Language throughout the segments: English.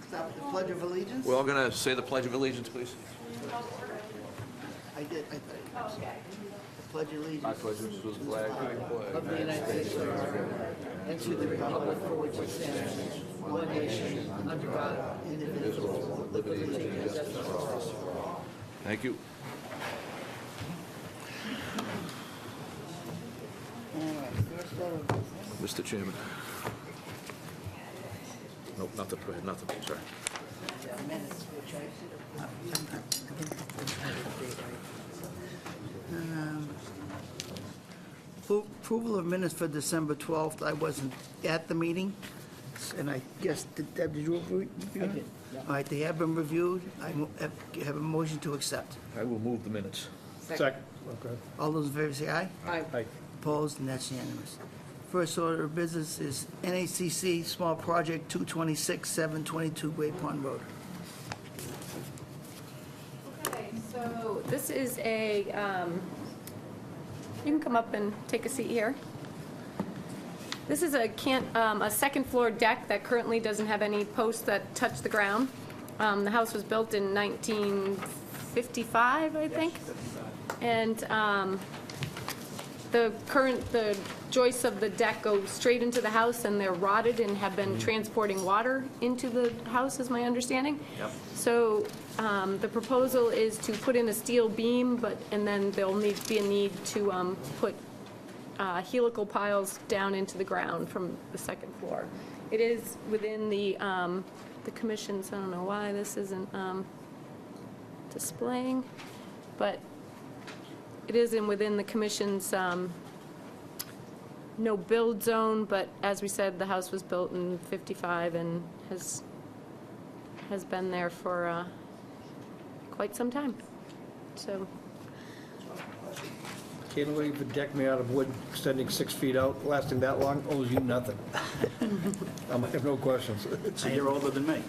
Stop with the Pledge of Allegiance. We're all going to say the Pledge of Allegiance, please. I did, I thought. The Pledge of Allegiance. I pledge allegiance to the flag Of the United States of America, and to the republic for which it stands, one nation, under God, indivisible, with liberty and justice for all. Thank you. All right, first order of business. Mr. Chairman. Nope, nothing, go ahead, nothing, sorry. Minutes, which approval of minutes for December 12th. I wasn't at the meeting, and I guess, Deb, did you review? I did. All right, they have been reviewed. I have a motion to accept. I will move the minutes. Second. Okay. All those in favor say aye. Aye. Opposed, and that's unanimous. First order of business is NACC Small Project 226, 722 Great Pond Road. Okay, so this is a, you can come up and take a seat here. This is a second floor deck that currently doesn't have any posts that touch the ground. The house was built in 1955, I think. And the joists of the deck go straight into the house, and they're rotted and have been transporting water into the house, is my understanding. Yep. So the proposal is to put in a steel beam, and then there'll be a need to put helical piles down into the ground from the second floor. It is within the commission's, I don't know why this isn't displaying, but it is within the commission's no build zone, but as we said, the house was built in 55 and has been there for quite some time. So, Can't believe a deck made out of wood extending 6 feet out, lasting that long, owes you nothing. I have no questions. So you're older than me.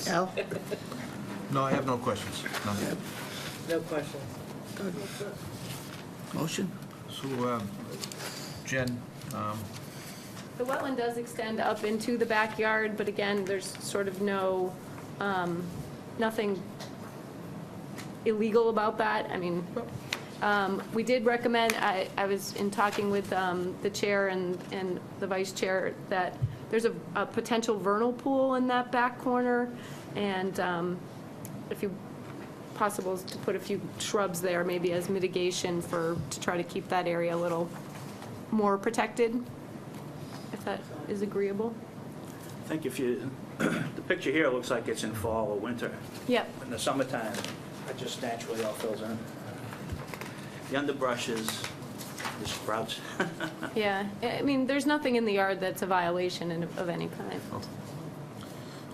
Al? No, I have no questions. None. No question. Motion? So, Jen, the wetland does extend up into the backyard, but again, there's sort of nothing illegal about that. I mean, we did recommend, I was in talking with the chair and the vice chair, that there's a potential vernal pool in that back corner, and if you possible to put a few shrubs there, maybe as mitigation to try to keep that area a little more protected, if that is agreeable. I think if you, the picture here looks like it's in fall or winter. Yep. In the summertime, it just naturally all fills in. The underbrushes, the sprouts. Yeah, I mean, there's nothing in the yard that's a violation of any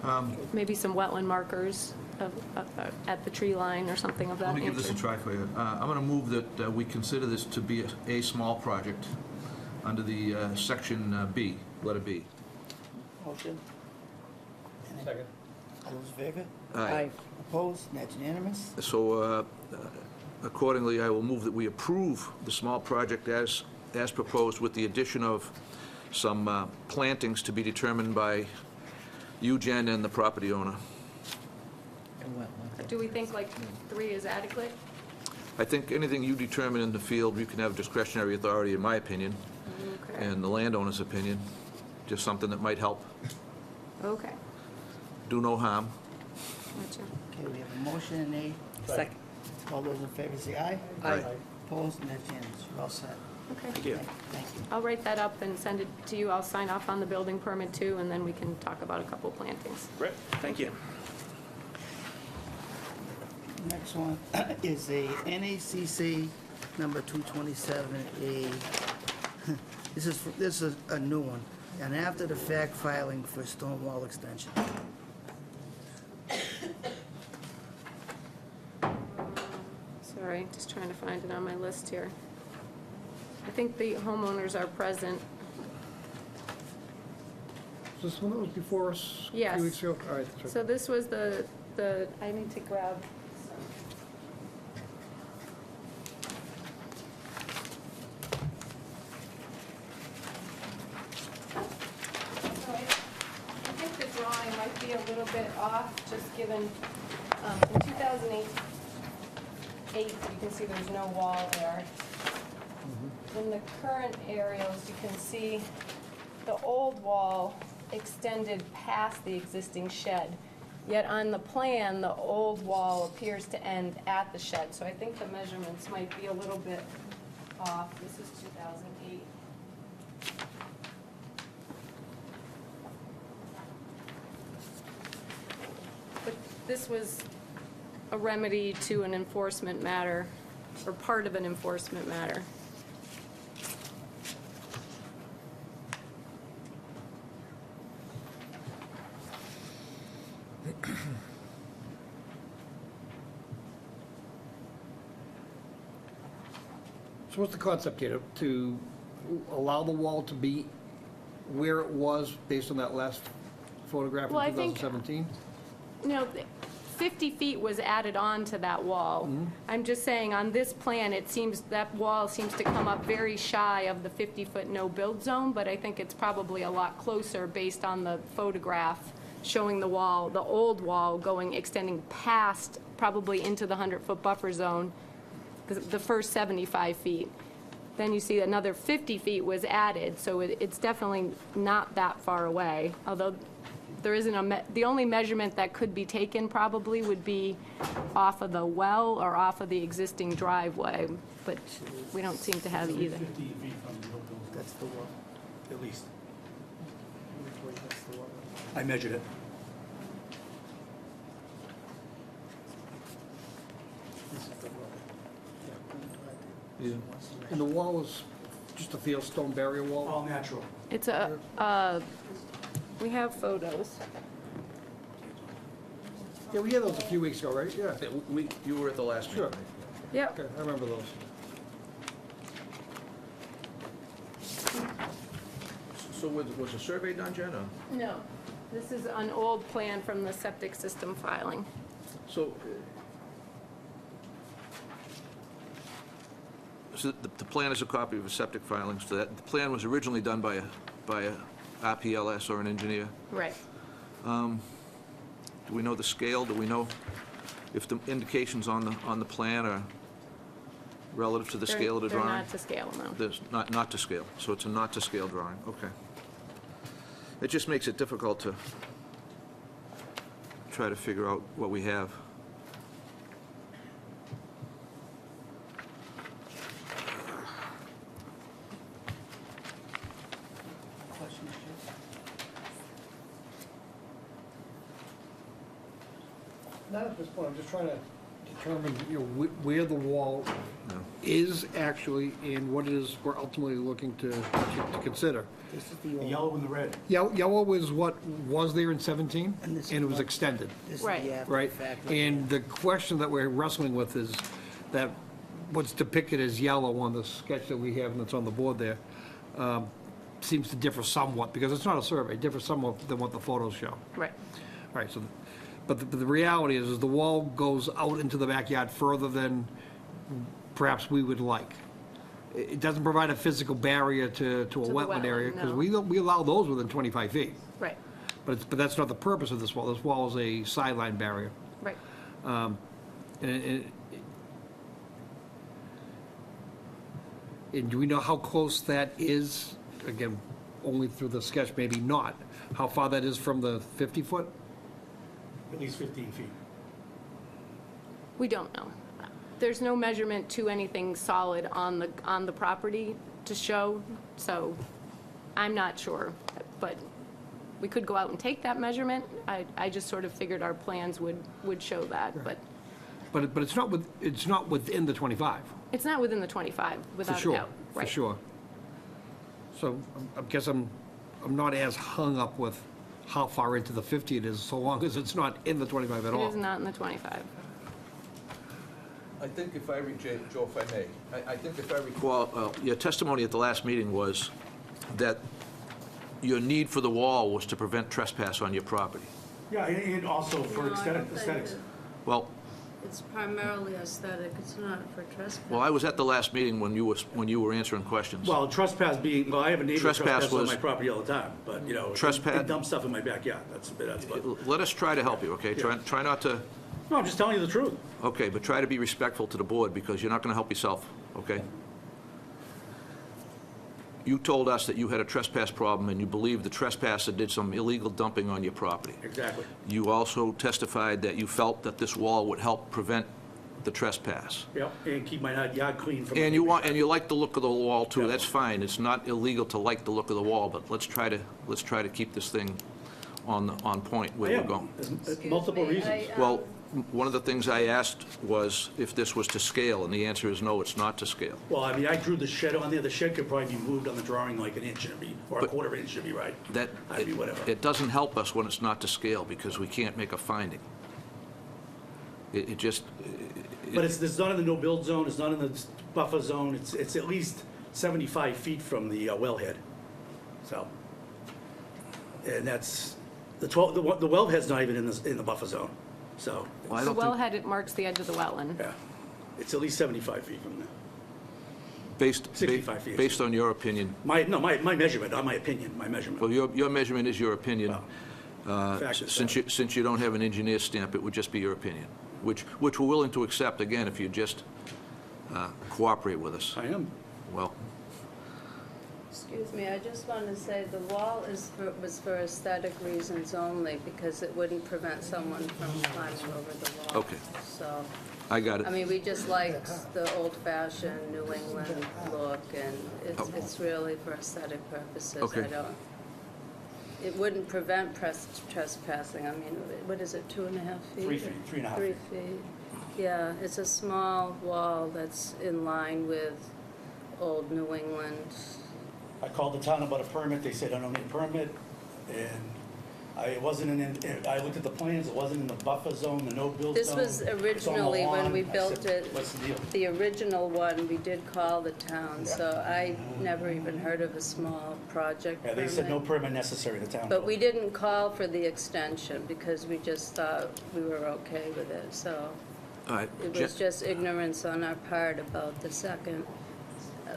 kind. Maybe some wetland markers at the tree line or something of that let me nature. give this a try for you. I'm going to move that we consider this to be a small project under the section B, letter B. Motion? Second. All those in favor? Aye. Opposed, and that's unanimous. So accordingly, I will move that we approve the small project as proposed, with the addition of some plantings to be determined by you, Jen, and the property owner. Do we think like 3 is adequate? I think anything you determine in the field, you can have discretionary authority, in my opinion, Okay. and the landowner's opinion, just something that might help. Okay. Do no harm. Gotcha. Okay, we have a motion and a Second. All those in favor say aye. Aye. Opposed, and that's unanimous. You're all set. Okay. Thank you. Thank you. I'll write that up and send it to you. I'll sign off on the building permit too, and then we can talk about a couple plantings. Great, thank you. Next one is a NACC number 227A. This is a new one, and after the fact filing for stone wall extension. Sorry, just trying to find it on my list here. I think the homeowners are present. Is this one that was before us a Yes. few weeks ago? All right. that's So right. this was I need to grab. be a little bit off, just given, in 2008, you can see there's no wall there. In the current aerials, you can see the old wall extended past the existing shed. Yet on the plan, the old wall appears to end at the shed. So I think the measurements might be a little bit off. This is 2008. But this was a remedy to an enforcement matter, or part of an enforcement matter. So what's the concept here? To allow the wall to be where it was based on that last photograph in Well, I think- 2017? You know, 50 feet was added on to that wall. I'm just saying, on this plan, it seems, that wall seems to come up very shy of the 50-foot no-build zone, but I think it's probably a lot closer based on the photograph showing the wall, the old wall going, extending past, probably into the 100-foot buffer zone, the first 75 feet. Then you see another 50 feet was added, so it's definitely not that far away, although there isn't the only measurement that could be taken probably would be off of the well or off of the existing driveway, but we don't seem to have either. 50 feet from the building, That's the wall. at least. Which way that's the wall? I measured it. This is the wall. Yeah. And the wall is just a field stone barrier wall? All natural. It's we have photos. Yeah, we had those a few weeks ago, right? Yeah. You were at the last meeting. Sure. Yep. Okay, I remember those. So was a survey done, Jen, or? No, this is an old plan from the septic system filing. So the plan is a copy of a septic filing, so that, the plan was originally done by a RPLS or an engineer. Right. Do we know the scale? Do we know if the indications on the plan are relative to the scale of the drawing? They're not to scale, no. There's not to scale, so it's a not to scale drawing, okay. It just makes it difficult to try to figure out what we have. Questions, Jim? Not at this point, I'm just trying to determine, where the wall No. is actually and what it is we're ultimately looking to consider. This is the The old. yellow and the red. Yellow was what was there in 17, And this is and it was what- extended, This is Right. the after right? fact. And the question that we're wrestling with is that what's depicted as yellow on the sketch that we have and that's on the board there seems to differ somewhat, because it's not a survey, it differs somewhat than what the photos show. Right. All right, so, but the reality is the wall goes out into the backyard further than perhaps we would like. It doesn't provide a physical barrier to a the wetland area, wetland, because no. we allow those within 25 feet. Right. But that's not the purpose of this wall. This wall is a sideline barrier. Right. And do we know how close that is? Again, only through the sketch, maybe not. How far that is from the 50-foot? At least 15 feet. We don't know. There's no measurement to anything solid on the property to show, so I'm not sure. But we could go out and take that measurement. I just sort of figured our plans would show that, but But it's not within the 25, it's not within the 25, for without a sure, doubt. for Right. sure. So I guess I'm not as hung up with how far into the 50 it is, so long as it's not in the 25 at It all. is not in the 25. I think if I, Joe, if I may, I think if I recall, your testimony at the last meeting was that your need for the wall was to prevent trespass on your property. Yeah, and also for No, I don't think aesthetics. it- Well, It's primarily aesthetic, it's not for trespass. Well, I was at the last meeting when you were answering questions. Well, trespass being, well, I have a neighbor Trespass trespass on was- my property all the time, but, you know, Trespass- they dump stuff in my backyard, that's, but, Let us try to help you, okay? Try not to, no, I'm just telling you the truth. okay, but try to be respectful to the board, because you're not going to help yourself, okay? You told us that you had a trespass problem, and you believe the trespasser did some illegal dumping on your property. Exactly. You also testified that you felt that this wall would help prevent the trespass. Yep, and keep my yard clean from. And you like the look of the wall, too, Yeah. that's fine. It's not illegal to like the look of the wall, but let's try to keep this thing on point I where we're am. going. There's multiple reasons. Well, one of the things I asked was if this was to scale, and the answer is no, it's not to scale. Well, I mean, I drew the shed on there, the shed could probably be moved on the drawing like an inch and be, or a But- quarter of an inch should be right. That, I mean, whatever. it doesn't help us when it's not to scale, because we can't make a finding. It just, But it's not in the no-build zone, it's not in the buffer zone, it's at least 75 feet from the wellhead, so. And that's, the wellhead's not even in the buffer zone, so, well, I The don't think, wellhead, it marks the edge of the wetland. yeah. It's at least 75 feet from there. based, 65 feet. based on your opinion, My measurement, not my opinion, my measurement. well, your measurement is your opinion. Fact is fact. Since you don't have an engineer's stamp, it would just be your opinion, which we're willing to accept, again, if you just cooperate with us. I am. Well, Excuse me, I just want to say the wall was for aesthetic reasons only, because it wouldn't prevent someone from climbing over the wall. Okay. So, I got it. I mean, we just like the old-fashioned New England look, and it's really for aesthetic purposes. Okay. It wouldn't prevent trespassing. I mean, what is it, 2.5 feet? 3 feet, 3.5 3 feet. feet. Yeah, it's a small wall that's in line with old New England. I called the town about a permit, they said I don't need a permit, and I looked at the plans, it wasn't in the buffer zone, the no-build zone. This was It's on the originally when we lawn. I built said, it. What's the deal? The original one, we did call the town, so I never even heard of a small project Yeah, they said no permit. permit necessary, the town. But we didn't call for the extension because we just thought we were okay with it, so All right. it was just ignorance on our part about the second.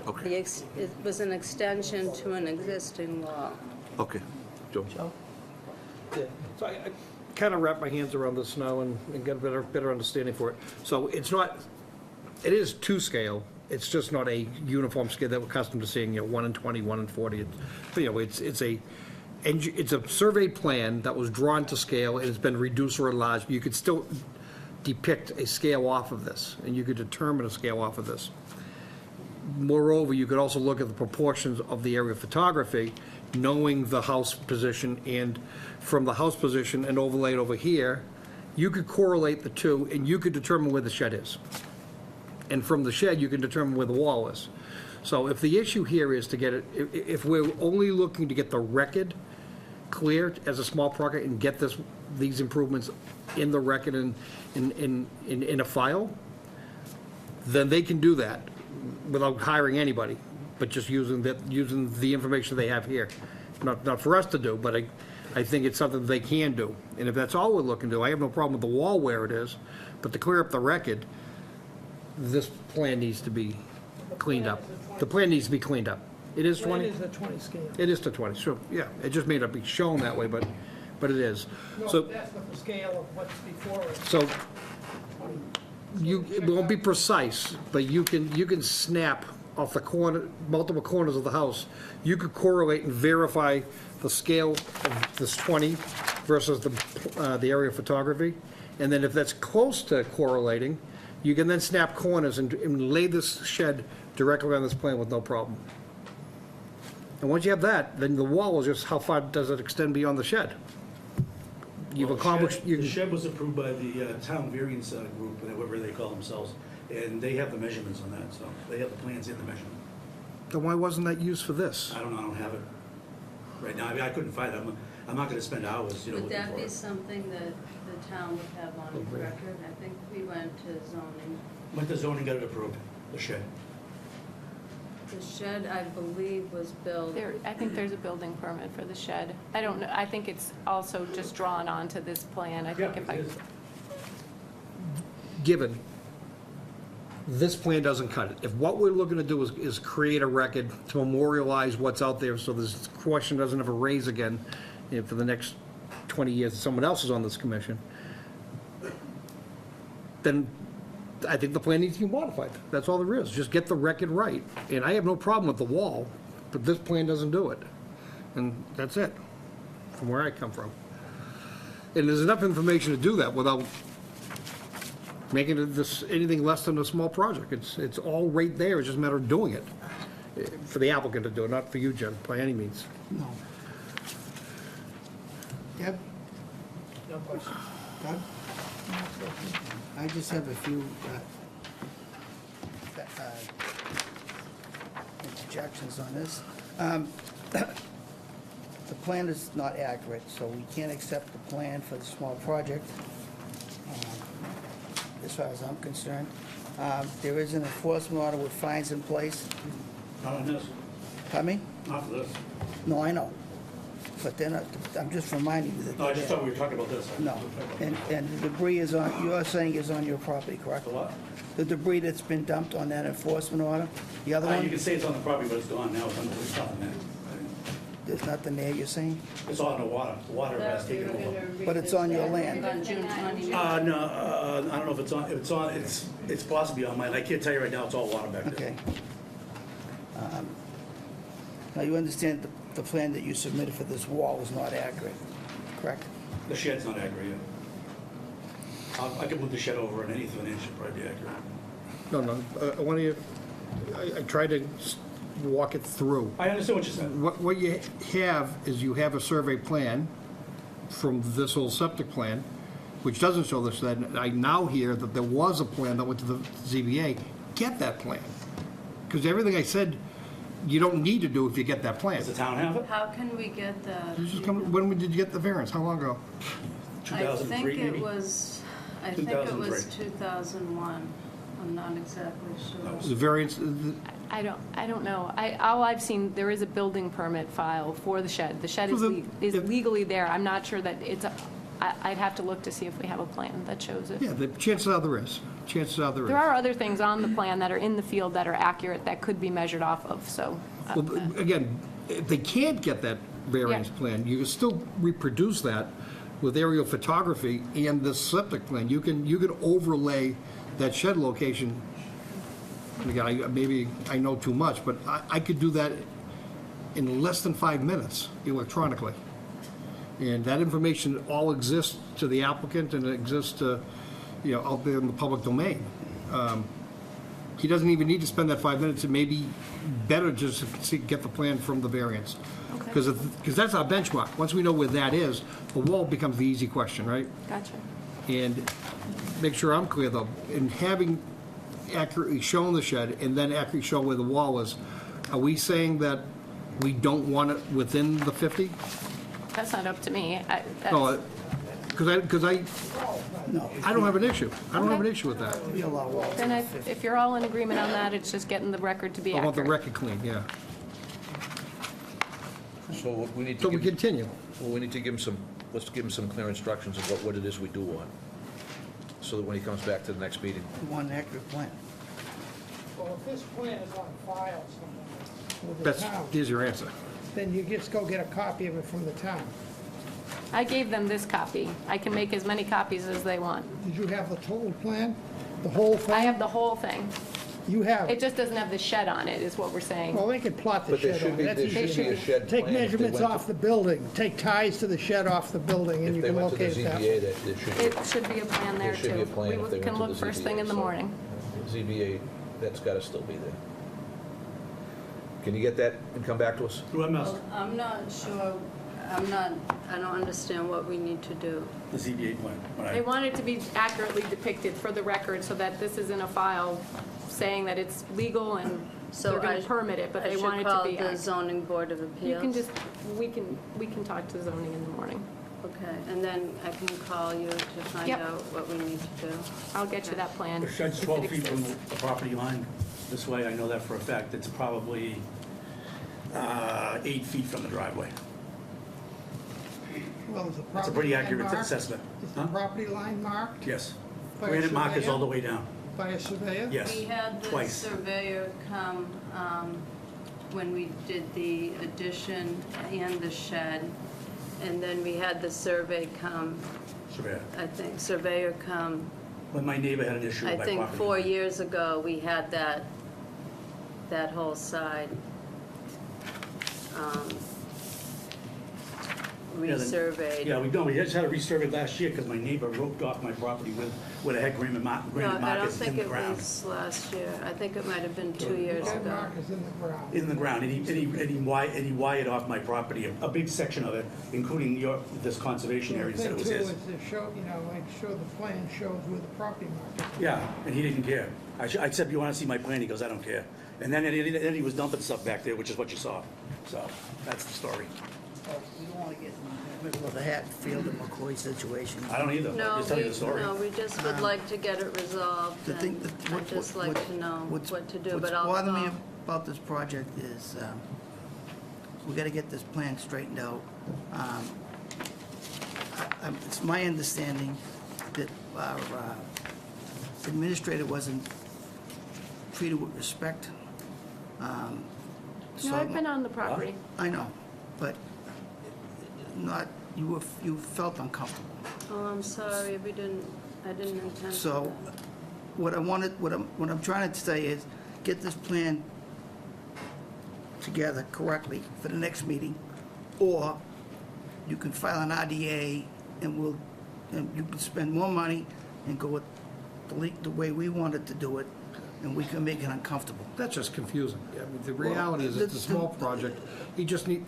Okay. It was an extension to an existing wall. Okay. Joe? So I kind of wrap my hands around this now and get a better understanding for it. So it's not, it is to scale, it's just not a uniform scale that we're accustomed to seeing, 1 in 20, 1 in 40. It's a survey plan that was drawn to scale, and it's been reduced or enlarged. You could still depict a scale off of this, and you could determine a scale off of this. Moreover, you could also look at the proportions of the area photography, knowing the house position, and from the house position and overlaid over here, you could correlate the two, and you could determine where the shed is. And from the shed, you can determine where the wall is. So if the issue here is to get it, if we're only looking to get the record clear as a small project and get these improvements in the record and in a file, then they can do that without hiring anybody, but just using the information they have here. Not for us to do, but I think it's something they can do. And if that's all we're looking to do, I have no problem with the wall where it is, but to clear up the record, this plan needs to be cleaned up. The plan needs to be cleaned up. It is 20? It is a 20 scale. It is to 20, sure, yeah. It just may not be shown that way, but it is. No, So, that's not the scale of what's before it. so it won't be precise, but you can snap off the corner, multiple corners of the house. You could correlate and verify the scale of this 20 versus the area of photography. And then if that's close to correlating, you can then snap corners and lay this shed directly on this plan with no problem. And once you have that, then the wall is just how far does it extend beyond the shed? You've Well, accomplished, The shed was approved by the town variance group, whatever they call themselves, and they have the measurements on that, so they have the plans and the measurement. then why wasn't that used for this? I don't know, I don't have it right now. I mean, I couldn't find it. I'm not gonna spend hours, Would looking that for be it. something that the town would have on record? I think we went to zoning. Went to zoning, got it approved, the shed. The shed, I believe, was built. I think there's a building permit for the shed. I don't know, I think it's also just drawn onto this plan. I think Yeah, if I, it is. given, this plan doesn't cut it. If what we're looking to do is create a record to memorialize what's out there, so this question doesn't ever raise again, for the next 20 years, someone else is on this commission, then I think the plan needs to be modified. That's all there is. Just get the record right. And I have no problem with the wall, but this plan doesn't do it. And that's it, from where I come from. And there's enough information to do that without making it this, anything less than a small project. It's all right there, it's just a matter of doing it. For the applicant to do it, not for you, Jen, by any means. No. Deb? No question. Doug? I just have a few interjections on this. The plan is not accurate, so we can't accept the plan for the small project, as far as I'm concerned. There is an enforcement order with fines in place. Not on this, Pardon me? not for this. No, I know. But then, I'm just reminding you that. No, I just thought we were talking about this. No, and the debris is on, you're saying is on your property, correct? The what? The debris that's been dumped on that enforcement order, the other You one, can say it's on the property, but it's gone now, there's nothing there. there's nothing there, you're saying? It's all in the water, the water has taken over. But it's on your land. On June 29th. No, I don't know if it's possibly on mine, I can't tell you right now, it's all water back there. Okay. Now, you understand the plan that you submitted for this wall is not accurate, correct? The shed's not accurate yet. I could move the shed over an eighth of an inch, it'd probably be accurate. No, I want you, I tried to walk it through. I understand what you said. What you have is you have a survey plan from this old septic plan, which doesn't show this, that I now hear that there was a plan that went to the ZBA. Get that plan. Because everything I said, you don't need to do if you get that plan. Does the town have it? How can we get You just the, come- When did you get the variance? How long ago? I 2003 think it maybe? was, I think it was 2003. 2001. I'm not exactly sure. The variance, I don't know. All I've seen, there is a building permit file for the shed. The shed is Well, is if- legally there. I'm not sure that it's, I'd have to look to see if we have a plan that shows it. yeah, the chances are there is. Chances are there is. There are other things on the plan that are in the field that are accurate, that could be measured off of, so. Well, again, if they can't get that variance Yeah. plan, you can still reproduce that with aerial photography and the septic plan. You can overlay that shed location. And again, maybe I know too much, but I could do that in less than 5 minutes electronically. And that information all exists to the applicant and it exists to, out there in the public domain. He doesn't even need to spend that 5 minutes. It may be better just to get the plan from the variance. Okay. Because that's our benchmark. Once we know where that is, the wall becomes the easy question, right? Gotcha. And make sure I'm clear though, in having accurately shown the shed and then accurately show where the wall is, are we saying that we don't want it within the 50? That's not up to me. No, because I don't have an issue. I don't have an Okay. issue with that. We allow walls. Then if you're all in agreement on that, it's just getting the record to be I want the accurate. record clean, yeah. So we need to So we give, continue. well, we need to give him some, let's give him some clear instructions of what it is we do want, so that when he comes back to the next meeting. We want an accurate plan. Well, if this plan is on file somewhere with the That's, town, here's your answer. then you just go get a copy of it from the town. I gave them this copy. I can make as many copies as they want. Did you have the total plan? The whole thing? I have the whole thing. You have It it. just doesn't have the shed on it, is what we're saying. Well, they could plot the shed on it. That's easy. shed Take measurements off the building, take ties to the shed off the building, and you can locate that. there should be. It should be a plan there, too. There should be a plan if they We went can to look the first thing ZBA, in the so- morning. ZBA, that's got to still be there. Can you get that and come back to us? Through MS, Well, I'm not sure, I don't understand what we need to do. the ZBA plan. When They I- want it to be accurately depicted for the record, so that this is in a file saying that it's legal and So they're going I- to permit it, but I they should want it to call be the accurate. zoning board of You appeals? can just, we can talk to zoning in the morning. Okay, and then I can call you to find Yep. out what we need to do. I'll get you that plan. The shed's if it 12 feet from exists. the property line. This way, I know that for a fact. It's probably 8 feet from the driveway. Well, is the It's a property pretty line accurate marked? assessment. Is the Huh? property line marked? Yes. By a Granite markers surveyor? all the way down, By a surveyor? yes. We had the Twice. surveyor come when we did the addition and the shed, and then we had the survey come, Surveyor. I think, surveyor come, When my neighbor had an issue with I my think property. 4 years ago, we had that whole side resurveyed. Yeah, we just had it resurveyed last year because my neighbor roped off my property with a head granite No, granite I don't markers in think the it ground. was last year. I think it might have been 2 years Red ago. markers in the ground. In the ground, and he wired off my property, a big section of it, including this conservation area, The said thing it was too his. is to show, make sure the plan shows where the property markers. Yeah, and he didn't care. I said, "You want to see my plan?" He goes, "I don't care." And then he was dumping stuff back there, which is what you saw. So, that's the story. We don't want to get in the middle of the Hatfield and McCoy situation. I don't either, No, I'm just telling you the story. we just would like to get it resolved, The thing and that- I'd just like to know what's- what to do, but What's I'll bothering me call. about this project is, we gotta get this plan straightened out. It's my understanding that our administrator wasn't treated with respect. No, I've been on the property. I know, but not, you felt uncomfortable. Oh, I'm sorry, I didn't intend to. So, what I'm trying to say is, get this plan together correctly for the next meeting, or you can file an RDA and you can spend more money and go with the way we wanted to do it, and we can make it uncomfortable. That's just confusing. I mean, the reality is it's a small project. You just need,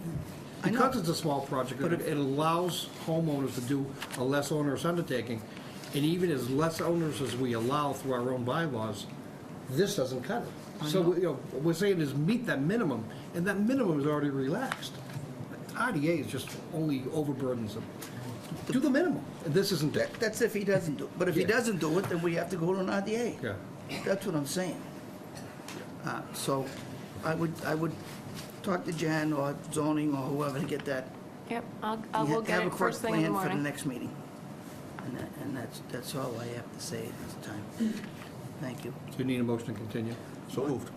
I know. because it's a small project, But if- it allows homeowners to do a less onerous undertaking. And even as less onerous as we allow through our own bylaws, this doesn't cut it. So, what we're saying is meet that minimum, and that minimum is already relaxed. RDA is just only overburdens them. Do the minimum, and this isn't it. That's if he doesn't do it. But if he Yeah. doesn't do it, then we have to go to an RDA. Yeah. That's what I'm saying. So I would talk to Jen or zoning or whoever to get that. Yep, we'll get Have a it first thing in the correct plan for the morning. next meeting. And that's all I have to say at this time. Thank you. So you need a motion to continue. So moved.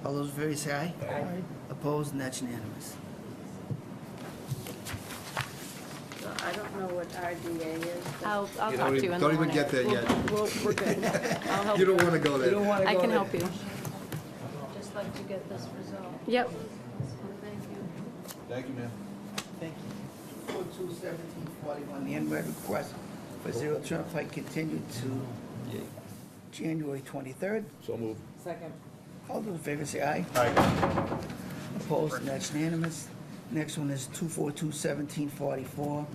All those in favor say aye. Aye. Opposed, and that's unanimous. So I don't know what RDA is. but- I'll talk to you in the Don't even morning. get there yet. We're good. I'll help You don't you. want to go there. I can help you. I'd just like to get this resolved. Yep. Thank you. Thank you, ma'am. Thank you. 2/17/41, the NRED request for Zero Turnpike continued to January 23rd. So moved. All those in favor say aye. Aye. Opposed, and that's unanimous. Next one is 2/42/17/44,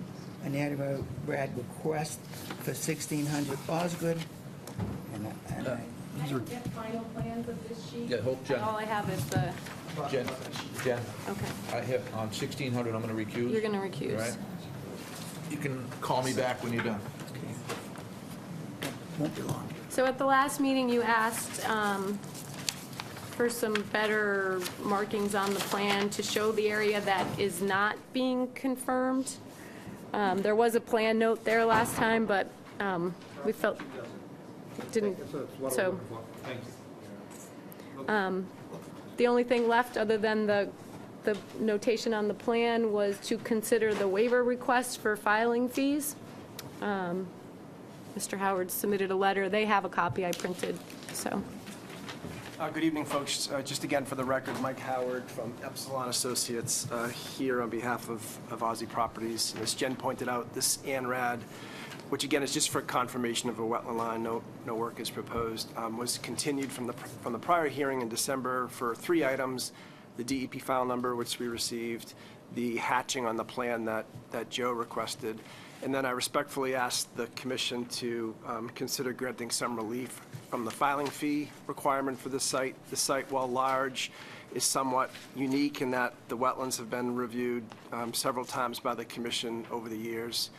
an NRED request for 1600 Osgood. And I- I didn't get final plans of this sheet. Yeah, hold, Jen. All I have is the, Jen, okay, I have, on 1600, I'm going to recuse. you're going to All recuse. right? You can call me back when you're done. Won't be long. So at the last meeting, you asked for some better markings on the plan to show the area that is not being confirmed. There was a plan note there last time, but we felt it didn't, so. Thank you. The only thing left, other than the notation on the plan, was to consider the waiver request for filing fees. Mr. Howard submitted a letter. They have a copy I printed, so. Good evening, folks. Just again, for the record, Mike Howard from Epsilon Associates, here on behalf of Aussie Properties. As Jen pointed out, this ANRAD, which again is just for confirmation of a wetland line, no work is proposed, was continued from the prior hearing in December for 3 items: the DEP file number, which we received, the hatching on the plan that Joe requested, and then I respectfully asked the commission to consider granting some relief from the filing fee requirement for this site. The site, while large, is somewhat unique in that the wetlands have been reviewed several times by the commission over the years,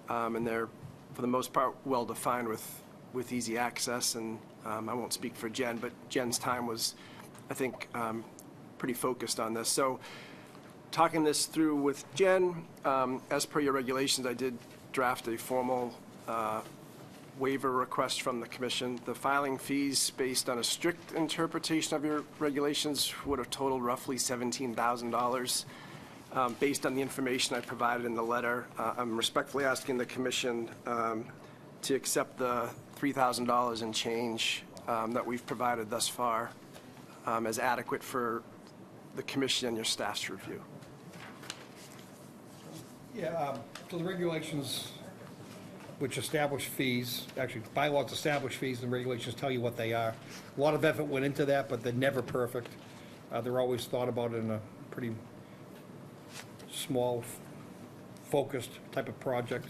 and they're, for the most part, well-defined with easy access, and I won't speak for Jen, but Jen's time was, I think, pretty focused on this. So talking this through with Jen, as per your regulations, I did draft a formal waiver request from the commission. The filing fees, based on a strict interpretation of your regulations, would have totaled roughly $17,000. Based on the information I provided in the letter, I'm respectfully asking the commission to accept the $3,000 and change that we've provided thus far as adequate for the commission and your staff's review. Yeah, so the regulations which establish fees, actually bylaws establish fees and regulations tell you what they are. A lot of effort went into that, but they're never perfect. They're always thought about in a pretty small, focused type of project.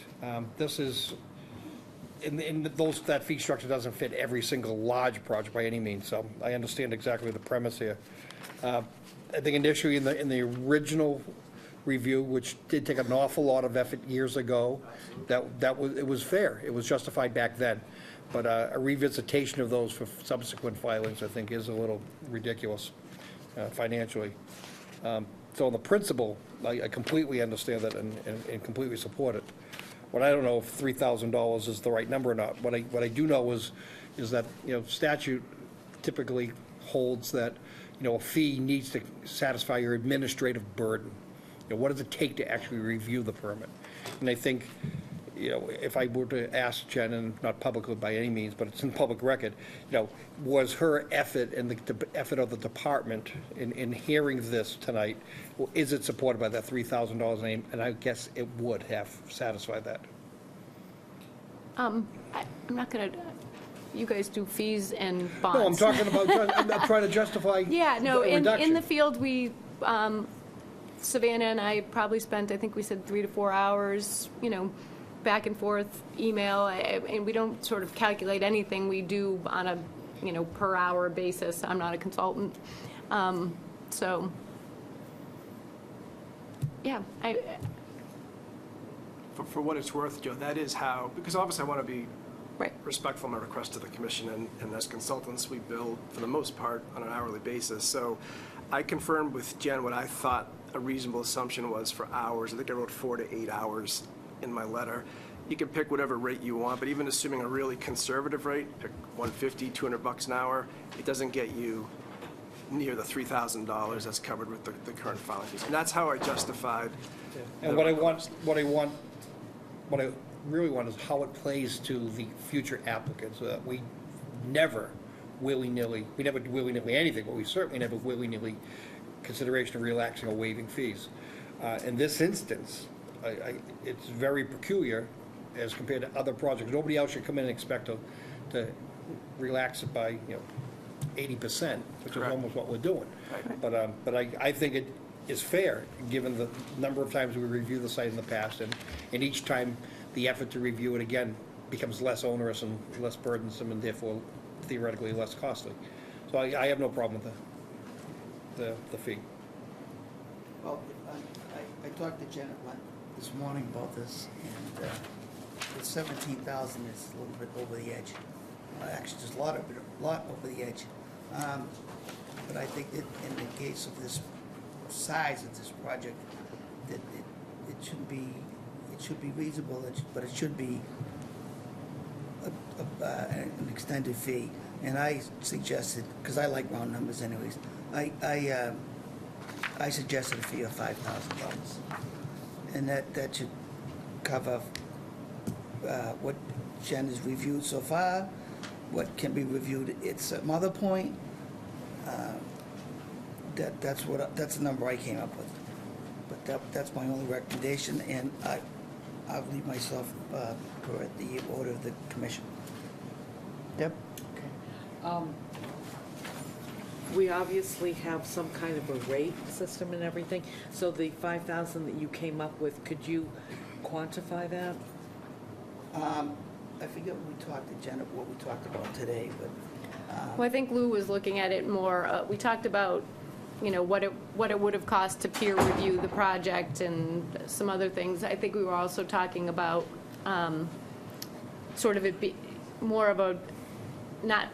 This is, that fee structure doesn't fit every single large project by any means, so I understand exactly the premise here. I think initially in the original review, which did take an awful lot of effort years ago, it was fair. It was justified back then. But a revisitation of those for subsequent filings, I think, is a little ridiculous financially. So on the principle, I completely understand that and completely support it. What I don't know if $3,000 is the right number or not. What I do know is that, statute typically holds that, a fee needs to satisfy your administrative burden. What does it take to actually review the permit? And I think, if I were to ask Jen, and not publicly by any means, but it's in public record, was her effort and the effort of the department in hearing this tonight, is it supported by that $3,000 name? And I guess it would have satisfied that. I'm not gonna, you guys do fees and bonds. No, I'm talking about, I'm not trying to justify Yeah, no, the in reduction. the field, we, Savannah and I probably spent, I think we said 3 to 4 hours, back and forth, email, and we don't sort of calculate anything we do on a, per hour basis. I'm not a consultant. So, yeah, For what it's worth, Joe, that is how, because obviously I want to be right. respectful of my request to the commission, and as consultants, we bill, for the most part, on an hourly basis. So I confirmed with Jen what I thought a reasonable assumption was for hours. I think I wrote 4 to 8 hours in my letter. You can pick whatever rate you want, but even assuming a really conservative rate, pick $150, $200 an hour, it doesn't get you near the $3,000 that's covered with the current filing fees. And that's how I justified. And what I really want is how it plays to the future applicants, so that we never willy-nilly anything, but we certainly never willy-nilly consideration of relaxing or waiving fees. In this instance, it's very peculiar as compared to other projects. Nobody else should come in and expect to relax it by, 80%, which Correct. is almost what we're doing. Right. But I think it is fair, given the number of times we reviewed the site in the past, and each time the effort to review it again becomes less onerous and less burdensome, and therefore theoretically less costly. So I have no problem with the fee. Well, I talked to Janet Lent this morning about this, and the 17,000 is a little bit over the edge. Actually, just a lot over the edge. But I think that in the case of this size of this project, that it should be reasonable, but it should be an extended fee. And I suggested, because I like round numbers anyways, I suggested a fee of $5,000. And that should cover what Jen has reviewed so far, what can be reviewed at some other point. That's the number I came up with. But that's my only recommendation, and I'll leave myself per the order of the commission. Deb? We obviously have some kind of a rate system and everything, so the 5,000 that you came up with, could you quantify that? I forget what we talked to Janet, what we talked about today, but Well, I think Lou was looking at it more, we talked about, what it would have cost to peer review the project and some other things. I think we were also talking about sort of it be more of a,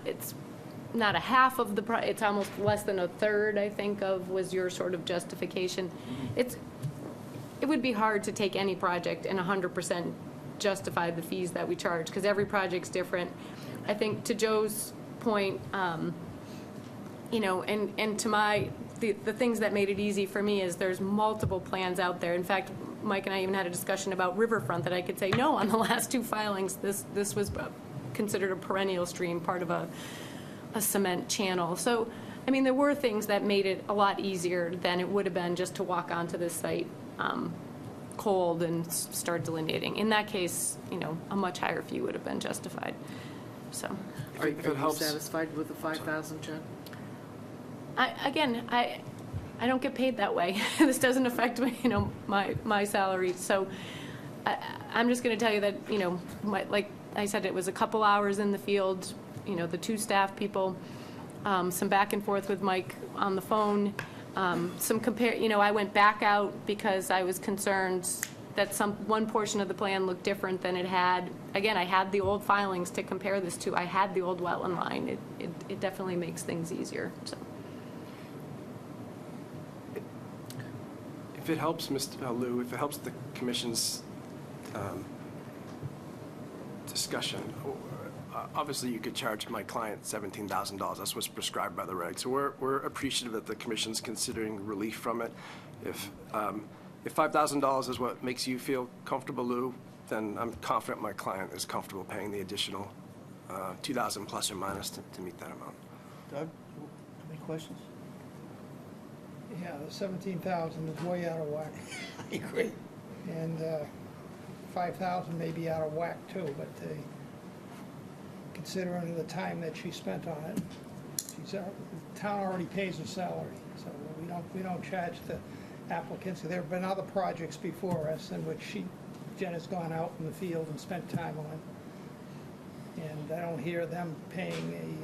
it's not a half of the, it's almost less than a third, I think, was your sort of justification. It would be hard to take any project and 100% justify the fees that we charge, because every project's different. I think to Joe's point, you know, and to the things that made it easy for me is there's multiple plans out there. In fact, Mike and I even had a discussion about Riverfront that I could say, no, on the last 2 filings, this was considered a perennial stream, part of a cement channel. So, I mean, there were things that made it a lot easier than it would have been just to walk onto this site cold and start delineating. In that case, you know, a much higher fee would have been justified, so. Are If it you helps- satisfied with the 5,000, Jen? I don't get paid that way. This doesn't affect, you know, my salary. So I'm just going to tell you that, you know, like I said, it was a couple hours in the field, you know, the 2 staff people, some back and forth with Mike on the phone, you know, I went back out because I was concerned that one portion of the plan looked different than it had. Again, I had the old filings to compare this to. I had the old wetland line. It definitely makes things easier, so. If it helps, Mr. Lou, if it helps the commission's discussion, obviously you could charge my client $17,000. That's what's prescribed by the regs. So we're appreciative that the commission's considering relief from it. If $5,000 is what makes you feel comfortable, Lou, then I'm confident my client is comfortable paying the additional $2,000 plus or minus to meet that amount. Doug, any questions? Yeah, the 17,000 is way out of whack. I agree. And 5,000 may be out of whack too, but considering the time that she spent on it, the town already pays her salary, so we don't charge the applicants. There have been other projects before us in which Jen has gone out in the field and spent time on. And I don't hear them paying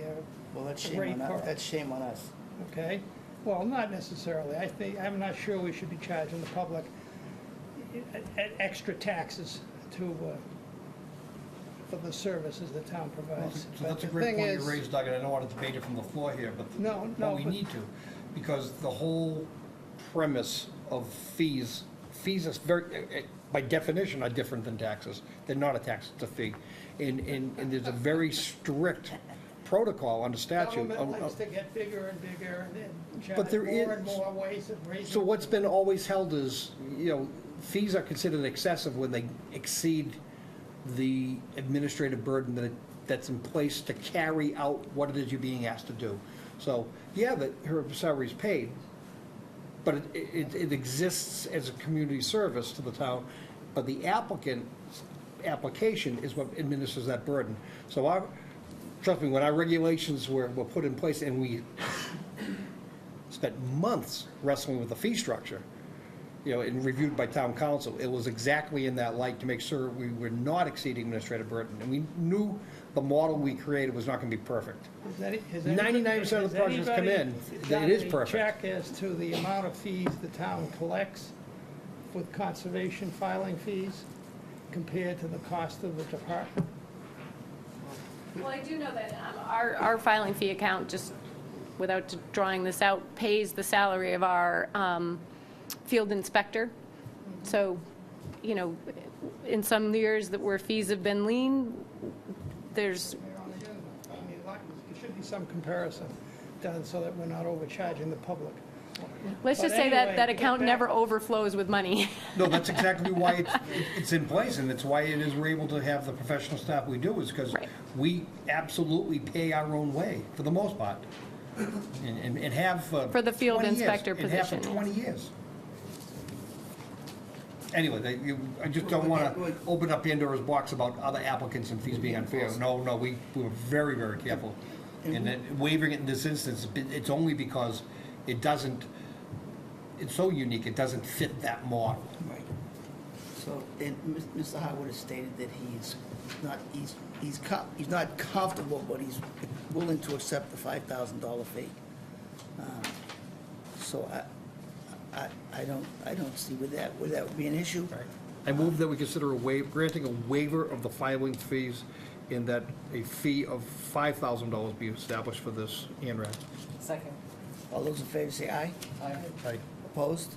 Well, that's a shame rate on us. for, That's shame on us. okay? Well, not necessarily. I'm not sure we should be charging the public extra taxes for the services the town provides. So that's a But the great thing point you is- raised, Doug, and I don't want to debate it from the floor here, but No, but we but- need to, because the whole premise of fees is very, by definition, are different than taxes. They're not a tax, it's a fee. And there's a very strict protocol under statute. Government likes to get bigger and bigger and But charge there more and is- more ways of raising. So what's been always held is, you know, fees are considered excessive when they exceed the administrative burden that's in place to carry out what it is you're being asked to do. So, yeah, that her salary's paid, but it exists as a community service to the town, but the applicant's application is what administers that burden. So trust me, when our regulations were put in place and we spent months wrestling with the fee structure, you know, and reviewed by town council, it was exactly in that light to make sure we were not exceeding administrative burden. And we knew the model we created was not going to be perfect. 99% of the projects come in, it is perfect. Check as to the amount of fees the town collects with conservation filing fees compared to the cost of the department? Well, I do know that our filing fee account, just without drawing this out, pays the salary of our field inspector. So, you know, in some years where fees have been lean, there's, I mean, there should be some comparison done so that we're not overcharging the public. let's just But say that anyway, that to get account back- never overflows with money. No, that's exactly why it's in place, and it's why it is we're able to have the professional staff we do, is because Right. we absolutely pay our own way, for the most part, and have For the field 20 years, inspector and have for position, 20 years. Anyway, I just don't want to open up Pandora's box about other applicants and fees being unfair. No, we were very, very careful. And that waiving it in this instance, it's only because it doesn't, it's so unique, it doesn't fit that model. Right. So, and Mr. Howard has stated that he's not comfortable, but he's willing to accept the $5,000 fee. So I don't see would that be an issue? I move that we consider granting a waiver of the filing fees in that a fee of $5,000 be established for this ANRAD. Second. All those in favor say aye. Aye. Aye. Opposed?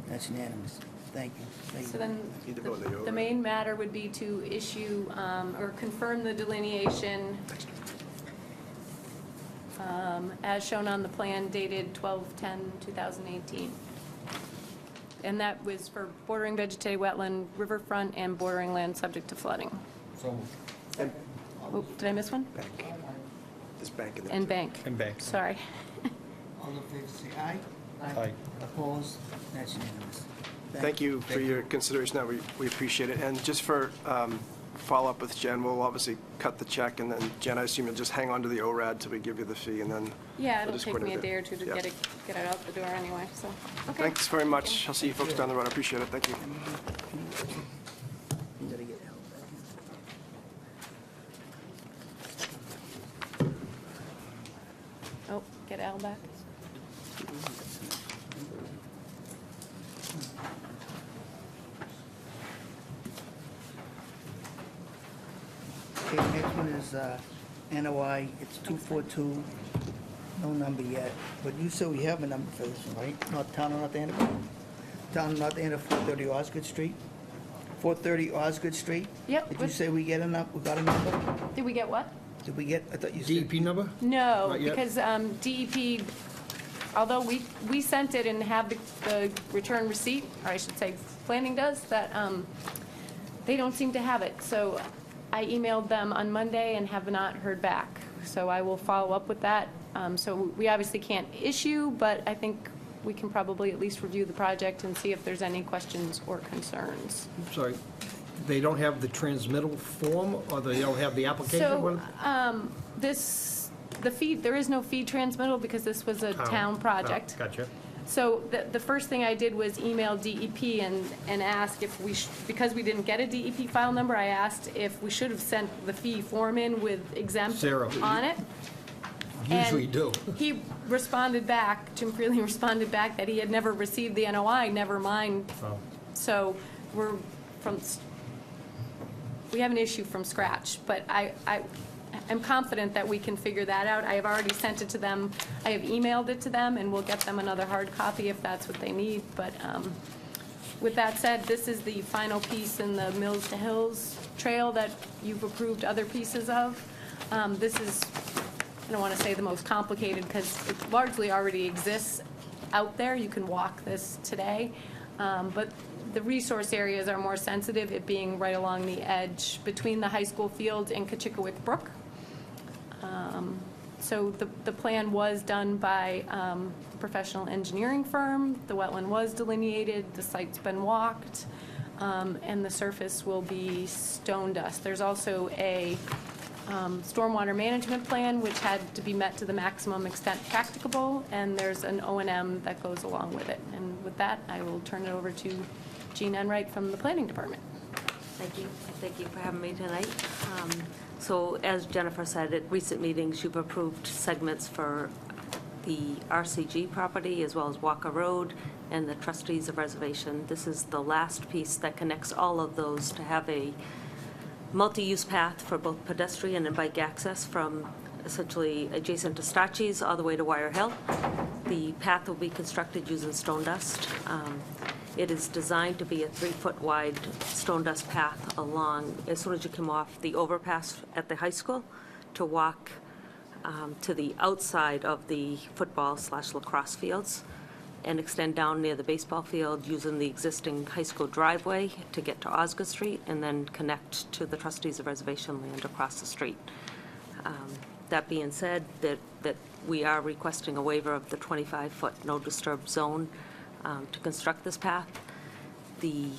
That's unanimous. Thank you. Thank So you. then, Either go in the the over. main matter would be to issue, or confirm the delineation as shown on the plan dated 12/10/2018. And that was for bordering vegetated wetland, riverfront, and bordering land subject to flooding. And Oh, did I miss one? bank. There's bank in there. And bank. And bank. Sorry. All in favor, say aye. Aye. Opposed? That's unanimous. Thank you for your consideration, that we appreciate it. And just for follow-up with Jen, we'll obviously cut the check, and then Jen, I assume you'll just hang on to the ORAD till we give you the fee, and then... Yeah, we'll it'll just take me a coordinate day or two to Yeah. get it out the door anyway, so, okay. Thanks very much. I'll see you folks down the road. I appreciate it. Thank you. You gotta get Al back in. Oh, get Al back. Okay, next one is NOI, it's 242, no number yet, but you said we have a number for this one, right? Not Town of North Andover? Town of North Andover, 430 Osgood Street? 430 Osgood Street? Yep, Did you what- say we got a we got a number? Did we get what? Did we get, I thought you said. DEP number? No, Not yet? because DEP, although we sent it and have the return receipt, or I should say, planning does, that they don't seem to have it. So I emailed them on Monday and have not heard back. So I will follow up with that. So we obviously can't issue, but I think we can probably at least review the project and see if there's any questions or concerns. Sorry, they don't have the transmittal form, or they don't have the application? So, one? the feed, there is no feed transmittal because this was a town project. Gotcha. So the first thing I did was email DEP and ask if we, because we didn't get a DEP file number, I asked if we should have sent the fee form in with exempt Sarah. on it. Usually And do. He responded back, Jim Freely responded back that he had never received the NOI, never mind. Oh. So we have an issue from scratch, but I'm confident that we can figure that out. I have already sent it to them. I have emailed it to them, and we'll get them another hard copy if that's what they need. But with that said, this is the final piece in the Mills to Hills trail that you've approved other pieces of. This is, I don't want to say the most complicated, because it largely already exists out there. You can walk this today. But the resource areas are more sensitive, it being right along the edge between the high school field and Kachikawick Brook. So the plan was done by a professional engineering firm. The wetland was delineated, the site's been walked, and the surface will be stone dust. There's also a stormwater management plan, which had to be met to the maximum extent practicable, and there's an O&M that goes along with it. And with that, I will turn it over to Jean Enright from the Planning Department. Thank you. Thank you for having me tonight. So as Jennifer said, at recent meetings, you've approved segments for the RCG property as well as Walker Road and the trustees of reservation. This is the last piece that connects all of those to have a multi-use path for both pedestrian and bike access from essentially adjacent to Stachy's all the way to Wire Hill. The path will be constructed using stone dust. It is designed to be a 3-foot wide stone dust path along, as soon as you come off the overpass at the high school, to walk to the outside of the football/lacrosse fields and extend down near the baseball field using the existing high school driveway to get to Osgood Street and then connect to the trustees of reservation land across the street. That being said, that we are requesting a waiver of the 25-foot no disturb zone to construct this path. The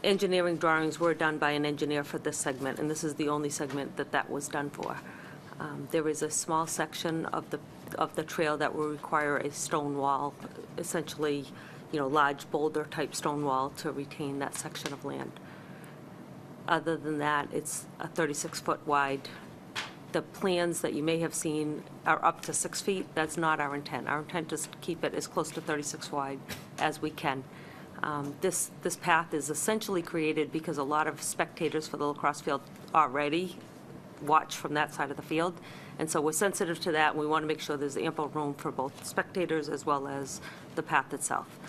engineering drawings were done by an engineer for this segment, and this is the only segment that was done for. There is a small section of the trail that will require a stone wall, essentially, large boulder-type stone wall to retain that section of land. Other than that, it's a 36-foot wide. The plans that you may have seen are up to 6 feet. That's not our intent. Our intent is to keep it as close to 36 wide as we can. This path is essentially created because a lot of spectators for the lacrosse field already watch from that side of the field. And so we're sensitive to that, and we want to make sure there's ample room for both spectators as well as the path itself.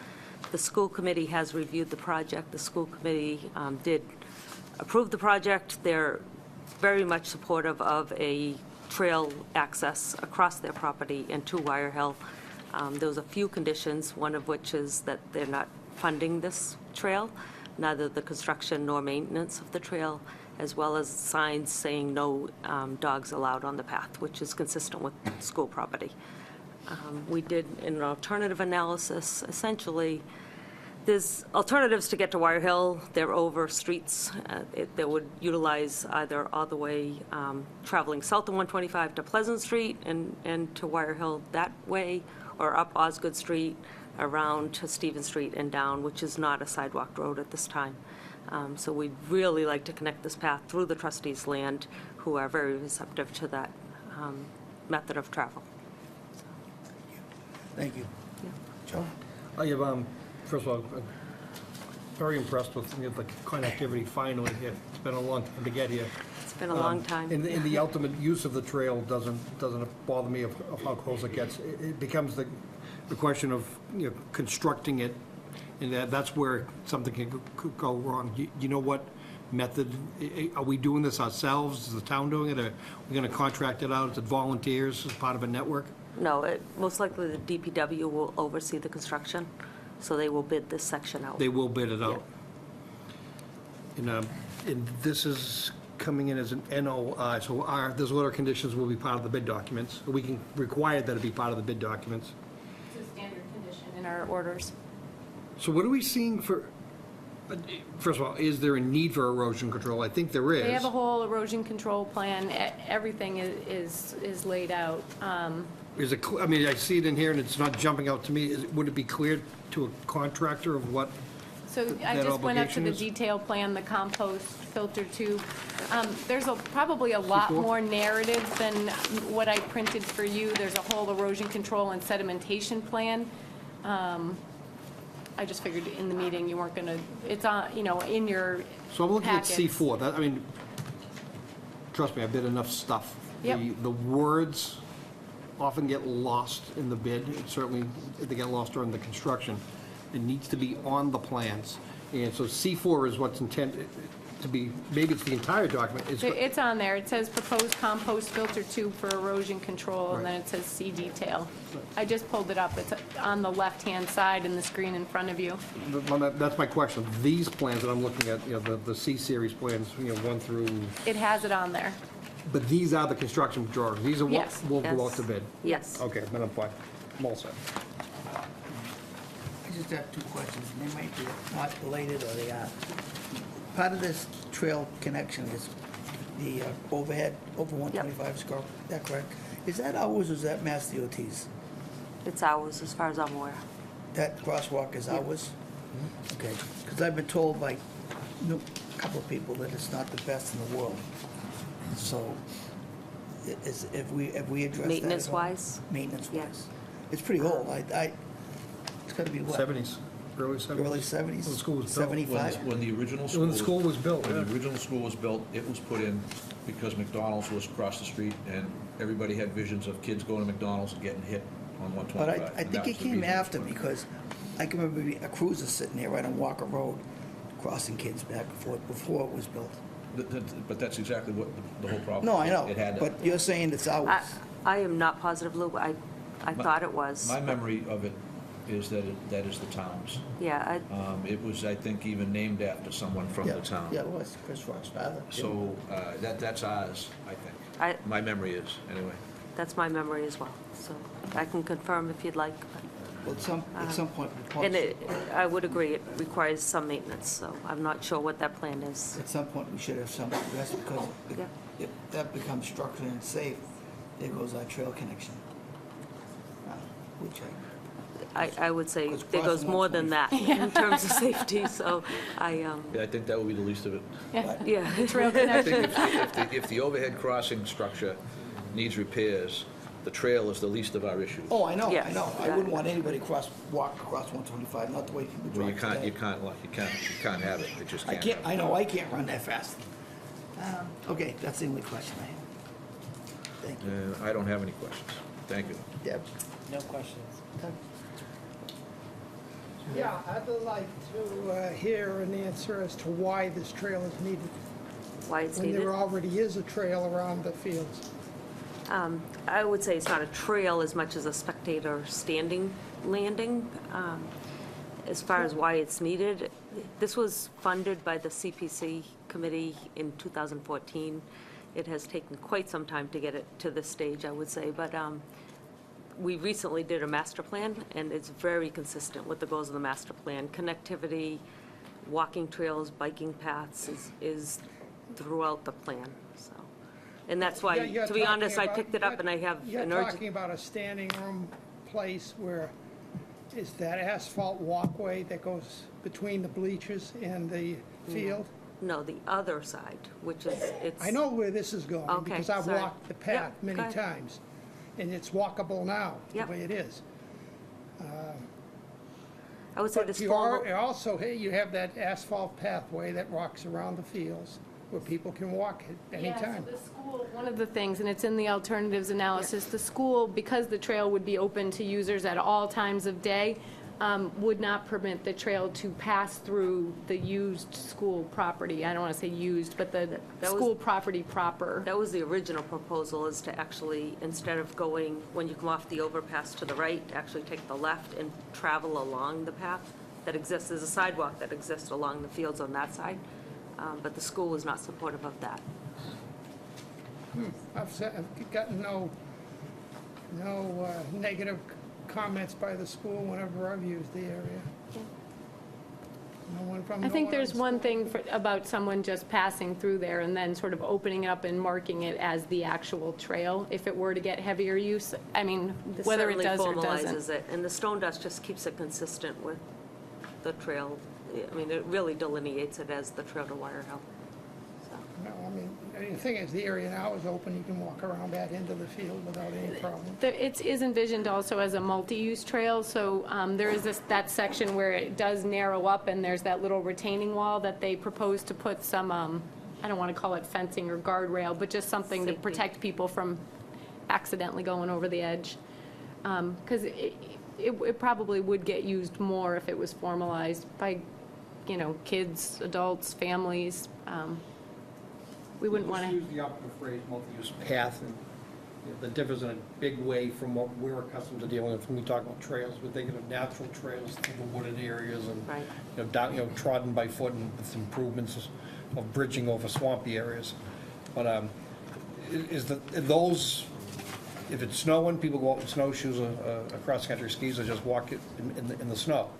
The school committee has reviewed the project. The school committee did approve the project. They're very much supportive of a trail access across their property and to Wire Hill. There was a few conditions, one of which is that they're not funding this trail, neither the construction nor maintenance of the trail, as well as signs saying no dogs allowed on the path, which is consistent with school property. We did an alternative analysis. Essentially, there's alternatives to get to Wire Hill. They're over streets that would utilize either all the way traveling south of 125 to Pleasant Street and to Wire Hill that way, or up Osgood Street, around to Stevens Street and down, which is not a sidewalk road at this time. So we'd really like to connect this path through the trustees' land, who are very receptive to that method of travel. Thank you. Joe? I have, first of all, very impressed with the connectivity finally. It's been a long time to get here. It's been a long time. And the ultimate use of the trail doesn't bother me of how close it gets. It becomes the question of, constructing it, and that's where something could go wrong. You know what method, are we doing this ourselves? Is the town doing it? Are we going to contract it out to volunteers as part of a network? No, most likely the DPW will oversee the construction, so they will bid this section out. They will bid it out. And this is coming in as an NOI, so those order conditions will be part of the bid documents. We can require that it be part of the bid documents. It's a standard condition in our orders. So what are we seeing for, first of all, is there a need for erosion control? I think there is. They have a whole erosion control plan. Everything is laid out. Is it, I see it in here and it's not jumping out to me. Would it be clear to a contractor of what? So I that just went up to the obligation is? detail plan, the compost filter tube. There's probably a lot more narrative than what I printed for you. There's a whole erosion control and sedimentation plan. I just figured in the meeting you weren't going to, it's on, in your So I'm looking at packets. C4. Trust me, I bid enough stuff. Yep. The words often get lost in the bid, and certainly they get lost during the construction. It needs to be on the plans. And so C4 is what's intended to be, maybe it's the entire document. It's on there. It says proposed compost filter tube for erosion control, and then it says see detail. I just pulled it up. It's on the left-hand side in the screen in front of you. That's my question. These plans that I'm looking at, the C-series plans, 1 through, It has it on there. but these are the construction drawings. These are what Yes. will go out Yes. to bid. Yes. Okay, then I'm fine. I'm all set. I just have two questions, and they might be not related, or they are. Part of this trail connection is the overhead, over 125 score, is that correct? Is that ours or is that Mass DOT's? It's ours, as far as I'm aware. That crosswalk is ours? Okay, because I've been told by a couple of people that it's not the best in the world. So, have we addressed that at all? Maintenance-wise? Maintenance-wise. Yes. It's pretty old. It's gotta be what? 70s, early 70s. Early 70s? When the school was built. 75? When the original school. When the school was built, When yeah. the original school was built, it was put in because McDonald's was across the street, and everybody had visions of kids going to McDonald's and getting hit on But 125. I and think that it was the came reason after, for it. because I can remember a cruiser sitting there right on Walker Road, crossing kids back before it was built. But that's exactly what the whole problem. No, I know, It had, but you're saying it's ours. I am not positive, Lou. I thought it was. my memory of it is that that is the town's. Yeah, It was, I think, even named after someone from the town. Yeah, it was Chris Rock's father. So that's ours, I think. My memory is, anyway. that's my memory as well. So I can confirm if you'd like. Well, at some point, And I would agree, it requires some maintenance, so I'm not sure what that plan is. at some point, we should have some address, because Yeah. if that becomes structured and safe, there goes our trail connection. Which I would say Because there goes crossing more than that in terms of safety, so Yeah, I think that would be the least of it. yeah. Trail I connection. think if the overhead crossing structure needs repairs, the trail is the least of our issues. Oh, I know, I Yes. know. I wouldn't want anybody walk across 125, not the way people Well, drive you today. can't have it, it just I can't. can't, I know, I can't run that fast. Okay, that's the only question I have. Thank you. I don't have any questions. Thank you. Deb? No questions. Yeah, I'd like to hear an answer as to why this trail is needed, Why it's when needed. there already is a trail around the fields. I would say it's not a trail as much as a spectator standing landing. As far as why it's needed, this was funded by the CPC committee in 2014. It has taken quite some time to get it to this stage, I would say, but we recently did a master plan, and it's very consistent with the goals of the master plan. Connectivity, walking trails, biking paths is throughout the plan, so. And that's why, You're to be talking honest, I about- picked it up and I have You're an urgent. talking about a standing room place where, is that asphalt walkway that goes between the bleachers and the field? No, the other side, which is, it's. I know where this is going, Okay, because I've sorry. walked the path Yep, many go ahead. times, and it's walkable now, the Yep. way it is. I would say But this you formal. are, also, hey, you have that asphalt pathway that walks around the fields, where people can walk at any Yeah, time. so the school, one of the things, and it's in the alternatives analysis, the school, because the trail would be open to users at all times of day, would not permit the trail to pass through the used school property. I don't want to say used, but the That was- school property proper. That was the original proposal, is to actually, instead of going, when you come off the overpass to the right, actually take the left and travel along the path that exists. There's a sidewalk that exists along the fields on that side, but the school was not supportive of that. I've gotten no negative comments by the school whenever I've used the area. No one from, I no think one there's on one thing about someone just passing through there and then sort of opening it up and marking it as the actual trail. If it were to get heavier use, I mean, This whether it certainly does or formalizes doesn't. it, and the stone dust just keeps it consistent with the trail. I mean, it really delineates it as the trail to Wire Hill. So, No, I mean, the thing is, the area now is open, you can walk around that into the field without any problem. It is envisioned also as a multi-use trail, so there is that section where it does narrow up, and there's that little retaining wall that they propose to put some, I don't want to call it fencing or guardrail, but just something to Safety. protect people from accidentally going over the edge. Because it probably would get used more if it was formalized by, kids, adults, families. We wouldn't want Just to. use the operative phrase, multi-use path, and the difference in a big way from what we're accustomed to dealing with when we talk about trails. We're thinking of natural trails through the wooded areas and, Right. down, trodden by foot and with improvements of bridging over swampy areas. But if it's snowing, people go out with snowshoes, cross-country skis, or just walk it in the snow.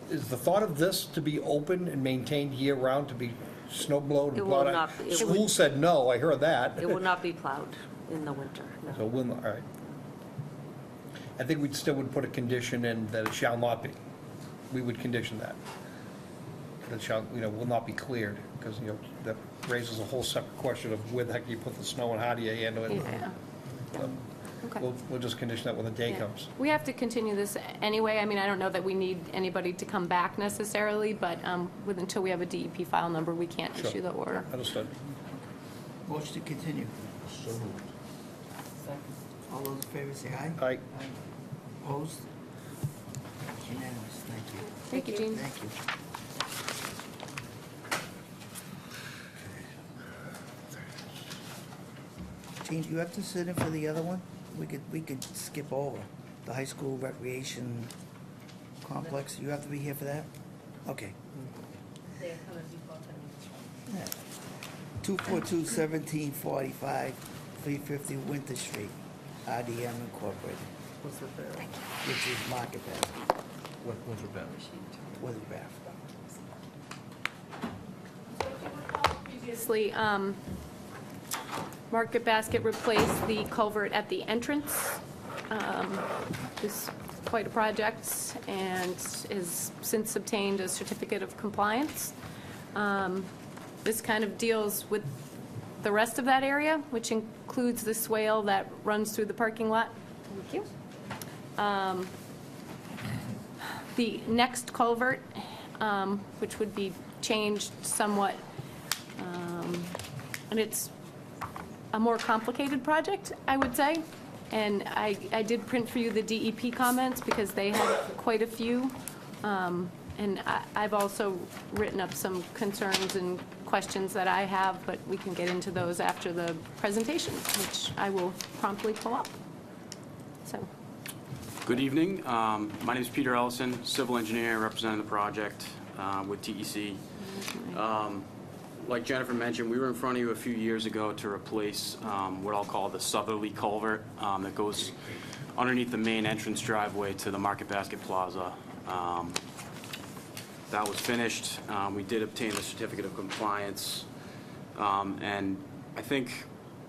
Is the thought of this to be open and maintained year-round, to be snow blowed and It plowed will out? not be. It School would- said no, I heard that. It will not be plowed in the winter, no. So, all right. I think we still would put a condition in that it shall not be. We would condition that. That it shall, will not be cleared, because, that raises a whole separate question of where the heck do you put the snow and how do you handle it? Yeah. So, Okay. We'll just condition that when the day Yeah. comes. We have to continue this anyway. I mean, I don't know that we need anybody to come back necessarily, but until we have a DEP file number, we can't Sure. issue the order. Understood. Motion to continue. So moved. All those in favor say aye. Aye. Opposed? It's unanimous, thank you. Thank you, Jean. Thank you. Jean, do you have to sit in for the other one? We could skip over the high school recreation complex. You have to be here for that? Okay. 242-1745, 350 Winter Street, RDM Incorporated. What's the bad? Which is Market Basket, What's the bad? Weathercraft. Previously, Market Basket replaced the culvert at the entrance. This is quite a project and has since obtained a certificate of compliance. This kind of deals with the rest of that area, which includes the swale that runs through the parking lot. Thank you. The next culvert, which would be changed somewhat, and it's a more complicated project, I would say. And I did print for you the DEP comments because they had quite a few And I've also written up some concerns and questions that I have, but we can get into those after the presentation, which I will promptly pull up. So, Good evening. My name is Peter Ellison, civil engineer representing the project with TEC. Like Jennifer mentioned, we were in front of you a few years ago to replace what I'll call the southerly culvert that goes underneath the main entrance driveway to the Market Basket Plaza. That was finished. We did obtain the certificate of compliance. And I think,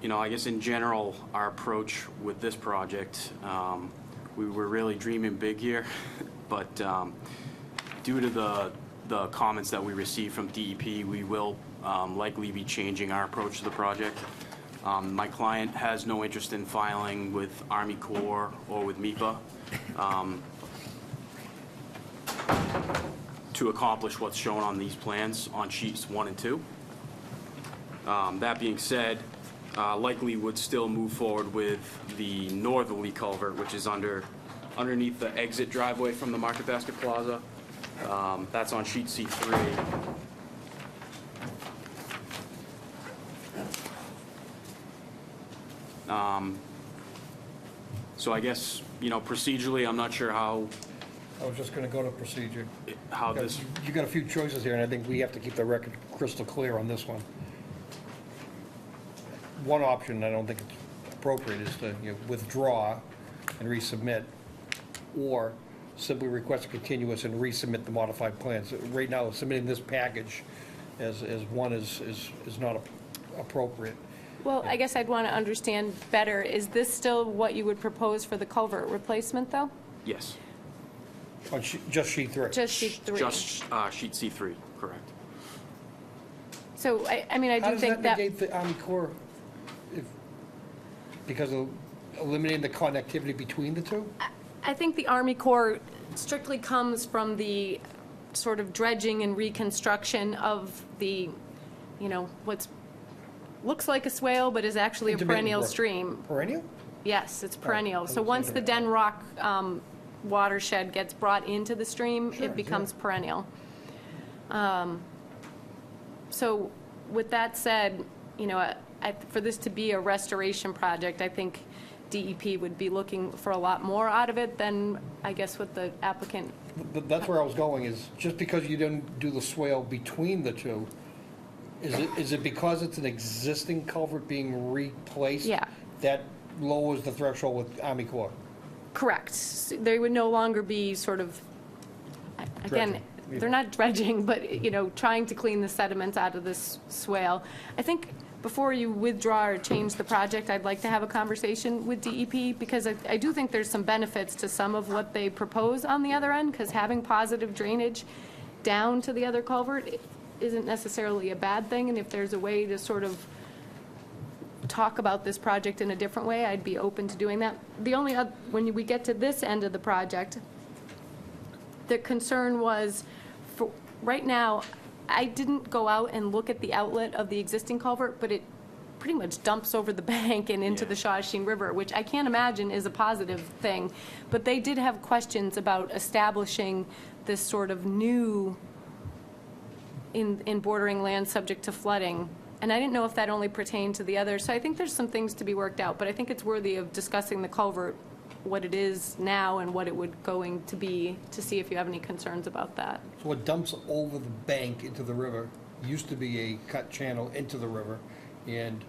I guess in general, our approach with this project, we were really dreaming big here. But due to the comments that we received from DEP, we will likely be changing our approach to the project. My client has no interest in filing with Army Corps or with MEPA to accomplish what's shown on these plans on sheets 1 and 2. That being said, likely would still move forward with the northerly culvert, which is underneath the exit driveway from the Market Basket Plaza. That's on sheet C3. So I guess, procedurally, I'm not sure how I was just going to go to procedure. this, You got a few choices here, and I think we have to keep the record crystal clear on this one. One option, I don't think it's appropriate, is to withdraw and resubmit, or simply request a continuance and resubmit the modified plans. Right now, submitting this package as one is not appropriate. well, I guess I'd want to understand better, is this still what you would propose for the culvert replacement, though? yes, On just sheet 3. Just sheet 3? just sheet C3, correct. So, I mean, I How do does think that that, negate the Army Corps? Because of eliminating the connectivity between the two? I think the Army Corps strictly comes from the sort of dredging and reconstruction of the, what's, looks like a swale, but is actually a Intermittent perennial brook. stream. Perennial? Yes, it's perennial. I So was once thinking the that. Den Rock watershed gets brought into the stream, Sure, it becomes perennial. So with that said, for this to be a restoration project, I think DEP would be looking for a lot more out of it than, I guess, what the applicant, That's where I was going, is just because you didn't do the swale between the two, is it because it's an existing culvert being replaced? Yeah. That lowers the threshold with Army Corps? correct. They would no longer be sort of, again, Dredging. they're not dredging, but, trying to clean the sediments out of this swale. I think before you withdraw or change the project, I'd like to have a conversation with DEP, because I do think there's some benefits to some of what they propose on the other end, because having positive drainage down to the other culvert isn't necessarily a bad thing, and if there's a way to sort of talk about this project in a different way, I'd be open to doing that. The only, when we get to this end of the project, the concern was, for right now, I didn't go out and look at the outlet of the existing culvert, but it pretty much dumps over the bank and into the Shawshene River, which I can't imagine is a positive thing. But they did have questions about establishing this sort of new in bordering land subject to flooding. And I didn't know if that only pertained to the other. So I think there's some things to be worked out, but I think it's worthy of discussing the culvert, what it is now and what it would going to be, to see if you have any concerns about that. So it dumps over the bank into the river, used to be a cut channel into the river, and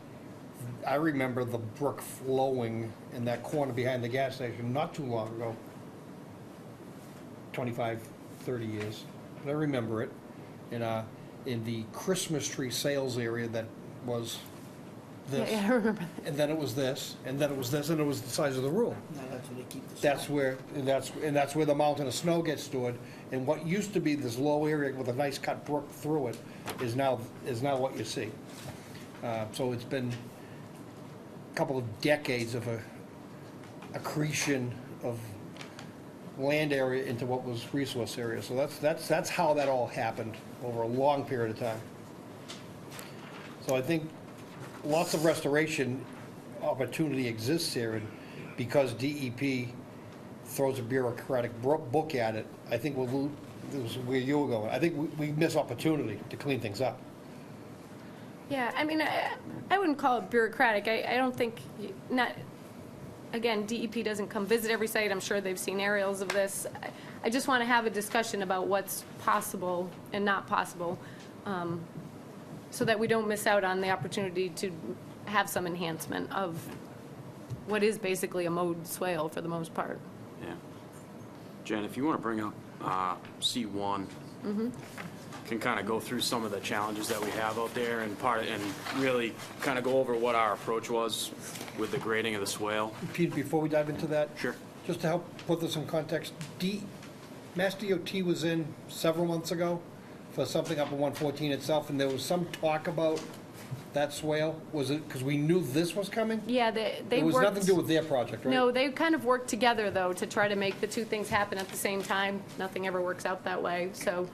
I remember the brook flowing in that corner behind the gas station not too long ago, 25, 30 years, but I remember it, in the Christmas tree sales area that was this. Yeah, I remember that. And then it was this, and then it was this, and it was the size of the room. Now that's where they keep the. That's where the mountain of snow gets stored, and what used to be this low area with a nice cut brook through it is now what you see. So it's been a couple of decades of a accretion of land area into what was resource area. So that's how that all happened over a long period of time. So I think lots of restoration opportunity exists here, and because DEP throws a bureaucratic book at it, I think we'll this was where you were going. I think we miss opportunity to clean things up. Yeah, I mean, I wouldn't call it bureaucratic. I don't think, not, again, DEP doesn't come visit every site. I'm sure they've seen aerials of this. I just want to have a discussion about what's possible and not possible, so that we don't miss out on the opportunity to have some enhancement of what is basically a mowed swale for the most part. Yeah. Jen, if you want to bring up C1, can kind of go through some of the challenges that we have out there and really kind of go over what our approach was with the grading of the swale. Pete, before we dive into that. Sure. Just to help put this in context, Mass DOT was in several months ago for something up in 114 itself, and there was some talk about that swale. Was it, because we knew this was coming? Yeah, they It was worked- nothing to do with their project, right? No, they kind of worked together, though, to try to make the two things happen at the same time. Nothing ever works out that way. So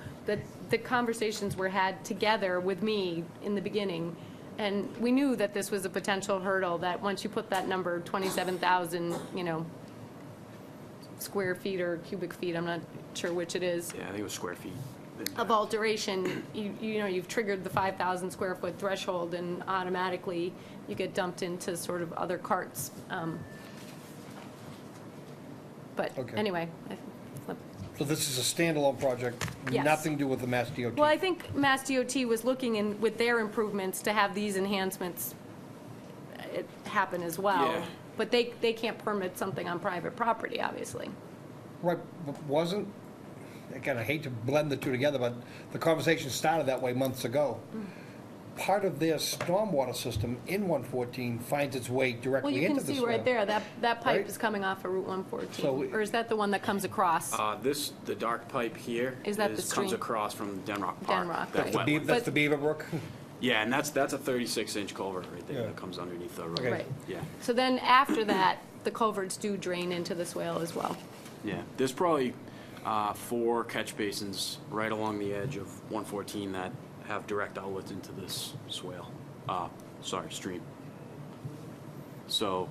the conversations were had together with me in the beginning, and we knew that this was a potential hurdle, that once you put that number, 27,000, square feet or cubic feet, I'm not sure which it is, Yeah, I think it was square feet. of alteration, you've triggered the 5,000 square foot threshold, and automatically you get dumped into sort of other carts. But Okay. anyway, So this is a standalone project, Yes. nothing to do with the Mass DOT? well, I think Mass DOT was looking in with their improvements to have these enhancements happen as well. Yeah. But they can't permit something on private property, obviously. Right, but wasn't, again, I hate to blend the two together, but the conversation started that way months ago. Part of their stormwater system in 114 finds its way Well, directly you into can the see swale. right there, that pipe Right? is coming off of Route 114. So- Or is that the one that comes across? The dark pipe here Is that the comes stream? across from Denrock Park. Denrock, that right. wetland. That's the Beaver Brook? Yeah, and that's a 36-inch culvert right there Yeah. that comes underneath the road. Okay. Right. Yeah, So then after that, the culverts do drain into the swale as well. yeah. There's probably 4 catch basins right along the edge of 114 that have direct outlets into this swale, stream. So,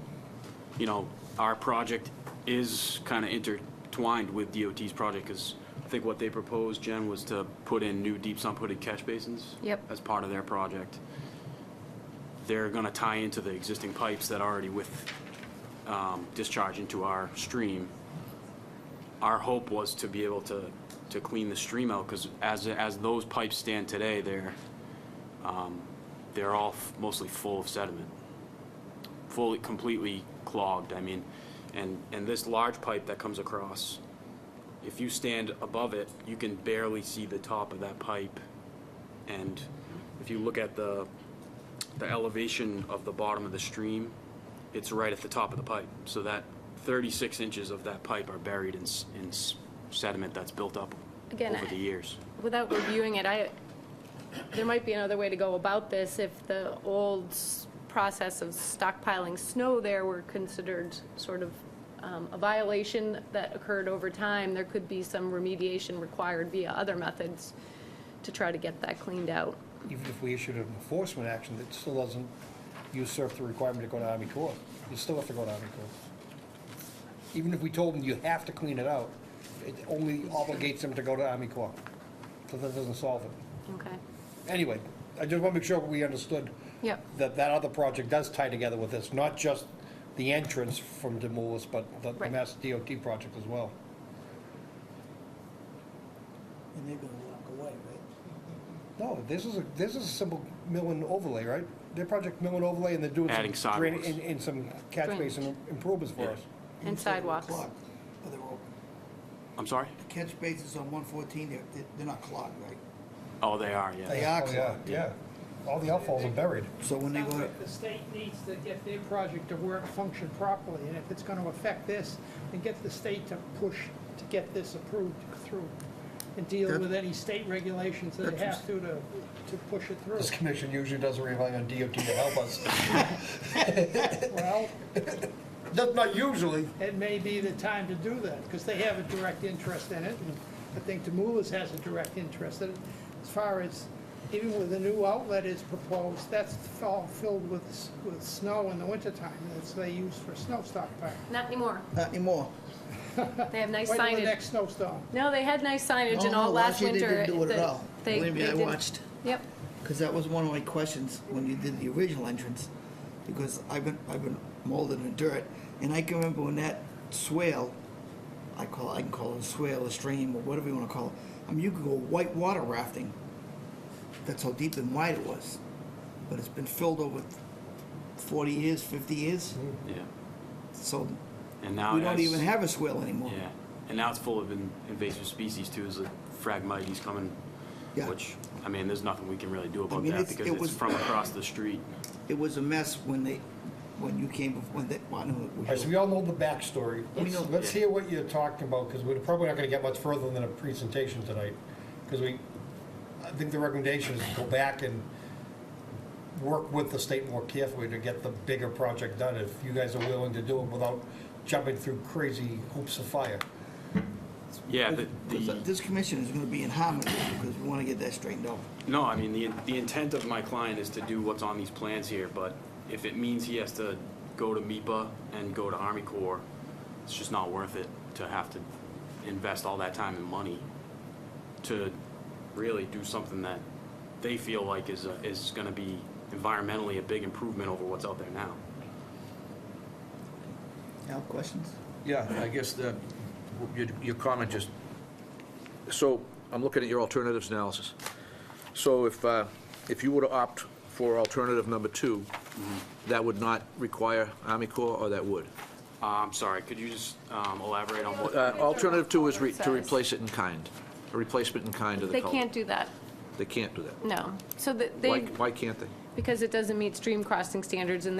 our project is kind of intertwined with DOT's project, because I think what they proposed, Jen, was to put in new deep sump hooded catch basins. Yep. As part of their project. They're gonna tie into the existing pipes that are already with discharge into our stream. Our hope was to be able to clean the stream out, because as those pipes stand today, they're all mostly full of sediment, completely clogged. I mean, and this large pipe that comes across, if you stand above it, you can barely see the top of that pipe. And if you look at the elevation of the bottom of the stream, it's right at the top of the pipe. So that 36 inches of that pipe are buried in sediment that's built up Again, over the years. Without reviewing it, there might be another way to go about this. If the old process of stockpiling snow there were considered sort of a violation that occurred over time, there could be some remediation required via other methods to try to get that cleaned out. Even if we issued an enforcement action, that still doesn't usurp the requirement to go to Army Corps. You still have to go to Army Corps. Even if we told them you have to clean it out, it only obligates them to go to Army Corps. So that doesn't solve it. Okay. Anyway, I just want to make sure we understood Yep. that other project does tie together with this, not just the entrance from Demoulas, but the Right. Mass DOT project as well. And they're gonna walk away, right? No, this is a simple mill and overlay, right? Their project mill and overlay, and they're doing Adding some sidewalks. and some catch Drainage. basin improvements for Yeah. us. And You said they were sidewalks. clogged, but they're open. I'm sorry? The catch bases on 114, they're not clogged, right? Oh, they are, yeah. They are Oh, yeah, clogged. yeah. All the outfalls are buried. So when they Sounds go to, like the state needs to get their project to work, function properly, and if it's gonna affect this, then get the state to push to get this approved through, and deal That- with any state regulations that they have to push it through. This commission usually doesn't rely on DOT to help us. Well, Not usually. it may be the time to do that, because they have a direct interest in it, and I think Demoulas has a direct interest in it. As far as, even with the new outlet is proposed, that's all filled with snow in the wintertime, that's they use for snow stockpile. Not anymore. not anymore. They have nice Wait till the signage. next snowstorm. No, they had nice signage and all No, last year winter. they didn't do it at the- all. they- Believe me, they I did- watched. Yep. Because that was one of my questions when you did the original entrance, because I've been molded in dirt, and I can remember when that swale, I can call it a swale, a stream, or whatever you wanna call it, I mean, you could go white water rafting. That's how deep and wide it was. But it's been filled over 40 years, 50 years, Yeah. so And now we it don't has- even have a swale anymore. Yeah, and now it's full of invasive species too, is the Phragmites coming, Yeah. which, I mean, there's nothing we can really do about mean, that it's- because it it's was- from across the street. It was a mess when you came, when they, well, I know it All was right, so you. we all know the backstory. We know- Let's hear what you're talking about, because we're probably not gonna get much further than a presentation tonight. Because I think the recommendation is to go back and work with the state more carefully to get the bigger project done, if you guys are willing to do it without jumping through crazy hoops of fire. Yeah, Because this commission is gonna be in harmony, because we wanna get that straightened out. no, I mean, the intent of my client is to do what's on these plans here, but if it means he has to go to MIPA and go to Army Corps, it's just not worth it to have to invest all that time and money to really do something that they feel like is gonna be environmentally a big improvement over what's out there now. Al, questions? Yeah, I guess your comment just, so I'm looking at your alternatives analysis. So if you were to opt for alternative number 2, that would not require Army Corps, or that would? I'm sorry, could you just elaborate on what? Alternative 2 is to Says. replace it in kind, a replacement in kind of the They culvert. can't do that, They can't do that. no. So Why can't they? because it doesn't meet stream crossing standards, and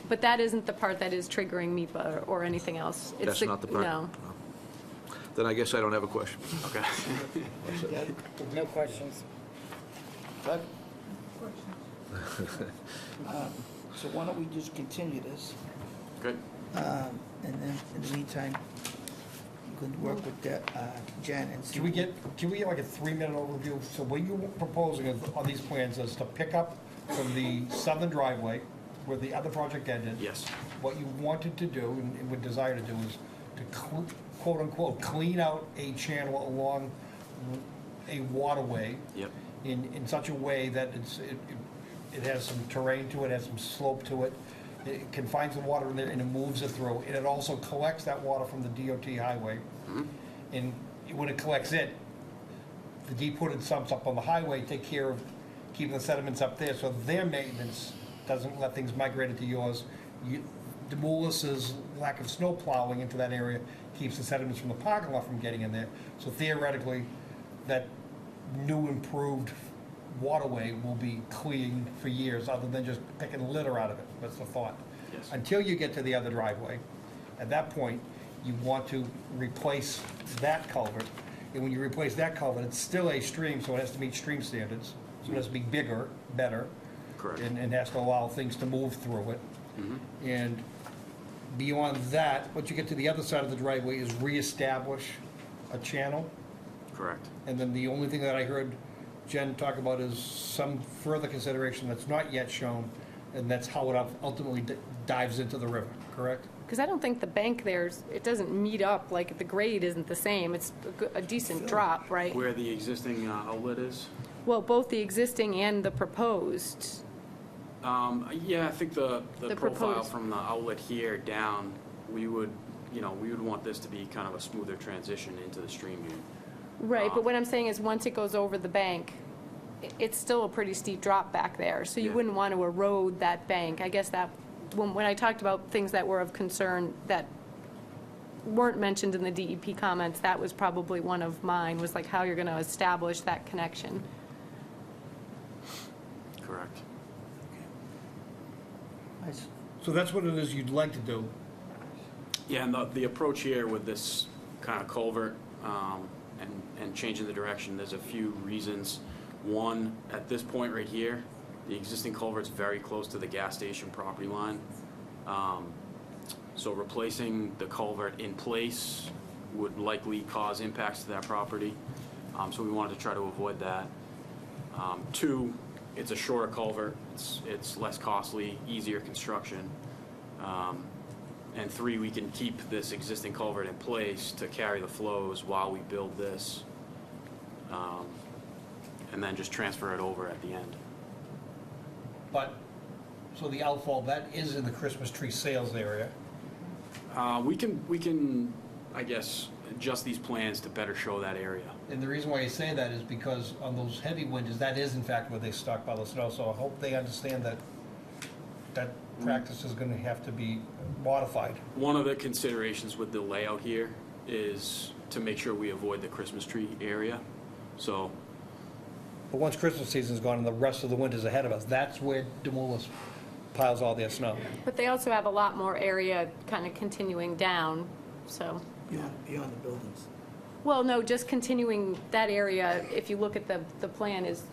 but that isn't the part that is triggering MIPA or anything else. It's That's not the part? No. Then I guess I don't have a question. Okay. No questions. Doug? So why don't we just continue this, Good. and then in the meantime, you can work with that, Jen and see. Can we get like a 3-minute overview? So what you're proposing on these plans is to pick up from the southern driveway where the other project ended. Yes. What you wanted to do and would desire to do is to quote unquote clean out a channel along a waterway Yep. in such a way that it has some terrain to it, has some slope to it. It confines the water in there and it moves it through. And it also collects that water from the DOT highway. And when it collects it, the deep-footed sumps up on the highway take care of keeping the sediments up there, so their maintenance doesn't let things migrate into yours. Demulus's lack of snow plowing into that area keeps the sediments from the parking lot from getting in there. So theoretically, that new improved waterway will be clean for years, other than just picking litter out of it. That's the thought. Yes. Until you get to the other driveway. At that point, you want to replace that culvert. And when you replace that culvert, it's still a stream, so it has to meet stream standards. So it has to be bigger, better. Correct. And has to allow things to move through it. And beyond that, once you get to the other side of the driveway, is reestablish a channel. Correct. And then the only thing that I heard Jen talk about is some further consideration that's not yet shown, and that's how it ultimately dives into the river, correct? Because I don't think the bank it doesn't meet up, like the grade isn't the same. It's a decent drop, right? Where the existing outlet is? Well, both the existing and the proposed. Yeah, I think the The profile proposed. from the outlet here down, we would want this to be kind of a smoother transition into the stream here. Right, but what I'm saying is, once it goes over the bank, it's still a pretty steep drop back there, so you Yeah. wouldn't want to erode that bank. I guess that, when I talked about things that were of concern that weren't mentioned in the DEP comments, that was probably one of mine, was like how you're going to establish that connection. Correct. Nice. So that's what it is you'd like to do. Yeah, and the approach here with this kind of culvert and changing the direction, there's a few reasons. One, at this point right here, the existing culvert's very close to the gas station property line. So replacing the culvert in place would likely cause impacts to that property. So we wanted to try to avoid that. Two, it's a shorter culvert, it's less costly, easier construction. and 3, we can keep this existing culvert in place to carry the flows while we build this, and then just transfer it over at the end. But, so the outfall, that is in the Christmas tree sales area. We can, I guess, adjust these plans to better show that area. And the reason why I say that is because on those heavy winters, that is in fact where they stockpile the snow. So I hope they understand that that practice is gonna have to be modified. One of the considerations with the layout here is to make sure we avoid the Christmas tree area. So, But once Christmas season's gone and the rest of the winter's ahead of us, that's where Demoulas piles all their snow. But they also have a lot more area kind of continuing down, so. Beyond the buildings. Well, no, just continuing that area, if you look at the plan, is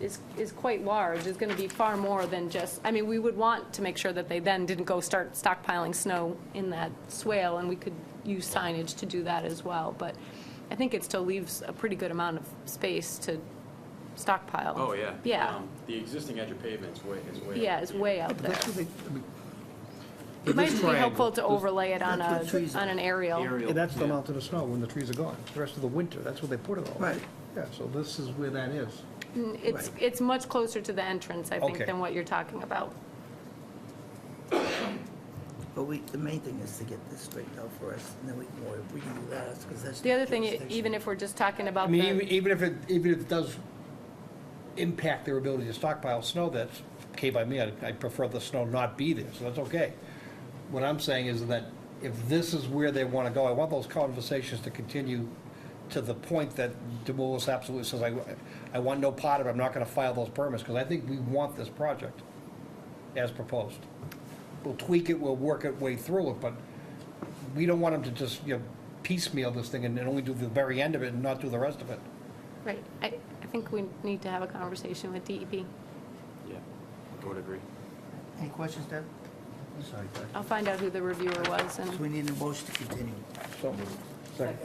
quite large. It's going to be far more than just, I mean, we would want to make sure that they then didn't go start stockpiling snow in that swale, and we could use signage to do that as well. But I think it still leaves a pretty good amount of space to stockpile. oh, yeah. Yeah. The existing edge of pavement is way Yeah, up it's here. way out there. That's what they, I mean, It might this be triangle, helpful to overlay it on That's what trees on an aerial. Aerial, and that's the yeah. amount of the snow when the trees are gone. The rest of the winter, that's where they put it all. Right. Yeah, so this is where that is. It's much closer to the entrance, I think, Okay. than what you're talking about. But the main thing is to get this straightened out for us, and then we can do that, because that's. The other thing, jurisdiction. even if we're just talking about I mean, the, even if it does impact their ability to stockpile snow, that's okay by me. I prefer the snow not be there, so that's okay. What I'm saying is that if this is where they want to go, I want those conversations to continue to the point that Demoulas absolutely says, I want no part of it, I'm not going to file those permits, because I think we want this project as proposed. We'll tweak it, we'll work our way through it, but we don't want them to just, piecemeal this thing and only do the very end of it and not do the rest of it. right, I think we need to have a conversation with DEP. Yeah, I would agree. Any questions, Deb? Sorry, Doug. I'll find out who the reviewer was, So and we need a motion to continue. So, second.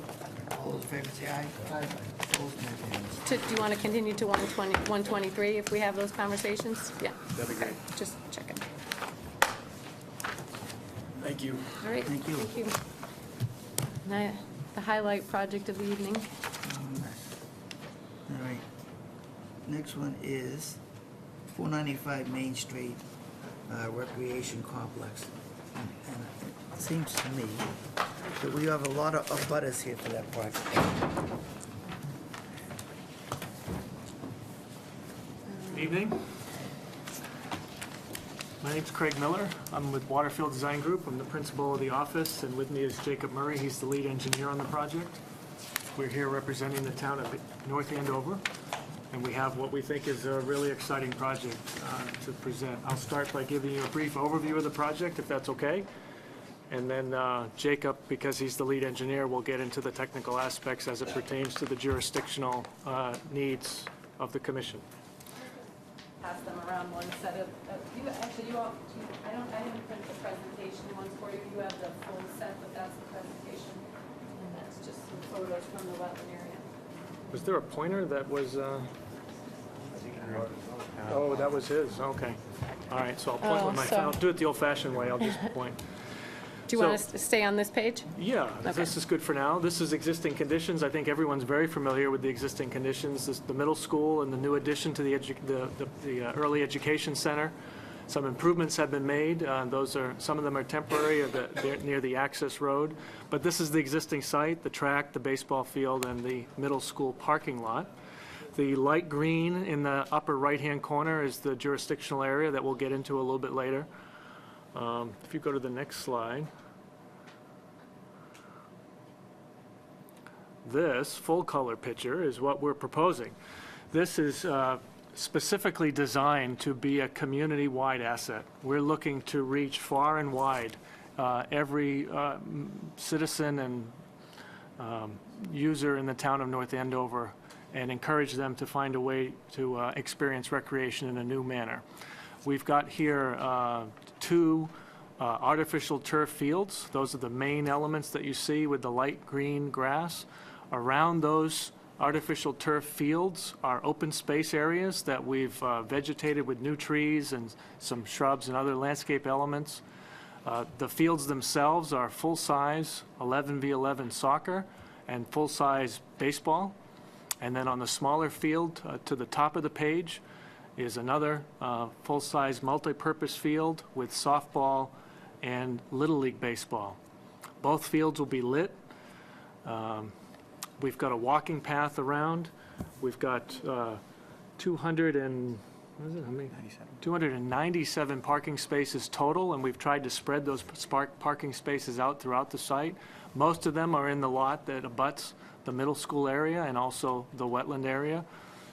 All those in favor say aye. Aye. Opposed, unanimous. do you want to continue to 123 if we have those conversations? Yeah, That'd be great. just checking. Thank you. All right. Thank you. Thank you. Now, the highlight project of the evening. All right. Next one is 495 Main Street Recreation Complex. And it seems to me that we have a lot of abutters here for that project. Good evening. My name's Craig Miller. I'm with Waterfield Design Group. I'm the principal of the office, and with me is Jacob Murray. He's the lead engineer on the project. We're here representing the town of North Andover, and we have what we think is a really exciting project to present. I'll start by giving you a brief overview of the project, if that's okay. And then Jacob, because he's the lead engineer, will get into the technical aspects as it pertains to the jurisdictional needs of the commission. Pass them around one set of, I didn't print the presentation ones for you. You have the full set, but that's the presentation. And that's just some photos from the wetland area. Was there a pointer that was, oh, that was his, okay. All right, so I'll point with my, I'll do it the old-fashioned way, I'll just point. Do you want us to stay on this page? Yeah, Okay. this is good for now. This is existing conditions. I think everyone's very familiar with the existing conditions. This is the middle school and the new addition to the early education center. Some improvements have been made. Some of them are temporary, they're near the access road. But this is the existing site, the track, the baseball field, and the middle school parking lot. The light green in the upper right-hand corner is the jurisdictional area that we'll get into a little bit later. If you go to the next slide. This full-color picture is what we're proposing. This is specifically designed to be a community-wide asset. We're looking to reach far and wide every citizen and user in the town of North Andover and encourage them to find a way to experience recreation in a new manner. We've got here two artificial turf fields. Those are the main elements that you see with the light green grass. Around those artificial turf fields are open space areas that we've vegetated with new trees and some shrubs and other landscape elements. The fields themselves are full-size 11v11 soccer and full-size baseball. And then on the smaller field to the top of the page is another full-size multi-purpose field with softball and Little League baseball. Both fields will be lit. We've got a walking path around. We've got 297 parking spaces total, and we've tried to spread those parking spaces out throughout the site. Most of them are in the lot that abuts the middle school area and also the wetland area.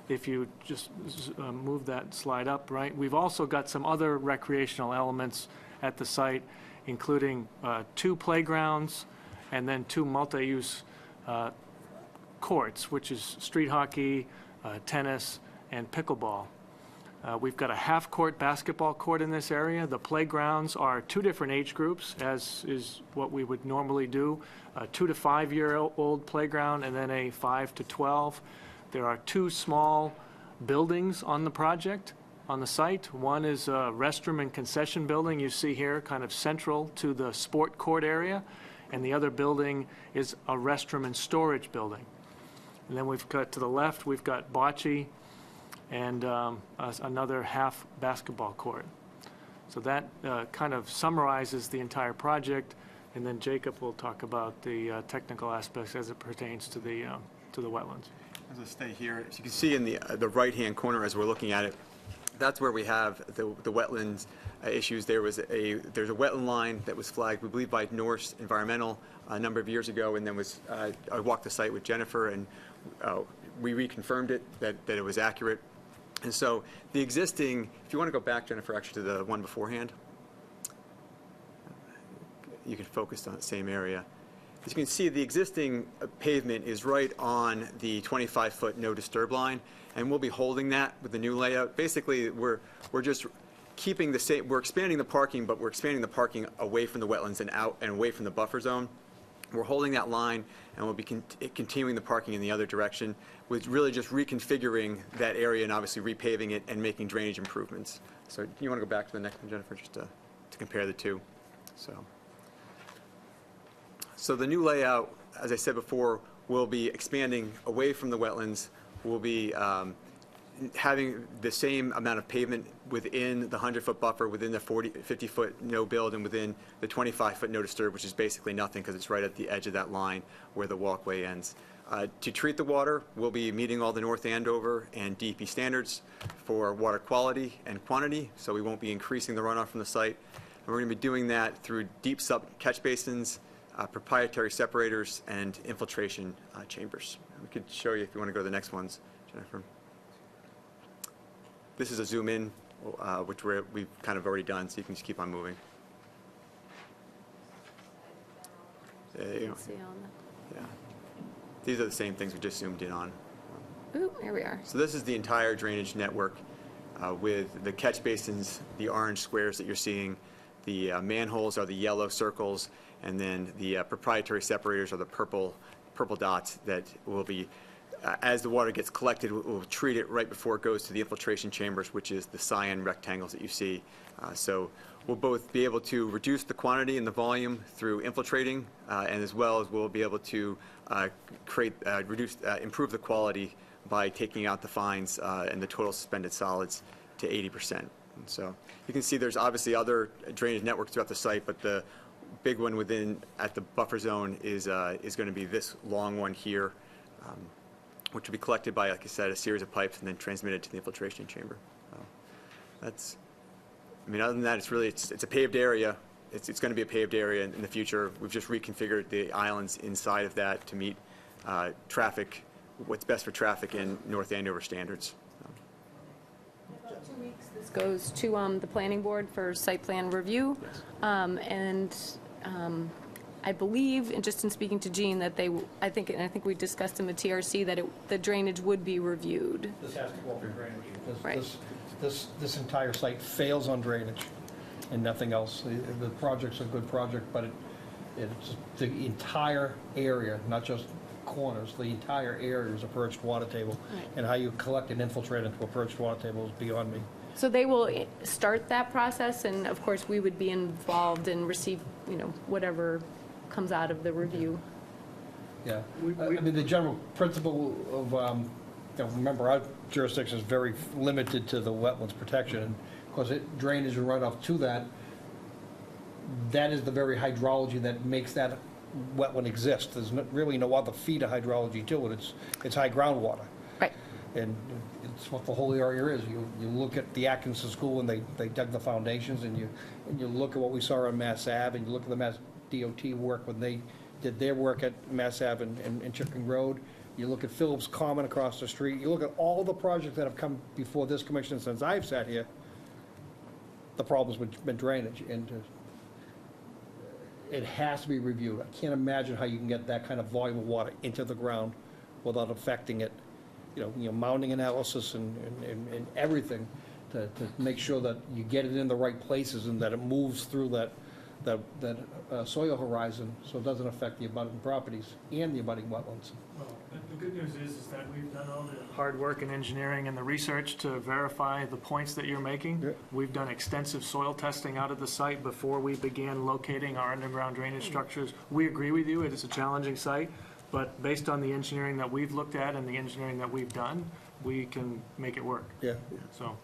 If you just move that slide up, right? We've also got some other recreational elements at the site, including 2 playgrounds and then 2 multi-use courts, which is street hockey, tennis, and pickleball. We've got a half-court basketball court in this area. The playgrounds are 2 different age groups, as is what we would normally do, a 2 to 5-year-old playground and then a 5 to 12. There are 2 small buildings on the project, on the site. One is a restroom and concession building you see here, kind of central to the sport court area, and the other building is a restroom and storage building. And then we've got to the left, we've got bocce and another half basketball court. So that kind of summarizes the entire project, and then Jacob will talk about the technical aspects as it pertains to the wetlands. As I stay here, as you can see in the right-hand corner as we're looking at it, that's where we have the wetlands issues. There's a wetland line that was flagged, we believe, by Norse Environmental a number of years ago, and then I walked the site with Jennifer, and we reconfirmed it, that it was accurate. And so the existing, if you want to go back, Jennifer, actually to the one beforehand, you can focus on the same area. As you can see, the existing pavement is right on the 25-foot no disturb line, and we'll be holding that with the new layout. Basically, we're just keeping the same, we're expanding the parking, but we're expanding the parking away from the wetlands and out and away from the buffer zone. We're holding that line, and we'll be continuing the parking in the other direction, with really just reconfiguring that area and obviously repaving it and making drainage improvements. So you want to go back to the next one, Jennifer, just to compare the two. So the new layout, as I said before, will be expanding away from the wetlands. We'll be having the same amount of pavement within the 100-foot buffer, within the 50-foot no build, and within the 25-foot no disturb, which is basically nothing because it's right at the edge of that line where the walkway ends. To treat the water, we'll be meeting all the North Andover and DEP standards for water quality and quantity, so we won't be increasing the runoff from the site. And we're going to be doing that through deep catch basins, proprietary separators, and infiltration chambers. We could show you if you want to go to the next ones, Jennifer. This is a zoom in, which we've kind of already done, so you can just keep on moving. Yeah. These are the same things we just zoomed in on. Ooh, here we are. So this is the entire drainage network with the catch basins, the orange squares that you're seeing. The manholes are the yellow circles, and then the proprietary separators are the purple dots that will be, as the water gets collected, we'll treat it right before it goes to the infiltration chambers, which is the cyan rectangles that you see. So we'll both be able to reduce the quantity and the volume through infiltrating, and as well as we'll be able to improve the quality by taking out the fines and the total suspended solids to 80%. And so you can see there's obviously other drainage networks throughout the site, but the big one at the buffer zone is going to be this long one here, which will be collected by, like I said, a series of pipes and then transmitted to the infiltration chamber. Other than that, it's a paved area. It's going to be a paved area in the future. We've just reconfigured the islands inside of that to meet traffic, what's best for traffic in North Andover standards. This goes to the planning board for site plan review. Yes. I believe, and just in speaking to Gene, that I think we discussed in the TRC that the drainage would be reviewed. This has to go up for drainage. Right. This entire site fails on drainage and nothing else. The project's a good project, but it's the entire area, not just corners, the entire area is a perched water table. Right. And how you collect and infiltrate into a perched water table is beyond me. So they will start that process, and of course, we would be involved and receive, whatever comes out of the review. Yeah, I mean, the general principle of, remember, our jurisdiction is very limited to the wetlands protection, and of course, drainage and runoff to that, that is the very hydrology that makes that wetland exist. There's really no other feed of hydrology to it. It's high groundwater. Right. And it's what the whole area is. You look at the Atkinson School and they dug the foundations, and you look at what we saw on Mass Ave, and you look at the Mass DOT work when they did their work at Mass Ave and Chipping Road. You look at Phillips Common across the street. You look at all the projects that have come before this commission since I've sat here, the problem's been drainage, and it has to be reviewed. I can't imagine how you can get that kind of volume of water into the ground without affecting it. Mounding analysis and everything to make sure that you get it in the right places and that it moves through that soil horizon so it doesn't affect the abutting properties and the abutting wetlands. Well, the good news is that we've done all the hard work and engineering and the research to verify the points that you're making. Yeah. We've done extensive soil testing out of the site before we began locating our underground drainage structures. We agree with you, it is a challenging site, but based on the engineering that we've looked at and the engineering that we've done, we can make it work. Yeah, So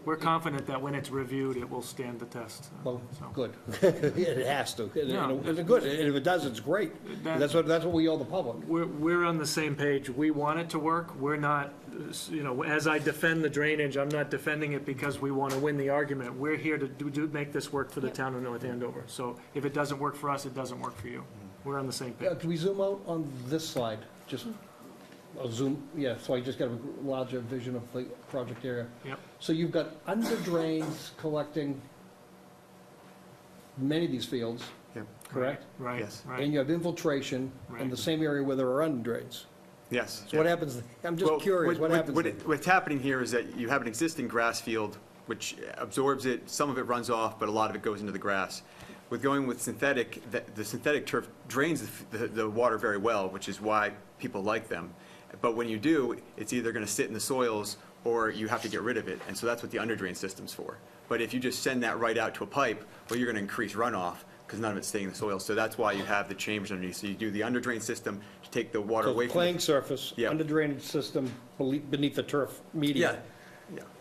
we're confident that when it's reviewed, it will stand the test. well, So- good. It has to. It's good. And if it does, it's great. That's what we owe the public. We're on the same page. We want it to work. We're not, as I defend the drainage, I'm not defending it because we want to win the argument. We're here to make this work for the town of North Andover. So if it doesn't work for us, it doesn't work for you. We're on the same page. Can we zoom out on this slide? Just zoom, yeah, so I just got a larger vision of the project area. Yep. So you've got under drains collecting many of these fields, Yep. correct? Right, Yes. right. And you have infiltration in Right. the same area where there are under drains. Yes. So what happens, I'm just Well, curious, what happens then? What's happening here is that you have an existing grass field which absorbs it, some of it runs off, but a lot of it goes into the grass. With going with synthetic, the synthetic turf drains the water very well, which is why people like them. But when you do, it's either going to sit in the soils or you have to get rid of it, and so that's what the under drain system's for. But if you just send that right out to a pipe, well, you're going to increase runoff because none of it's staying in the soil. So that's why you have the chambers underneath. So you do the under drain system to take the water So away from playing the... surface, Yeah. under drainage system beneath the turf median. Yeah.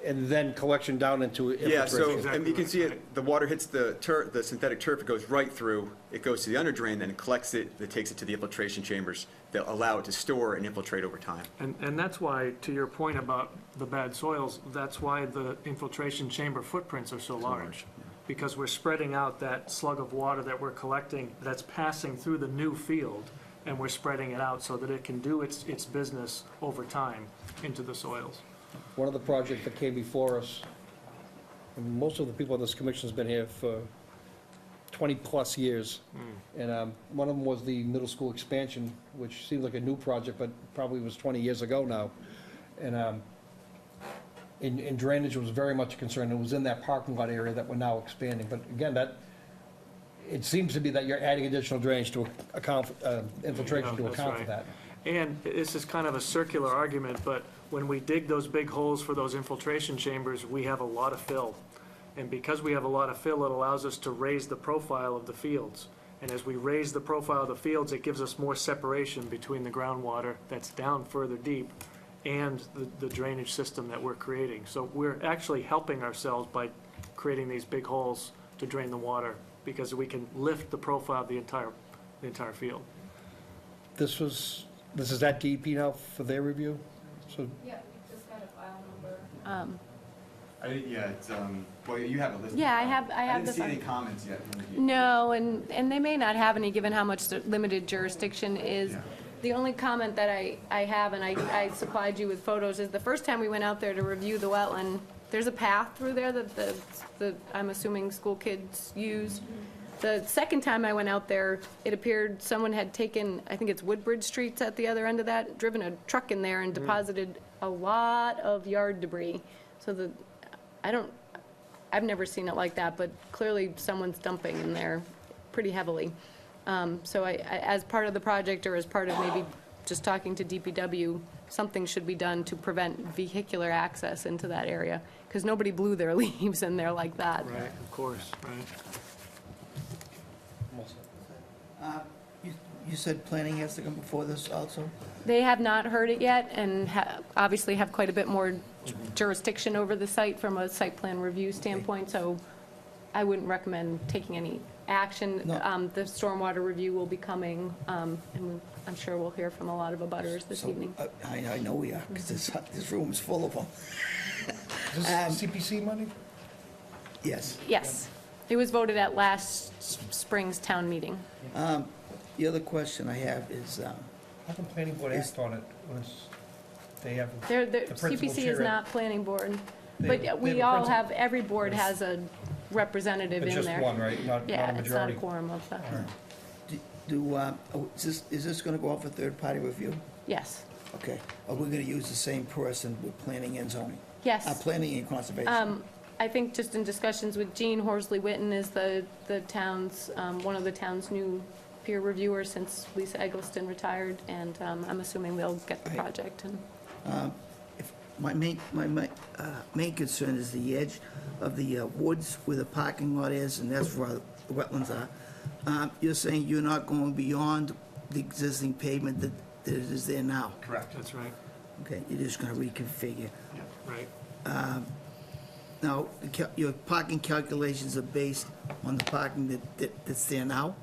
And then collection down into Yeah, so, infiltration. and you can see it, the water hits the synthetic turf, it goes right through, it goes to the under drain, then it collects it, it takes it to the infiltration chambers that allow it to store and infiltrate over time. And that's why, to your point about the bad soils, that's why the infiltration chamber footprints are so large. Because we're spreading out that slug of water that we're collecting that's passing through the new field, and we're spreading it out so that it can do its business over time into the soils. One of the projects that came before us, and most of the people on this commission's been here for 20-plus years. And one of them was the middle school expansion, which seems like a new project, but probably was 20 years ago now. And drainage was very much a concern. It was in that parking lot area that we're now expanding. But again, it seems to be that you're adding additional drainage to account, infiltration to That's account for right. that. And this is kind of a circular argument, but when we dig those big holes for those infiltration chambers, we have a lot of fill. And because we have a lot of fill, it allows us to raise the profile of the fields. And as we raise the profile of the fields, it gives us more separation between the groundwater that's down further deep and the drainage system that we're creating. So we're actually helping ourselves by creating these big holes to drain the water, because we can lift the profile of the entire field. This is at DEP now for their review? So Yeah, we just got a file number. It's, well, you have a list. Yeah, I have the file. comments yet. No, and they may not have any, given how much the limited jurisdiction is. The only comment that I have, and I supplied you with photos, is the first time we went out there to review the wetland, there's a path through there that the I'm assuming school kids use. The second time I went out there, it appeared someone had taken, I think it's Woodbridge Street's at the other end of that, driven a truck in there and deposited a lot of yard debris. So I've never seen it like that, but clearly someone's dumping in there pretty heavily. So I, as part of the project, or as part of maybe just talking to DPW, something should be done to prevent vehicular access into that area, because nobody blew their leaves in there like that. Right, of course, right. You said planning has to come before this also? They have not heard it yet, and obviously have quite a bit more jurisdiction over the site from a site plan review standpoint, so I wouldn't recommend taking any action. No. The stormwater review will be coming, and I'm sure we'll hear from a lot of abutters this evening. I know we are, because this room is full of them. Is this CPC money? Yes. Yes, it was voted at last spring's town meeting. The other question I have is, How can planning board act on it once they have The the principal CPC is chair? not planning board, They- but they we have a all principal- have, every board has a representative But in just there. one, right? Not a Yeah, it's not a majority? quorum of that. is this gonna go out for third-party review? Yes, Okay. Are we gonna use the same person with planning and zoning? yes. Planning and conservation? I think just in discussions with Jean Horsley Witten is the town's, one of the town's new peer reviewers since Lisa Eggleston retired, and I'm assuming they'll get the Right. project. And My main concern is the edge of the woods where the parking lot is, and that's where the wetlands are. You're saying you're not going beyond the existing pavement that is there now? Correct. That's right, Okay, you're just gonna reconfigure. right. Now, your parking calculations are based on the parking that's there now?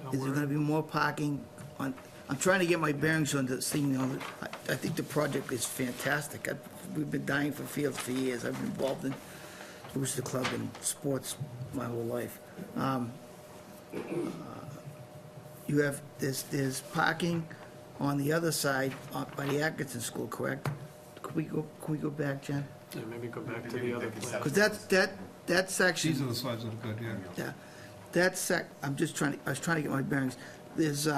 No, Is there we're- gonna be more parking on, I'm trying to get my bearings on this thing, you know, I think the project is fantastic. We've been dying for fields for years. I've been involved in Booster Club and sports my whole life. You have, there's parking on the other side, by the Atkinson School, correct? Can we go back, Jen? Yeah, maybe go back to the other plan. Because that section. These are the slides that are good, yeah. Yeah, I was trying to get my bearings. There's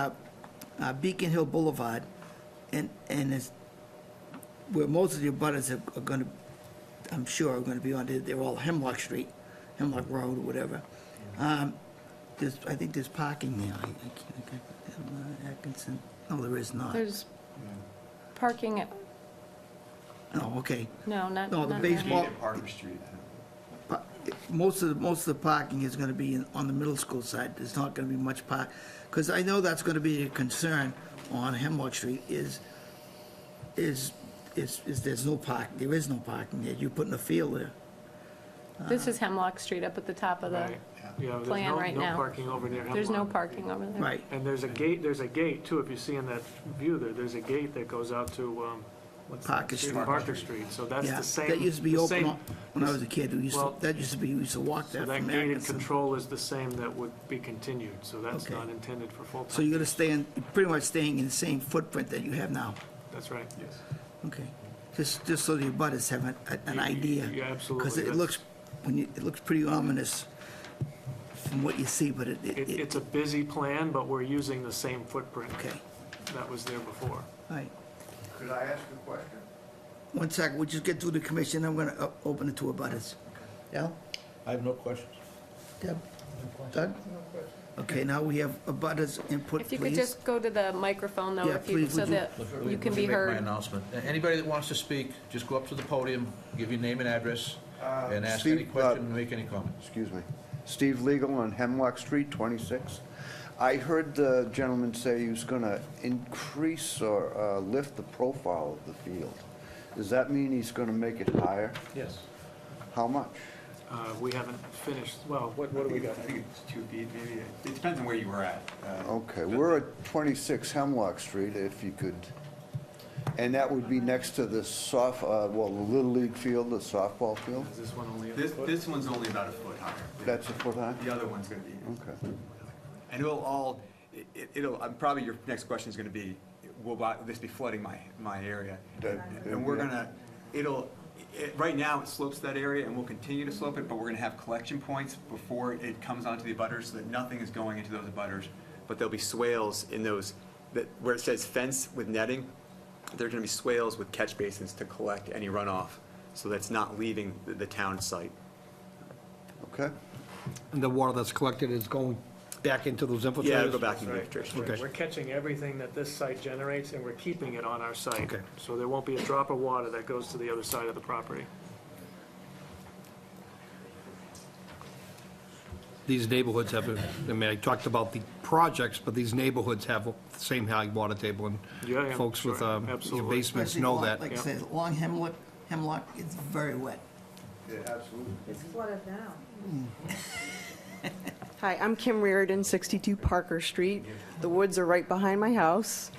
Beacon Hill Boulevard, and it's where most of the abutters are gonna, I'm sure, are gonna be on, they're all Hemlock Street, Hemlock Road, or whatever. I think there's parking there. I can't, Atkinson, no, there is not. there's parking, No, okay. no, not. No, the not baseball- there. Parker Street. Most of the parking is gonna be on the middle school side. There's not gonna be much because I know that's gonna be a concern on Hemlock Street is there's no park, there is no parking there. You're putting a field there. This is Hemlock Street up at the top of the, Right. Yeah, there's plan no- right no now. parking over near Hemlock. there's no parking over there. Right. And there's a gate too, if you see in that view there, there's a gate that goes out to, what's that Parker street? Street. Parker Street, so that's Yeah, the same. that used to be the open same- when I was a kid. We Well, used to walk So there that from gated Atkinson. control is the same that would be continued, so that's Okay. not intended for full-time. So you're gonna use. stay in, pretty much staying in the same footprint that you have now? That's right. Yes. Okay. Just so the abutters have an idea. Yeah, absolutely. Because it That's- looks, it looks pretty ominous from what you see, but It's a busy plan, but we're using the same footprint okay, that was there before. all right. Could I ask a question? One second, we'll just get through the commission, I'm gonna open it to abutters. Al? I have no questions. Deb? Doug? Okay, now we have abutters input, If you could please. just go to the microphone though, Yeah, if you, please, so would you? that you can Let be me make my heard. announcement. Anybody that wants to speak, just go up to the podium, give your name and address, and ask any Steve, question and make any comment. Excuse me. Steve Legal on Hemlock Street, 26. I heard the gentleman say he was going to increase or lift the profile of the field. Does that mean he's going to make it higher? Yes. How much? We haven't finished, well, what do we got? I think it's 2 feet, maybe. It depends on where you were at. Okay, we're at 26 Hemlock Street, if you could, and that would be next to the the Little League field, the softball field? Is this one only a This, foot? this one's only about a foot higher. That's a foot high? The other one's gonna be. Okay. And it'll all, it'll, probably your next question is gonna be, will this be flooding my area? And we're gonna, right now, it slopes that area, and we'll continue to slope it, but we're gonna have collection points before it comes onto the abutters, so that nothing is going into those abutters. But there'll be swales in those, where it says fence with netting, there are gonna be swales with catch basins to collect any runoff, so that's not leaving the town site. Okay. And the water that's collected is going back into those infiltrators? Yeah, it'll go back in the Right. infiltration. Okay. We're catching everything that this site generates, and we're keeping it on our site. Okay. So there won't be a drop of water that goes to the other side of the property. These neighborhoods have, I mean, I talked about the projects, but these neighborhoods have the same high water table, and Yeah, yeah, folks with sure, basements absolutely. Especially know along- that. Like I said, along Hemlock, it's very wet. Yeah, absolutely. It's flooded now. Hi, I'm Kim Reardon, 62 Parker Street. The woods are right behind my house.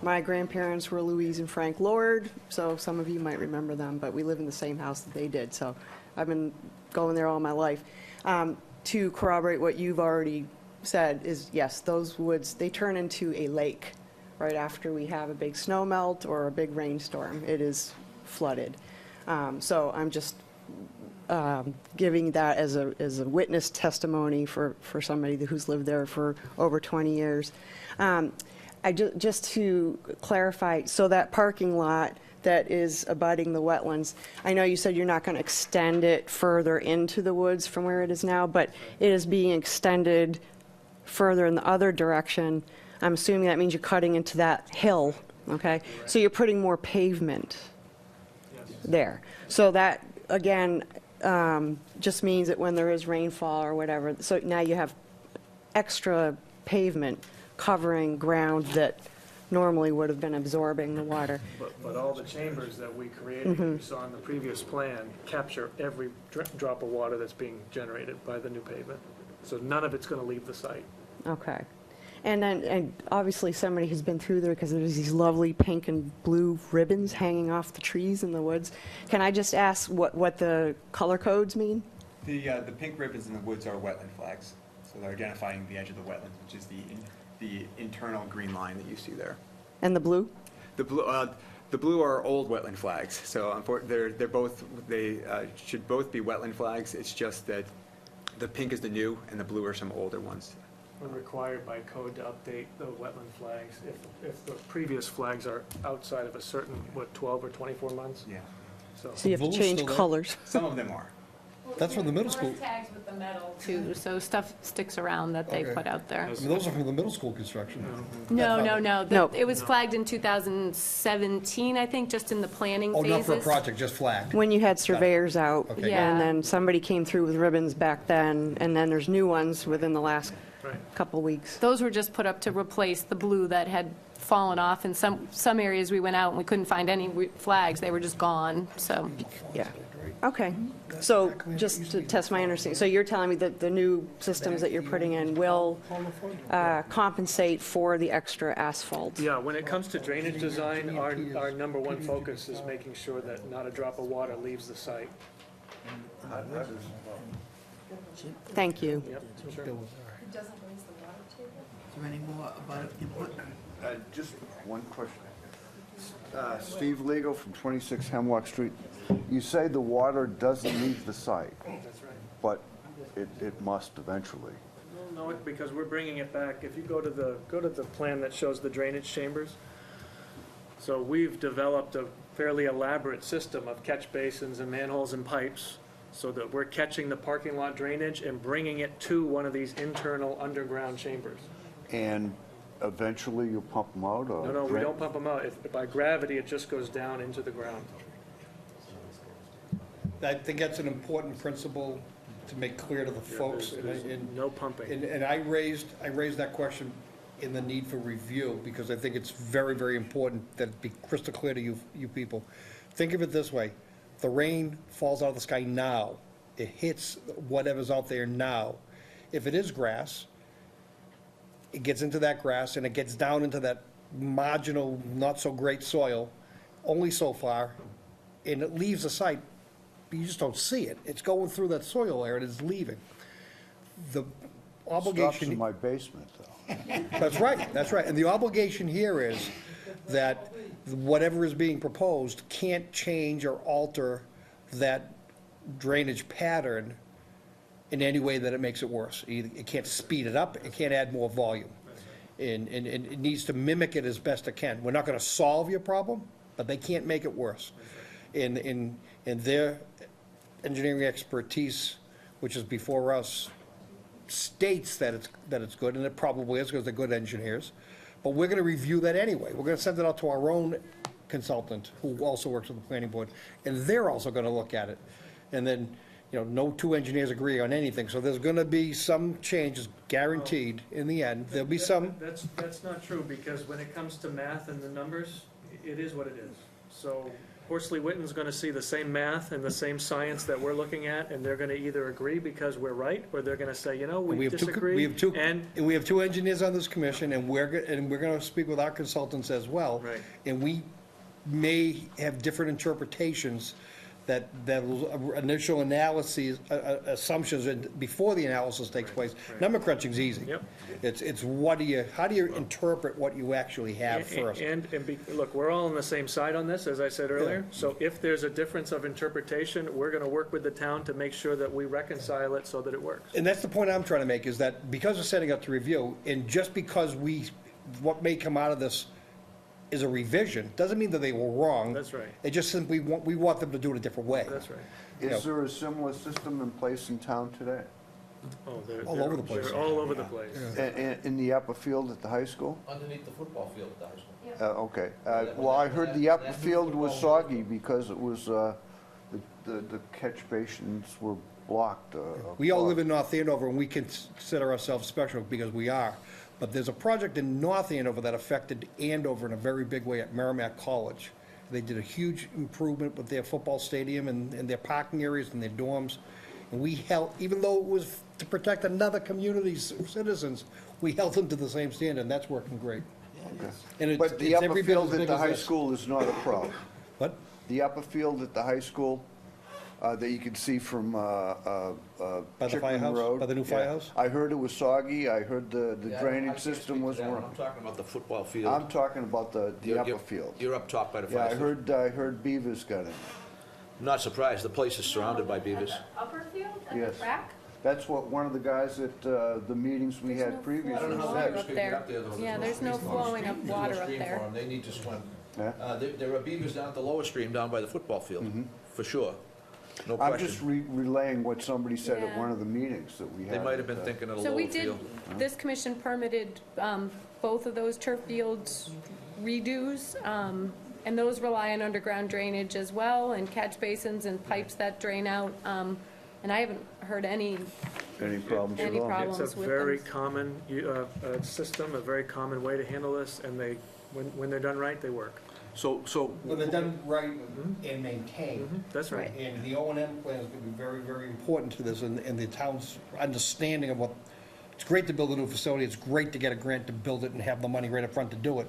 My grandparents were Louise and Frank Lord, so some of you might remember them, but we live in the same house that they did, so I've been going there all my life. To corroborate what you've already said is, yes, those woods, they turn into a lake right after we have a big snow melt or a big rainstorm. It is flooded. So I'm just giving that as a witness testimony for somebody who's lived there for over 20 years. Just to clarify, so that parking lot that is abutting the wetlands, I know you said you're not going to extend it further into the woods from where it is now, but it is being extended further in the other direction. I'm assuming that means you're cutting into that hill, okay? So you're putting more pavement there. So that, again, just means that when there is rainfall or whatever, so now you have extra pavement covering ground that normally would have been absorbing the water. But all the chambers that we created, you saw on the previous plan, capture every drop of water that's being generated by the new pavement. So none of it's going to leave the site. Okay. And then, and obviously somebody who's been through there, because there's these lovely pink and blue ribbons hanging off the trees in the woods. Can I just ask what the color codes mean? The pink ribbons in the woods are wetland flags, so they're identifying the edge of the wetlands, which is the internal green line that you see there. And the blue? The blue are old wetland flags, so they should both be wetland flags. It's just that the pink is the new and the blue are some older ones. We're required by code to update the wetland flags if the previous flags are outside of a certain, 12 or 24 months? Yeah. So you have to Blue's change still there? colors. Some of them are. That's from the middle school. Tags with the metal too, so stuff sticks around that they Okay. put out there. I mean, those are from the middle school construction. No. No. It was flagged in 2017, I think, just in the planning Oh, phases. not for a project, just flagged. When you had surveyors out, Okay. Yeah. and then somebody came through with ribbons back then, and then there's new ones within the last Right. couple weeks. Those were just put up to replace the blue that had fallen off. In some areas, we went out and we couldn't find any flags. They were just gone, so. Yeah. Okay. So just to test my understanding, so you're telling me that the new systems that you're putting in will compensate for the extra asphalt? Yeah, when it comes to drainage design, our number one focus is making sure that not a drop of water leaves the site. Thank you. Yep, sure. Is there any more about input? Just one question. Steve Legal from 26 Hemlock Street. You say the water doesn't leave the site, That's right. but it must eventually. No, because we're bringing it back. If you go to the plan that shows the drainage chambers, so we've developed a fairly elaborate system of catch basins and manholes and pipes so that we're catching the parking lot drainage and bringing it to one of these internal underground chambers. And eventually you'll pump them out, or? No, we don't pump them out. By gravity, it just goes down into the ground. I think that's an important principle to make clear to the folks. There's no pumping. And I raised that question in the need for review, because I think it's very, very important that it be crystal clear to you people. Think of it this way: the rain falls out of the sky now. It hits whatever's out there now. If it is grass, it gets into that grass and it gets down into that marginal, not-so-great soil, only so far, and it leaves the site. You just don't see it. It's going through that soil layer and it's leaving. The obligation. Stops in my basement, though. That's right. And the obligation here is that whatever is being proposed can't change or alter that drainage pattern in any way that it makes it worse. It can't speed it up, it can't add more volume. And it needs to mimic it as best it can. We're not gonna solve your problem, but they can't make it worse. In their engineering expertise, which is before us, states that it's good, and it probably is because they're good engineers, but we're gonna review that anyway. We're gonna send it out to our own consultant, who also works with the planning board, and they're also gonna look at it. And then, no two engineers agree on anything, so there's gonna be some changes guaranteed in the end. There'll be some, That's not true, because when it comes to math and the numbers, it is what it is. So Horsley Witten's gonna see the same math and the same science that we're looking at, and they're gonna either agree because we're right, or they're gonna say, we disagree. And we have two engineers on this commission, and we're gonna speak with our consultants as well. Right. And we may have different interpretations that initial analyses, assumptions, before the analysis takes place. Number crunching's easy. Yep. It's how do you interpret what you actually have first? Look, we're all on the same side on this, as I said earlier. So if there's a difference of interpretation, we're gonna work with the town to make sure that we reconcile it so that it works. And that's the point I'm trying to make, is that because we're setting up to review, and just because what may come out of this is a revision, doesn't mean that they were wrong. That's right. It just simply, we want them to do it a different way. That's right. Is there a similar system in place in town today? Oh, All over the place. They're all over the place. In the upper field at the high school? Underneath the football field at the high school. Okay. Well, I heard the upper field was soggy because it was, the catch basins were blocked. We all live in North Andover, and we consider ourselves special because we are. But there's a project in North Andover that affected Andover in a very big way at Merrimack College. They did a huge improvement with their football stadium and their parking areas and their dorms. And we held, even though it was to protect another community's citizens, we held them to the same standard, and that's working great. And But the it's upper every bit field as at big the as high this. school is not a problem. What? The upper field at the high school, that you can see from By the Chickman firehouse? Road. By the new Yeah. firehouse? I heard it was soggy, I heard the drainage system was I'm working. talking about the football field. I'm talking about the You're- upper you're- field. You're up top by the Yeah, fire station. I heard beavers got in. Not surprised, the place is surrounded by beavers. Upper field, Yes. crack? That's what one of the guys at the meetings we had previously I don't know how said. beavers could get up there, though. Yeah, there's no stream for 'em. flowing of There's no water up stream there. for 'em. They need to swim. Yeah? There are beavers down at the lower stream down by the football field, for sure. No I'm just question. relaying what somebody said at Yeah. one of the meetings that we had. They might have at, been thinking of the So we lower did, field. this commission permitted both of those turf fields redos, and those rely on underground drainage as well, and catch basins and pipes that drain out. And I haven't heard any Any problems at Any all? problem? It's a with very them. common system, a very common way to handle this, and when they're done right, they work. So, When they're done right and maintained. That's right. And the O and M plan is going to be very, very important to this, and the town's understanding of what, it's great to build a new facility, it's great to get a grant to build it and have the money right up front to do it.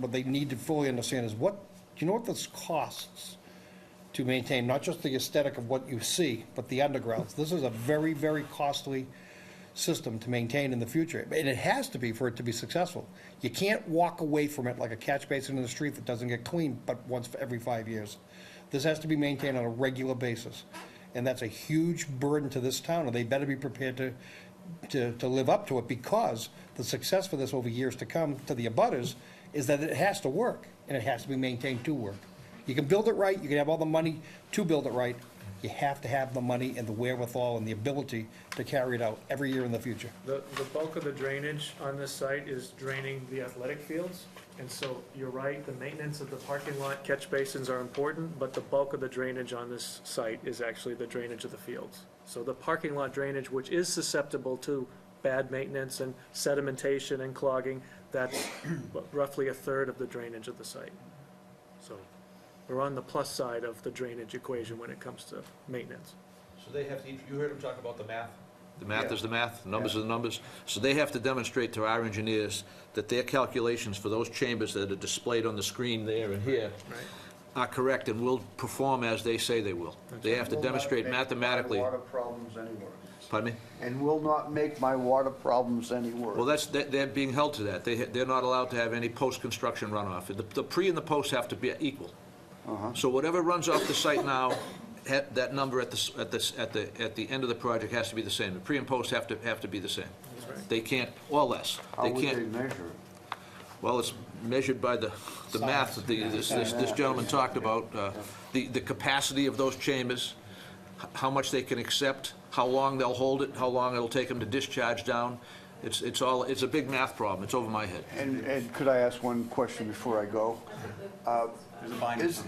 What they need to fully understand is do you know what this costs to maintain, not just the aesthetic of what you see, but the undergrounds? This is a very, very costly system to maintain in the future, and it has to be for it to be successful. You can't walk away from it like a catch basin in the street that doesn't get cleaned but once every 5 years. This has to be maintained on a regular basis, and that's a huge burden to this town, and they better be prepared to live up to it, because the success for this over years to come to the abutters is that it has to work, and it has to be maintained to work. You can build it right, you can have all the money to build it right, you have to have the money and the wherewithal and the ability to carry it out every year in the future. The bulk of the drainage on this site is draining the athletic fields, and so you're right, the maintenance of the parking lot catch basins are important, but the bulk of the drainage on this site is actually the drainage of the fields. So the parking lot drainage, which is susceptible to bad maintenance and sedimentation and clogging, that's roughly a third of the drainage of the site. So we're on the plus side of the drainage equation when it comes to maintenance. So they have to, you heard him talk about the math? The math is the math, the numbers are the numbers. So they have to demonstrate to our engineers that their calculations for those chambers that are displayed on the screen there and here are correct and will perform as they say they will. They have to Will not demonstrate make my mathematically. water problems any worse. Pardon me? And will not make my water problems any worse. Well, they're being held to that. They're not allowed to have any post-construction runoff. The pre and the post have to be equal. So whatever runs off the site now, that number at the end of the project has to be the same. The pre and post have to be the same. They can't, or less. How They would they can't. measure it? Well, it's measured by the math that this gentleman talked about, the capacity of those chambers, how much they can accept, how long they'll hold it, how long it'll take them to discharge down. It's a big math problem. It's over my head. And could I ask one question before I go? Is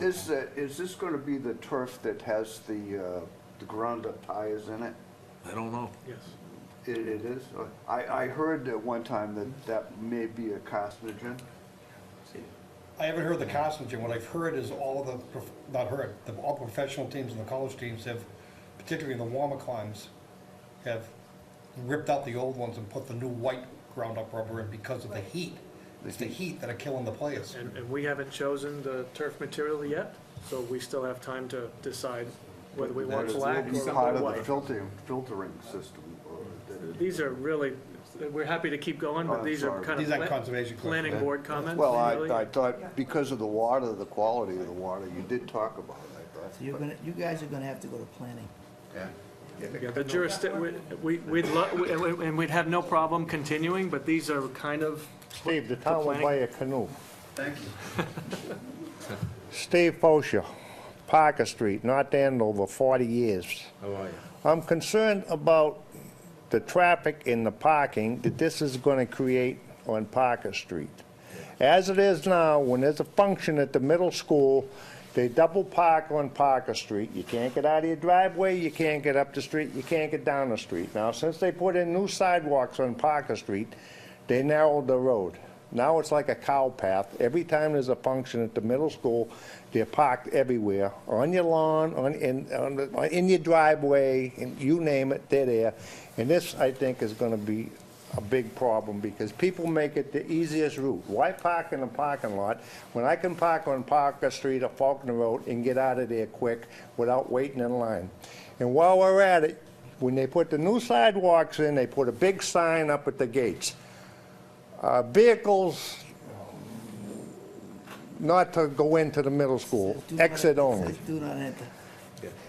this going to be the turf that has the ground-up tires in it? I don't know. Yes. It is? I heard at one time that may be a carcinogen. I haven't heard the carcinogen. What I've heard is all the professional teams and the college teams have, particularly in the warmer climes, have ripped out the old ones and put the new white ground-up rubber in because of the heat. It's the heat that are killing the players. And we haven't chosen the turf material yet, so we still have time to decide whether we want black That is or part of the white. filtering system. These are really, we're happy to keep going, but Oh, these are sorry. kind These aren't of conservation questions. planning board comments. Well, really. I thought because of the water, the quality of the water, you did talk about it, I thought. So you guys are gonna have to go to planning. Yeah. Yeah, the and we'd have no problem continuing, but these are kind of. Steve, the town will planning- buy a canoe. Thank you. Steve Fosha, Parker Street, North Andover, 40 years. How are you? I'm concerned about the traffic and the parking that this is going to create on Parker Street. As it is now, when there's a function at the middle school, they double park on Parker Street. You can't get out of your driveway, you can't get up the street, you can't get down the street. Now, since they put in new sidewalks on Parker Street, they narrowed the road. Now it's like a cow path. Every time there's a function at the middle school, they're parked everywhere, on your lawn, in your driveway, and you name it, they're there. And this, I think, is going to be a big problem because people make it the easiest route. Why park in a parking lot when I can park on Parker Street or Faulkner Road and get out of there quick without waiting in line? And while we're at it, when they put the new sidewalks in, they put a big sign up at the gates. Vehicles not to go into the middle school, exit only. Do not enter.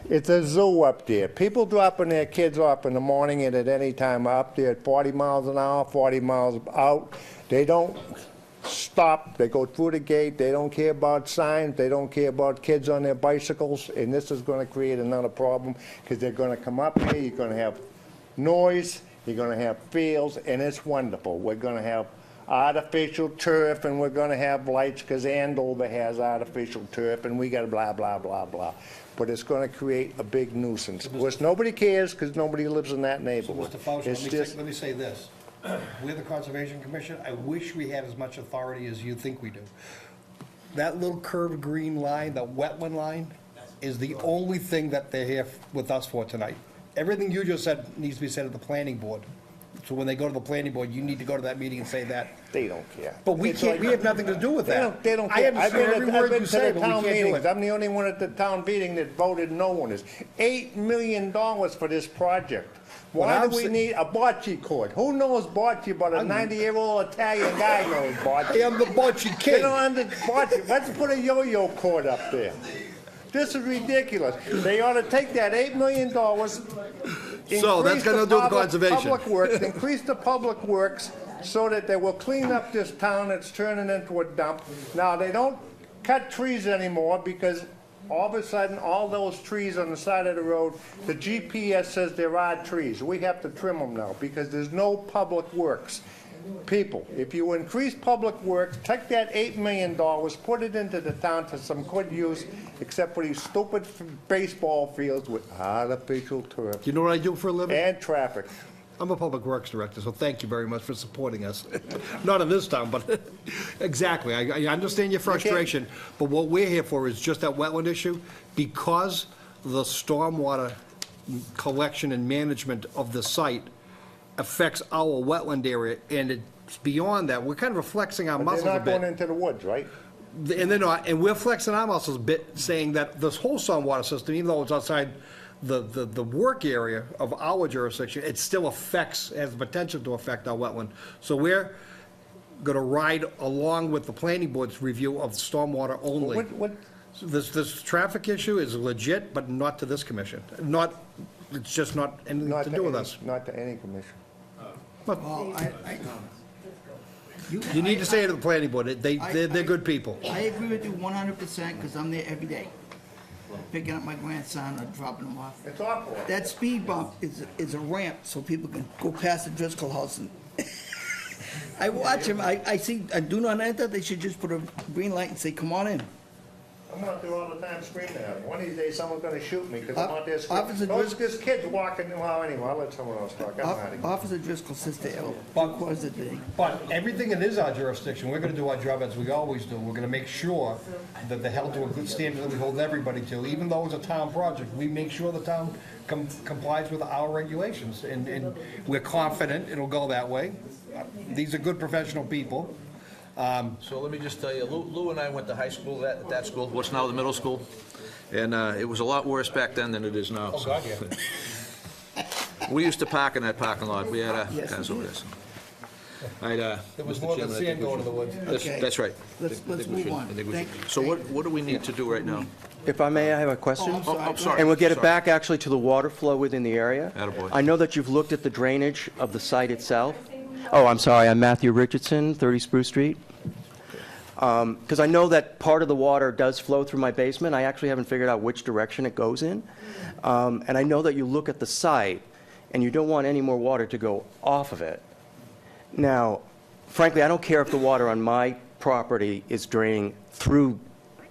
It's a zoo up there. People dropping their kids off in the morning and at any time up there at 40 miles an hour, 40 miles out. They don't stop. They go through the gate. They don't care about signs. They don't care about kids on their bicycles. And this is going to create another problem because they're going to come up here. You're going to have noise. You're going to have fields. And it's wonderful. We're going to have artificial turf and we're going to have lights because Andover has artificial turf and we got blah, blah, blah, blah. But it's going to create a big nuisance. Of course, nobody cares because nobody lives in that neighborhood. Mr. Fauci, It's just- let me say this. We're the Conservation Commission. I wish we had as much authority as you think we do. That little curved green line, the wetland line, is the only thing that they're here with us for tonight. Everything you just said needs to be said at the planning board. So when they go to the planning board, you need to go to that meeting and say that. They don't care. But we It's can't, like- we have nothing to do with that. They don't I care. understand every word you say, but we town can't do meetings. it. I'm the only one at the town meeting that voted no on this. $8 million for this project. What Why I'm do we sa- need a bocce court? Who knows bocce but a 90-year-old Italian guy knows bocce? I am the bocce They king. don't understand bocce. Let's put a yo-yo court up there. This is ridiculous. They ought to take that $8 million, So that's got nothing to do with conservation. Public works, increase the public works so that they will clean up this town that's turning into a dump. Now, they don't cut trees anymore because all of a sudden, all those trees on the side of the road, the GPS says they're odd trees. We have to trim them now because there's no public works. People, if you increase public works, take that $8 million, put it into the town for some good use, except for these stupid baseball fields with artificial turf. You know what I do for a living? And traffic. I'm a public works director, so thank you very much for supporting us. Not in this town, but exactly. I understand your frustration, but what we're here for is just that wetland issue. Because the stormwater collection and management of the site affects our wetland area, and it's beyond that. We're kind of flexing our But muscles they're a not bit. going into the woods, right? And they're not, and we're flexing our muscles a bit, saying that this whole stormwater system, even though it's outside the work area of our jurisdiction, it still affects, has the potential to affect our wetland. So we're gonna ride along with the planning board's review of stormwater only. What, This traffic issue is legit, but not to this commission. It's just not anything not to do with any- us. Not to any commission. Well, You need to say it to the planning board. They're good people. I agree with you 100% because I'm there every day. picking up my grandson or dropping him off. It's awful. That speed bump is a ramp so people can go past the Driscoll house and I watch him, I see, I do not enter, they should just put a green light and say, come on in. I'm out there all the time screaming at him. One of these days, someone's gonna shoot me because I'm out there Officer screaming. Dris- This kid's walking, well, anyway, I'll let someone else talk. I'm out of here. Officer Driscoll says to Al, was it the But everything that is our jurisdiction, we're gonna do our job as we always do. We're gonna make sure that they're held to a good standard that we hold everybody to. Even though it's a town project, we make sure the town complies with our regulations. And we're confident it'll go that way. These are good professional people. So let me just tell you, Lou and I went to high school, that school, what's now the middle school, and it was a lot worse back then than it is now. Oh, God, yeah. We used to park in that parking lot, we had a, Yes, cars we over did. there. All right, There was Mr. more than Chairman, I think sand we going to should- the woods. Okay. That's right. Let's I think we move should- on. I think we Thank- should. So what do we need to do right now? If I may, I have a question. Oh, I'm sorry. I'm sorry. And we'll get it Sorry. back actually to the water flow within the area. Attaboy. I know that you've looked at the drainage of the site itself. Oh, I'm sorry, I'm Matthew Richardson, 30 Spruce Street. Because I know that part of the water does flow through my basement. I actually haven't figured out which direction it goes in. And I know that you look at the site, and you don't want any more water to go off of it. Now, frankly, I don't care if the water on my property is draining through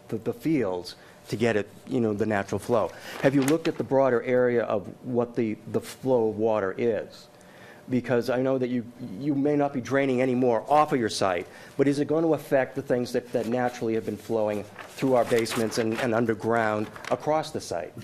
the fields to get it, you know, the natural flow. Have you looked at the broader area of what the flow of water is? Because I know that you may not be draining any more off of your site, but is it going to affect the things that naturally have been flowing through our basements and underground across the site?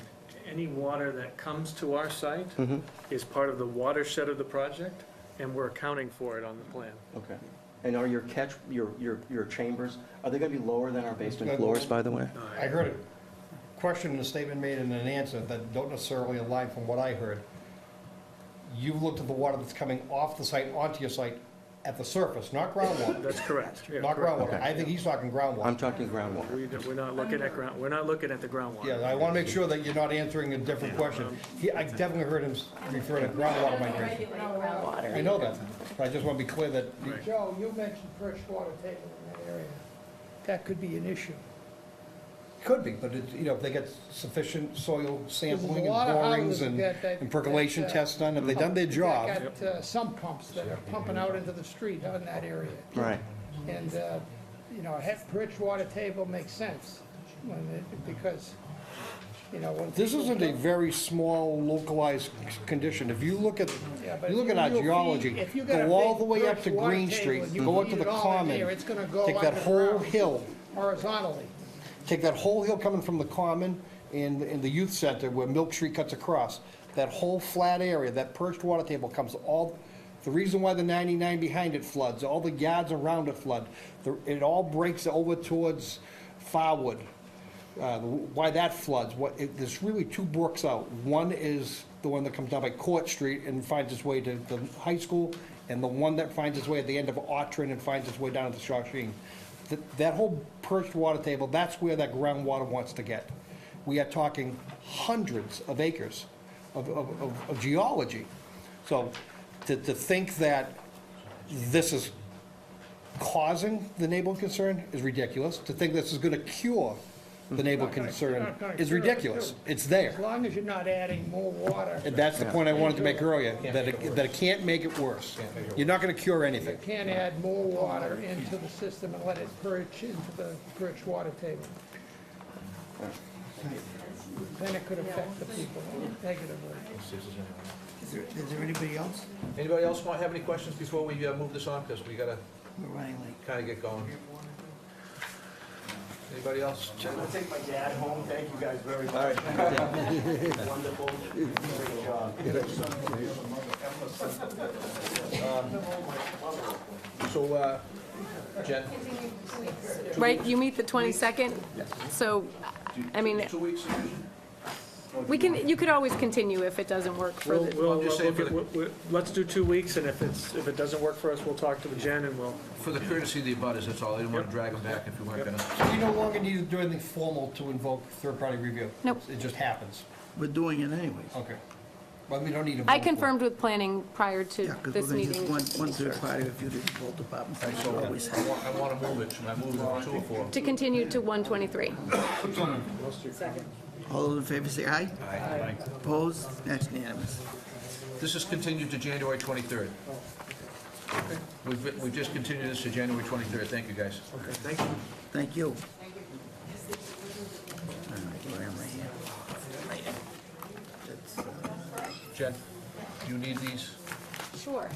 Any water that comes to our site Mhm. is part of the watershed of the project, and we're accounting for it on the plan. Okay. And are your your chambers, are they going to be lower than our basement floors, by the way? I heard a question and a statement made and an answer that don't necessarily align from what I heard. You've looked at the water that's coming off the site onto your site at the surface, not groundwater. That's correct. Yeah, Not correct. groundwater. I think he's talking groundwater. I'm talking groundwater. We're not looking at we're not looking at the groundwater. Yeah, I want to make sure that you're not answering a different question. I definitely heard him refer to groundwater migration. I know that, but I just want to be clear that, Joe, you mentioned fresh water table in that area. That could be an issue. could be, but it, you know, if they get sufficient soil sampling and lot of borings houses and that- and percolation that, tests done, have they done their job? That got sump pumps that are pumping out into the street on that area. Right. And, you know, a rich water table makes sense when because, you know, when. This people isn't a don't- very small localized condition. If you look at, Yeah, but you look if at our you'll feed- geology, if you got a go all big the way up to fresh water Green table Street, and you go up feed to the it all in Common, there, it's gonna go take that underground whole hill, horizontally. take that whole hill coming from the Common and the youth center where Milk Street cuts across, that whole flat area, that perched water table comes all, the reason why the 99 behind it floods, all the yards around it flood, it all breaks over towards Farwood. Why that floods, there's really two brooks out. One is the one that comes down by Court Street and finds its way to the high school, and the one that finds its way at the end of Autrin and finds its way down to Shawshene. That whole perched water table, that's where that groundwater wants to get. We are talking hundreds of acres of geology. So to think that this is causing the neighborhood concern is ridiculous. To think this is going to cure the neighborhood concern Not gonna is cure it, ridiculous. too. It's there. As long as you're not adding more water. And that's the point I wanted to make earlier, that it can't make it worse. You're not going to cure anything. You can't add more water into the system and let it perch into the perched water table. Then it could affect the people negatively. Is there anybody else? Anybody else have any questions before we move this on? Because we gotta We're running late. kind of get going. Anybody else? I'm gonna take my dad home, thank you guys very much. Wonderful, great job. So, Jen? Right, you meet the 22nd? So, I mean, 2 weeks? you could always continue if it doesn't work for the, We'll just saying for look at- let's do 2 weeks, and if it doesn't work for us, we'll talk to Jen and we'll. For the courtesy of the abutters, that's all. I didn't want to drag them back if we weren't gonna. So you no longer need to do anything formal to invoke third-party review? Nope. It just happens? We're doing it anyways. Okay. Well, we don't need a vote I for it. confirmed with planning prior to Yeah, because this we're gonna meeting. use one third party if you did both departments. like we always have. I want to move it. Should I move it to 2 or 4? To continue to 123. All those in favor say aye. Aye. Opposed? That's unanimous. This is continued to January 23rd. We've just continued this to January 23rd. Thank you, guys. Okay, thank you. Thank you. All right, where am I here? Right here. That's, Jen, you need these? Sure.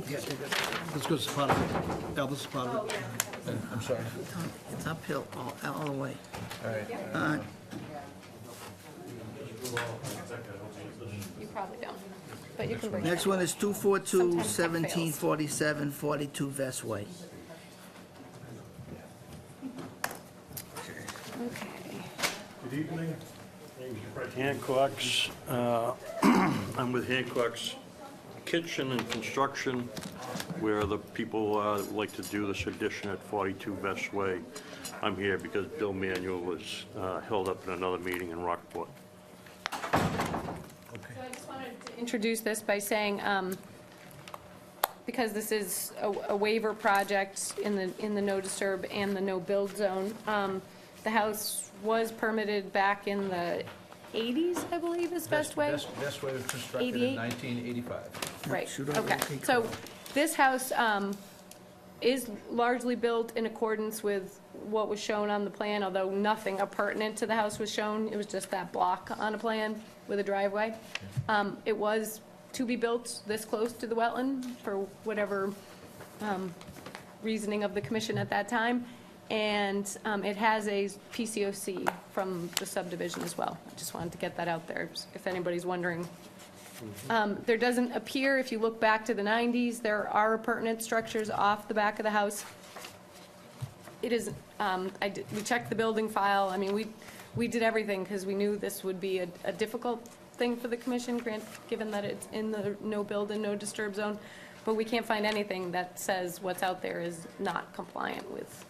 yeah, This goes part of it. Al, this is part of it. I'm sorry. it's uphill all the way. All right. You probably don't, but you can bring it. Next one is 242 1747 42 Vest Way. Okay. Good evening. Name's Fred Hancock's. I'm with Hancock's Kitchen and Construction, where the people like to do this addition at 42 Vest Way. I'm here because Bill Manuel was held up in another meeting in Rockport. So I just wanted to introduce this by saying, because this is a waiver project in the no disturb and the no build zone, the house was permitted back in the 80s, I believe, is Best Way? Best Way was constructed 88? in 1985. Right, Should I- okay. okay, So this house is largely built in accordance with what was shown on the plan, although nothing appurtenant to the house was shown. It was just that block on a plan with a driveway. It was to be built this close to the wetland for whatever reasoning of the commission at that time. And it has a PCOC from the subdivision as well. I just wanted to get that out there, if anybody's wondering. There doesn't appear, if you look back to the 90s, there are appurtenant structures off the back of the house. It is, we checked the building file. I mean, we did everything because we knew this would be a difficult thing for the commission, given that it's in the no build and no disturb zone. But we can't find anything that says what's out there is not compliant with.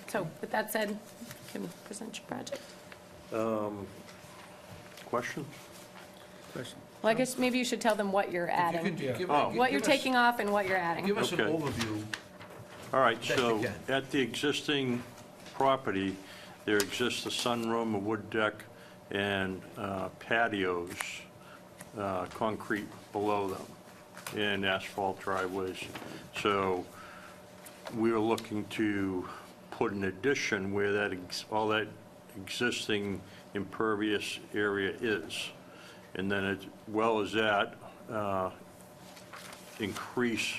So with that said, you can present your project. Question? Well, I guess maybe you should tell them what you're adding. What you're taking off and what you're adding. Give us an Okay. overview. All right, Best you so can. at the existing property, there exists a sunroom, a wood deck, and patios, concrete below them, and asphalt driveways. So we are looking to put an addition where that, all that existing impervious area is. And then as well as that, increase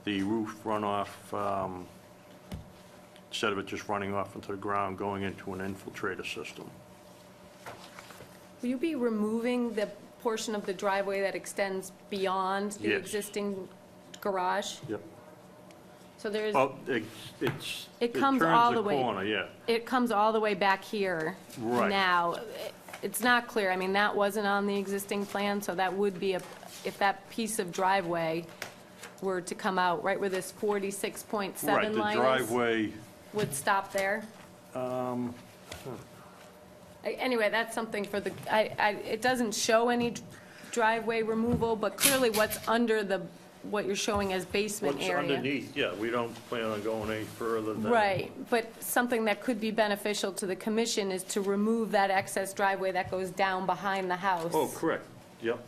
the roof runoff, instead of it just running off into the ground, going into an infiltrator system. Will you be removing the portion of the driveway that extends beyond the Yes. existing garage? Yep. So there's, Oh, it's, it comes all the way. turns the corner, yeah. It comes all the way back here Right. now. It's not clear. I mean, that wasn't on the existing plan, so that would be if that piece of driveway were to come out right where this 46.7 Right, the line is, driveway, would stop there. Anyway, that's something for the, it doesn't show any driveway removal, but clearly what's under what you're showing as basement what's area. underneath, yeah, we don't plan on going any further than. Right, but something that could be beneficial to the commission is to remove that excess driveway that goes down behind the house. Oh, correct, yep.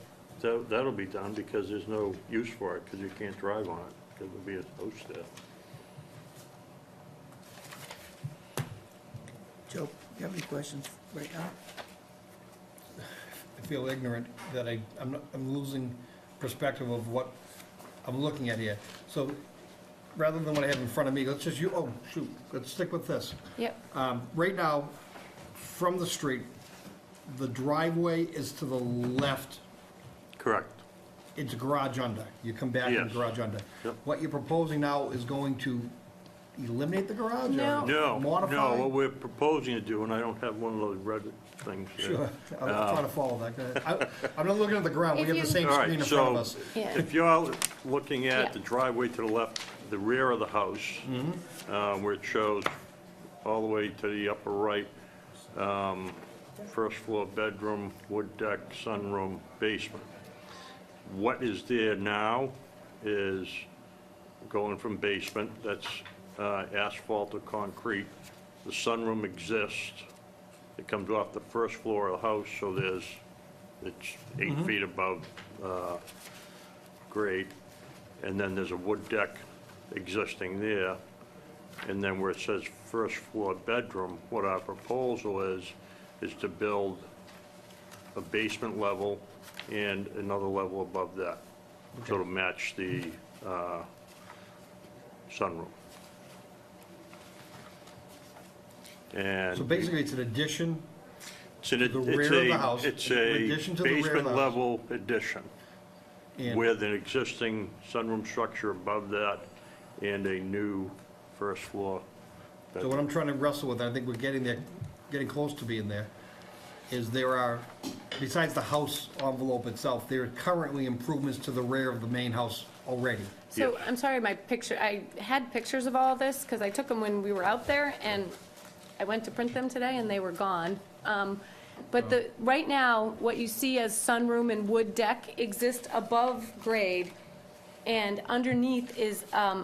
That'll be done because there's no use for it, because you can't drive on it, because there'll be a house there. Joe, you have any questions right now? I feel ignorant that I'm losing perspective of what I'm looking at here. So rather than what I have in front of me, let's just, let's stick with this. Yep. Right now, from the street, the driveway is to the left. Correct. It's garage under. You come back and Yes. garage under. Yep. What you're proposing now is going to eliminate the garage? or No, modify? no, what we're proposing to do, and I don't have one of those red things here. Sure, I'm trying to follow that. Go ahead. I'm not looking at the ground, we have the same All right, screen in front of us. Yeah. If you're looking Yeah. at the driveway to the left, the rear of the house, where it shows all the way to the upper right, first floor bedroom, wood deck, sunroom, basement. What is there now is going from basement, that's asphalt or concrete. The sunroom exists, It comes off the first floor of the house, so it's 8 feet above grade. And then there's a wood deck existing there. And then where it says first floor bedroom, what our proposal is to build a basement level and another level above that. So to match the sunroom. And So basically, it's an addition it's to the rear of the house. It's addition a to the rear of the basement house. level addition And- with an existing sunroom structure above that and a new first floor. So what I'm trying to wrestle with, I think we're getting there, getting close to being there, is there are, besides the house envelope itself, there are currently improvements to the rear of the main house already. So, I'm sorry, I had pictures of all of this, because I took them when we were out there, and I went to print them today, and they were gone. But right now, what you see as sunroom and wood deck exist above grade, and underneath is a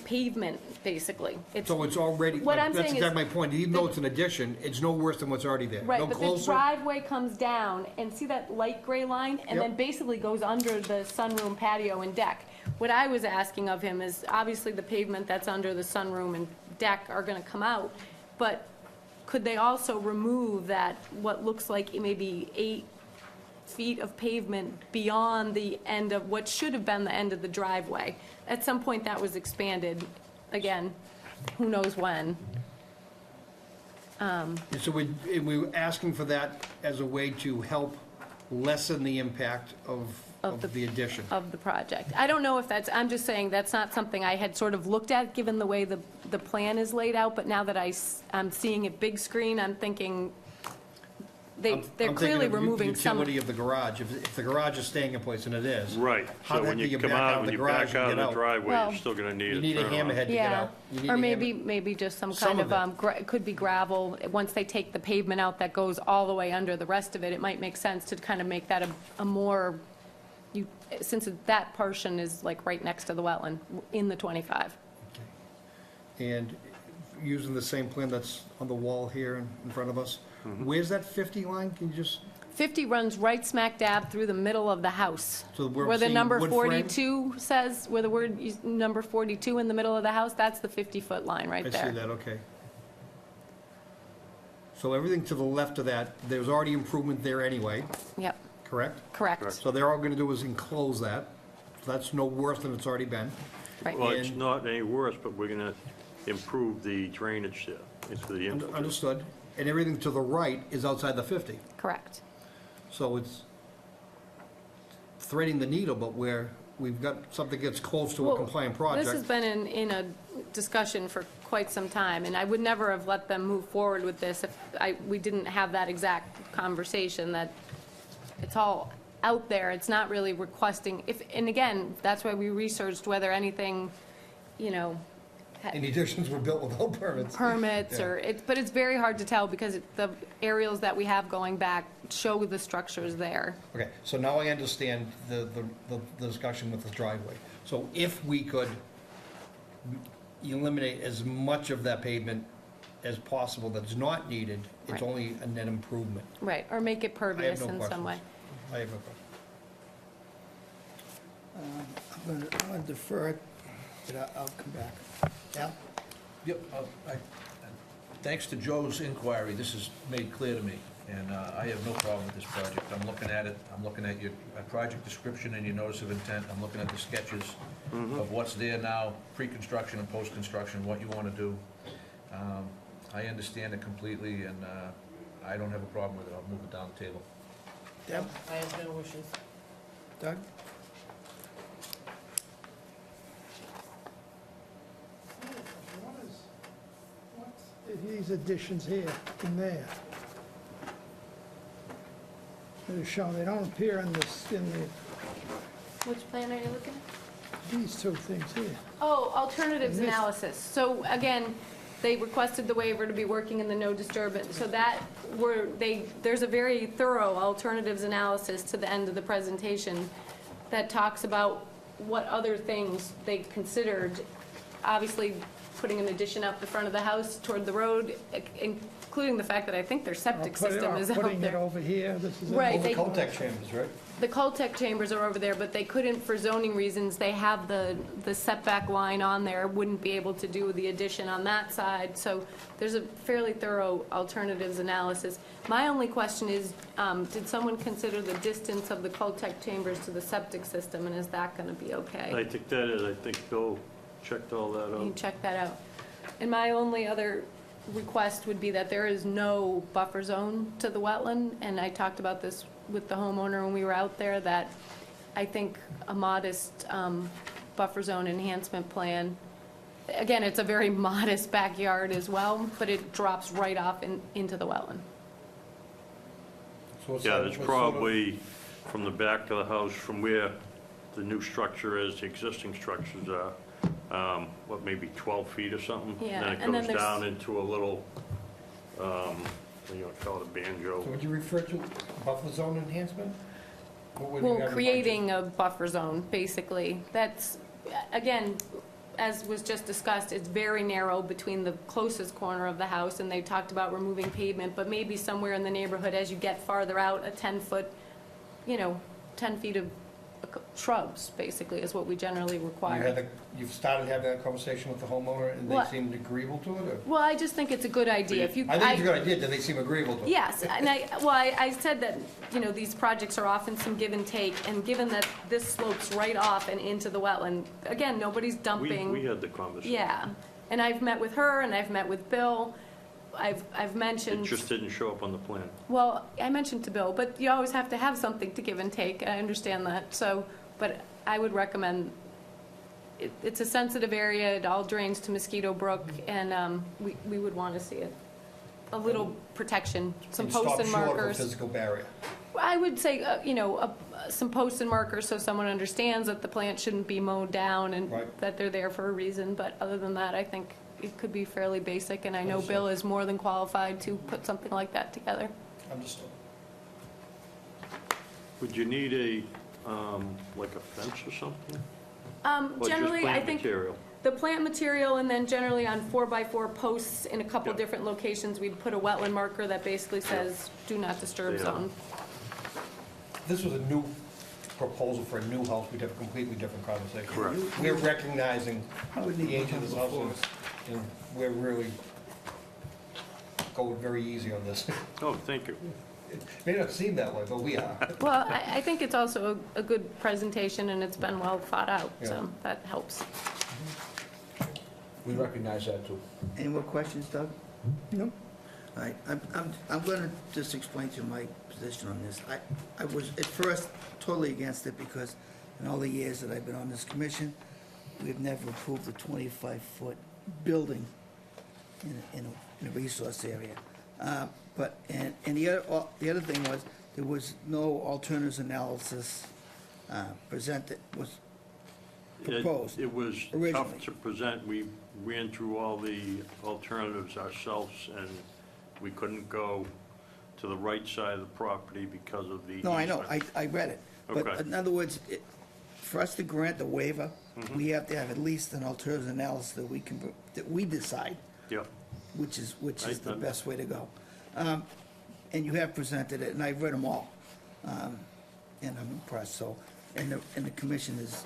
pavement, basically. So it's already, What I'm that's saying exactly is my point, even though it's an addition, it's no worse than what's already there. Right, No but the closer. driveway comes down, and see that light gray line? And then Yep. basically goes under the sunroom patio and deck. What I was asking of him is, obviously, the pavement that's under the sunroom and deck are gonna come out, but could they also remove that, what looks like maybe 8 feet of pavement beyond the end of, what should have been the end of the driveway? At some point, that was expanded, again, who knows when. And so we were asking for that as a way to help lessen the impact of the addition. Of the project. I don't know if that's, I'm just saying, that's not something I had sort of looked at, given the way the plan is laid out, but now that I'm seeing it big screen, I'm thinking, they're I'm clearly thinking of the removing some. utility of the garage, if the garage is staying in place, and it is. Right, How so the when heck do you you come back out out, of when the you garage back and out of get the out? driveway, Well, you're still gonna need You a need a turnaround. hammerhead to get Yeah, out. You need or a maybe just some Some kind of of, it could be gravel. Once they take the pavement out that goes all the way under the rest of it, it might make sense to kind of make that a more, since that portion is like right next to the wetland, in the 25. And using the same plan that's on the wall here in front of us, Mm-hmm. where's that 50 line? Can you just, 50 runs right smack dab through the middle of the house. So we're Where the seeing number wood frame? 42 says, where the word, number 42 in the middle of the house, that's the 50-foot line right I there. see that, okay. So everything to the left of that, there's already improvement there anyway, Yep, correct? correct. So they're all gonna do is enclose that. So that's no worse than it's already been. Right. Well, it's And- not any worse, but we're gonna improve the drainage there. It's for the infiltrate. Understood. And everything to the right is outside the 50. Correct. So it's threading the needle, but where we've got something that's close to a Well, compliant project. This has been in a discussion for quite some time, and I would never have let them move forward with this if we didn't have that exact conversation, that it's all out there, it's not really requesting, and again, that's why we researched whether anything, Any additions were built without permits. permits, Yeah. but it's very hard to tell, because the aerials that we have going back show the structures there. Okay, so now I understand the discussion with the driveway. So if we could eliminate as much of that pavement as possible that's not needed, it's Right. only a net improvement. Right, or make it pervious no in some questions. way. I have no question. I'm gonna defer it, but I'll come back. Al? Yep, thanks to Joe's inquiry, this is made clear to me, and I have no problem with this project. I'm looking at it, I'm looking at your project description and your notice of intent, I'm looking at the sketches of what's there now, pre-construction and post-construction, what you want to do. I understand it completely, and I don't have a problem with it. I'll move it down the table. Deb? I have no wishes. Doug? These additions here and there. That are shown, they don't appear in this, Which plan are you looking at? these two things here. Oh, alternatives This- analysis. So again, they requested the waiver to be working in the no disturbance. So that, there's a very thorough alternatives analysis to the end of the presentation that talks about what other things they considered. Obviously, putting an addition up the front of the house toward the road, including the fact that I think their septic system is out Putting it there. over here, this is. Right, Over they- Coltech chambers, right? The Coltech chambers are over there, but they couldn't, for zoning reasons, they have the setback line on there, wouldn't be able to do the addition on that side, so there's a fairly thorough alternatives analysis. My only question is, did someone consider the distance of the Coltech chambers to the septic system, and is that gonna be okay? I think that is, I think Bill checked all that You can out. check that out. And my only other request would be that there is no buffer zone to the wetland, and I talked about this with the homeowner when we were out there, that I think a modest buffer zone enhancement plan, again, it's a very modest backyard as well, but it drops right off into the wetland. So it's Yeah, like- there's it's sort of- probably, from the back of the house, from where the new structure is, the existing structures are, what, maybe 12 feet or something? Yeah, and Then then it goes there's- down into a little, what do you call it, a banjo? So would you refer to buffer zone enhancement? What would you Well, have in creating a buffer zone, basically. That's, again, as was just discussed, it's very narrow between the closest corner of the house, and they talked about removing pavement, but maybe somewhere in the neighborhood, as you get farther out, a 10-foot, 10 feet of shrubs, basically, is what we generally require. You've started having that conversation with the homeowner, and they Well- seemed agreeable to it, or? Well, I just think it's a good idea. If you, I think it's a good idea, did they seem agreeable to it? Yes, and I said that, these projects are often some give and take, and given that this slopes right off and into the wetland, again, nobody's dumping. We had the conversation. Yeah, and I've met with her, and I've met with Bill. I've It mentioned, just didn't show up on the plan. well, I mentioned to Bill, but you always have to have something to give and take, I understand that, so, but I would recommend, it's a sensitive area, it all drains to Mosquito Brook, and we would want to see a little protection, some posts and stop short of a markers. physical barrier. I would say, some posts and markers so someone understands that the plant shouldn't be mowed down and Right. that they're there for a reason, but other than that, I think it could be fairly basic, and I know Understood. Bill is more than qualified to put something like that together. Understood. Would you need like a fence or something? Or just Generally, I plant think material? the plant material, and then generally on 4x4 posts in a couple Yep. different locations, we'd put a wetland marker that basically says, do not disturb Yeah. zone. If this was a new proposal for a new house, we'd have a completely different conversation. Correct. We're recognizing would the need age to of this come house, before and we're really going very easy on this. Oh, thank you. It may not seem that way, but we are. Well, I think it's also a good presentation, and it's been well thought out, so Yeah. that helps. We recognize that, too. Any more questions, Doug? No. All right, I'm going to just explain to you my position on this. I was at first totally against it because in all the years that I've been on this commission, we've never approved a 25-foot building in a resource area. But, and the other thing was, there was no alternatives analysis presented, was proposed. It was originally. tough to present. We ran through all the alternatives ourselves, and we couldn't go to the right side of the property because of the No, I know, easement. I read it. But Okay. in other words, for us to grant the waiver, we have to have at least an alternative analysis that we decide Yep. which is the I- best way to go. And you have presented it, and I've read them all, and I'm impressed, so, and the commission is,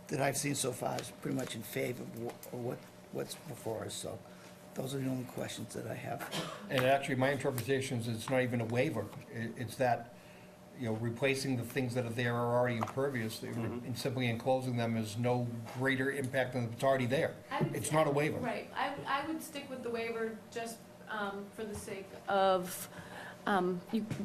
that I've seen so far, is pretty much in favor of what's before us, so those are the only questions that I have. And actually, my interpretation is it's not even a waiver. It's that, replacing the things that are there are already impervious, and simply enclosing them is no greater impact than it's already there. It's not a waiver. Right, I would stick with the waiver just for the sake of,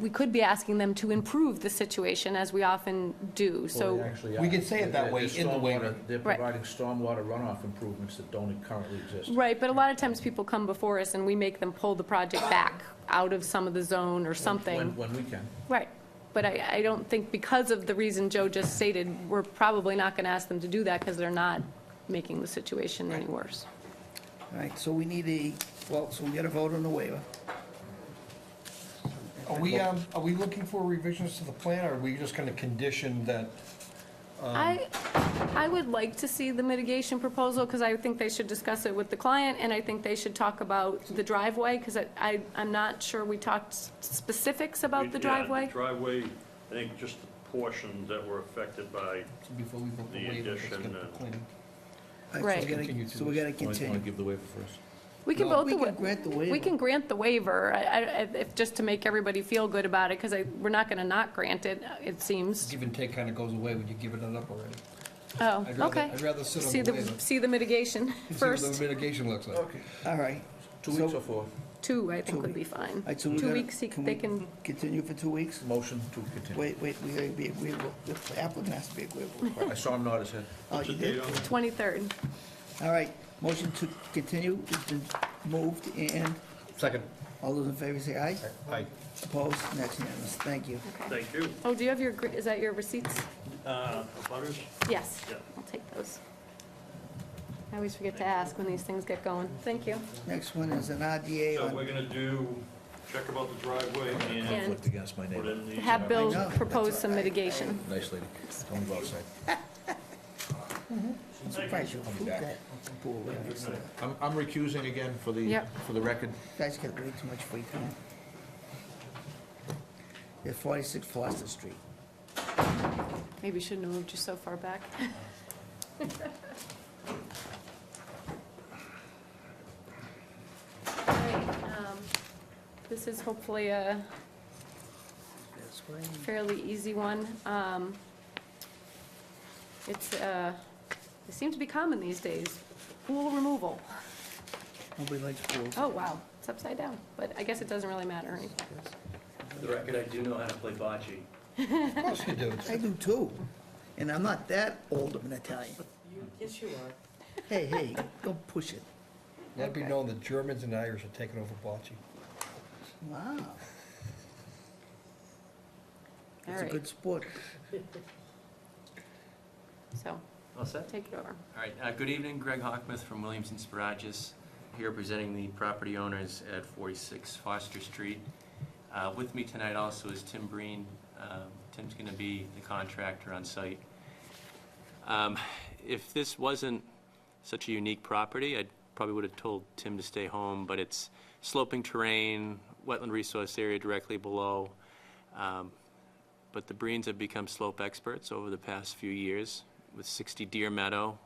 we could be asking them to improve the situation, as we often do, so. We can say it that way in the waiver. They're Right. providing stormwater runoff improvements that don't currently exist. Right, but a lot of times people come before us and we make them pull the project back out of some of the zone or something. When we can. Right, but I don't think, because of the reason Joe just stated, we're probably not going to ask them to do that because they're not making the situation any worse. All right, so we need so we get a vote on the waiver. Are we looking for revisions to the plan, or are we just gonna condition that I would like to see the mitigation proposal, because I think they should discuss it with the client, and I think they should talk about the driveway, because I'm not sure we talked specifics about the driveway. Yeah, the driveway, I think just the portions that were affected by Before we vote the the waiver, let's addition get the and- cleaning. Right. So we gotta continue. give the waiver first? We can No, vote we the, can grant the waiver. we can grant the waiver, if, just to make everybody feel good about it, because we're not gonna not grant it, it seems. Give and take kind of goes away when you're giving it up already. Oh, I'd rather- okay. I'd rather sit on See the waiver. See the mitigation See what first. the mitigation looks like. All right. 2 weeks or 4? 2, I think would be fine. All right, so we're 2 gonna- weeks, they we can, Continue for 2 weeks? Motion to continue. Wait, we gotta be agreeable, the applicant has to be agreeable. I saw him nod his head. Oh, you did? 23rd. All right, motion to continue has been moved, and Second. all those in favor say aye. Aye. Opposed? That's unanimous, thank you. Thank you. Oh, do you have is that your receipts? Butters? Yes, Yeah. I'll take those. I always forget to ask when these things get going. Thank you. Next one is an RDA So on, we're gonna do, check about the driveway and Conflict against my put neighbor. in the. Have Bill I know, propose that's some mitigation. Nice lady. Don't go outside. I'm surprised you approved that. Pool, right? I'm recusing again for Yep. the record. Guys got way too much free time. At 46 Foster Street. Maybe you shouldn't have moved you so far back. All right, this is hopefully a That's right. fairly easy one. It's, they seem to be common these days. Pool removal. Nobody likes pools. Oh, wow, it's upside down, but I guess it doesn't really matter, right? For the record, I do know how to play bocce. Of course you do. I do too, and I'm not that old of an Italian. Yes, you are. Hey, don't push it. Let it be known that Germans and Irish are taking over bocce. Wow. All It's a right, good sport. so, All set? take it over. All right, good evening, Greg Hockmuth from Williams and Sparagus, here representing the property owners at 46 Foster Street. With me tonight also is Tim Breen. Tim's going to be the contractor on site. If this wasn't such a unique property, I probably would have told Tim to stay home, but it's sloping terrain, wetland resource area directly below. But the Breens have become slope experts over the past few years with 60 Deer Meadow.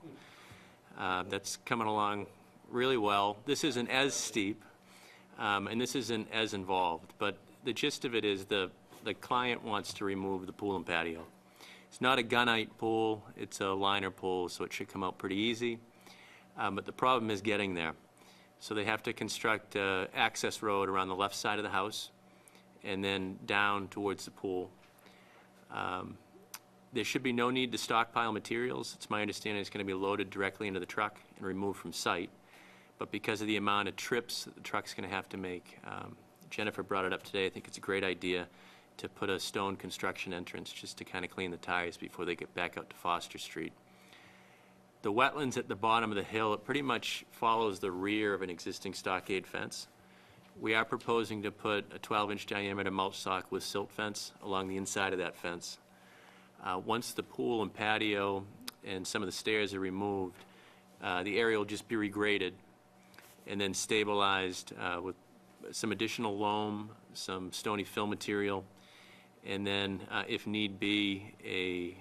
That's coming along really well. This isn't as steep, and this isn't as involved, but the gist of it is the client wants to remove the pool and patio. It's not a gunite pool, it's a liner pool, so it should come out pretty easy. But the problem is getting there. So they have to construct an access road around the left side of the house and then down towards the pool. There should be no need to stockpile materials. It's my understanding it's going to be loaded directly into the truck and removed from site. But because of the amount of trips that the truck's going to have to make, Jennifer brought it up today, I think it's a great idea to put a stone construction entrance just to kind of clean the tires before they get back out to Foster Street. The wetlands at the bottom of the hill, it pretty much follows the rear of an existing stockade fence. We are proposing to put a 12-inch diameter mulch sock with silt fence along the inside of that fence. Once the pool and patio and some of the stairs are removed, the area will just be regraded and then stabilized with some additional loam, some stony fill material, and then, if need be, a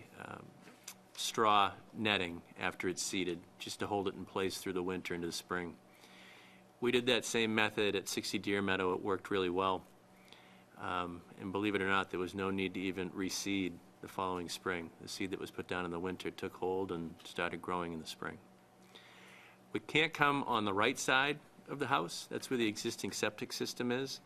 straw netting after it's seeded, just to hold it in place through the winter into the spring. We did that same method at 60 Deer Meadow. It worked really well. And believe it or not, there was no need to even reseed the following spring. The seed that was put down in the winter took hold and started growing in the spring. We can't come on the right side of the house. That's where the existing septic system is.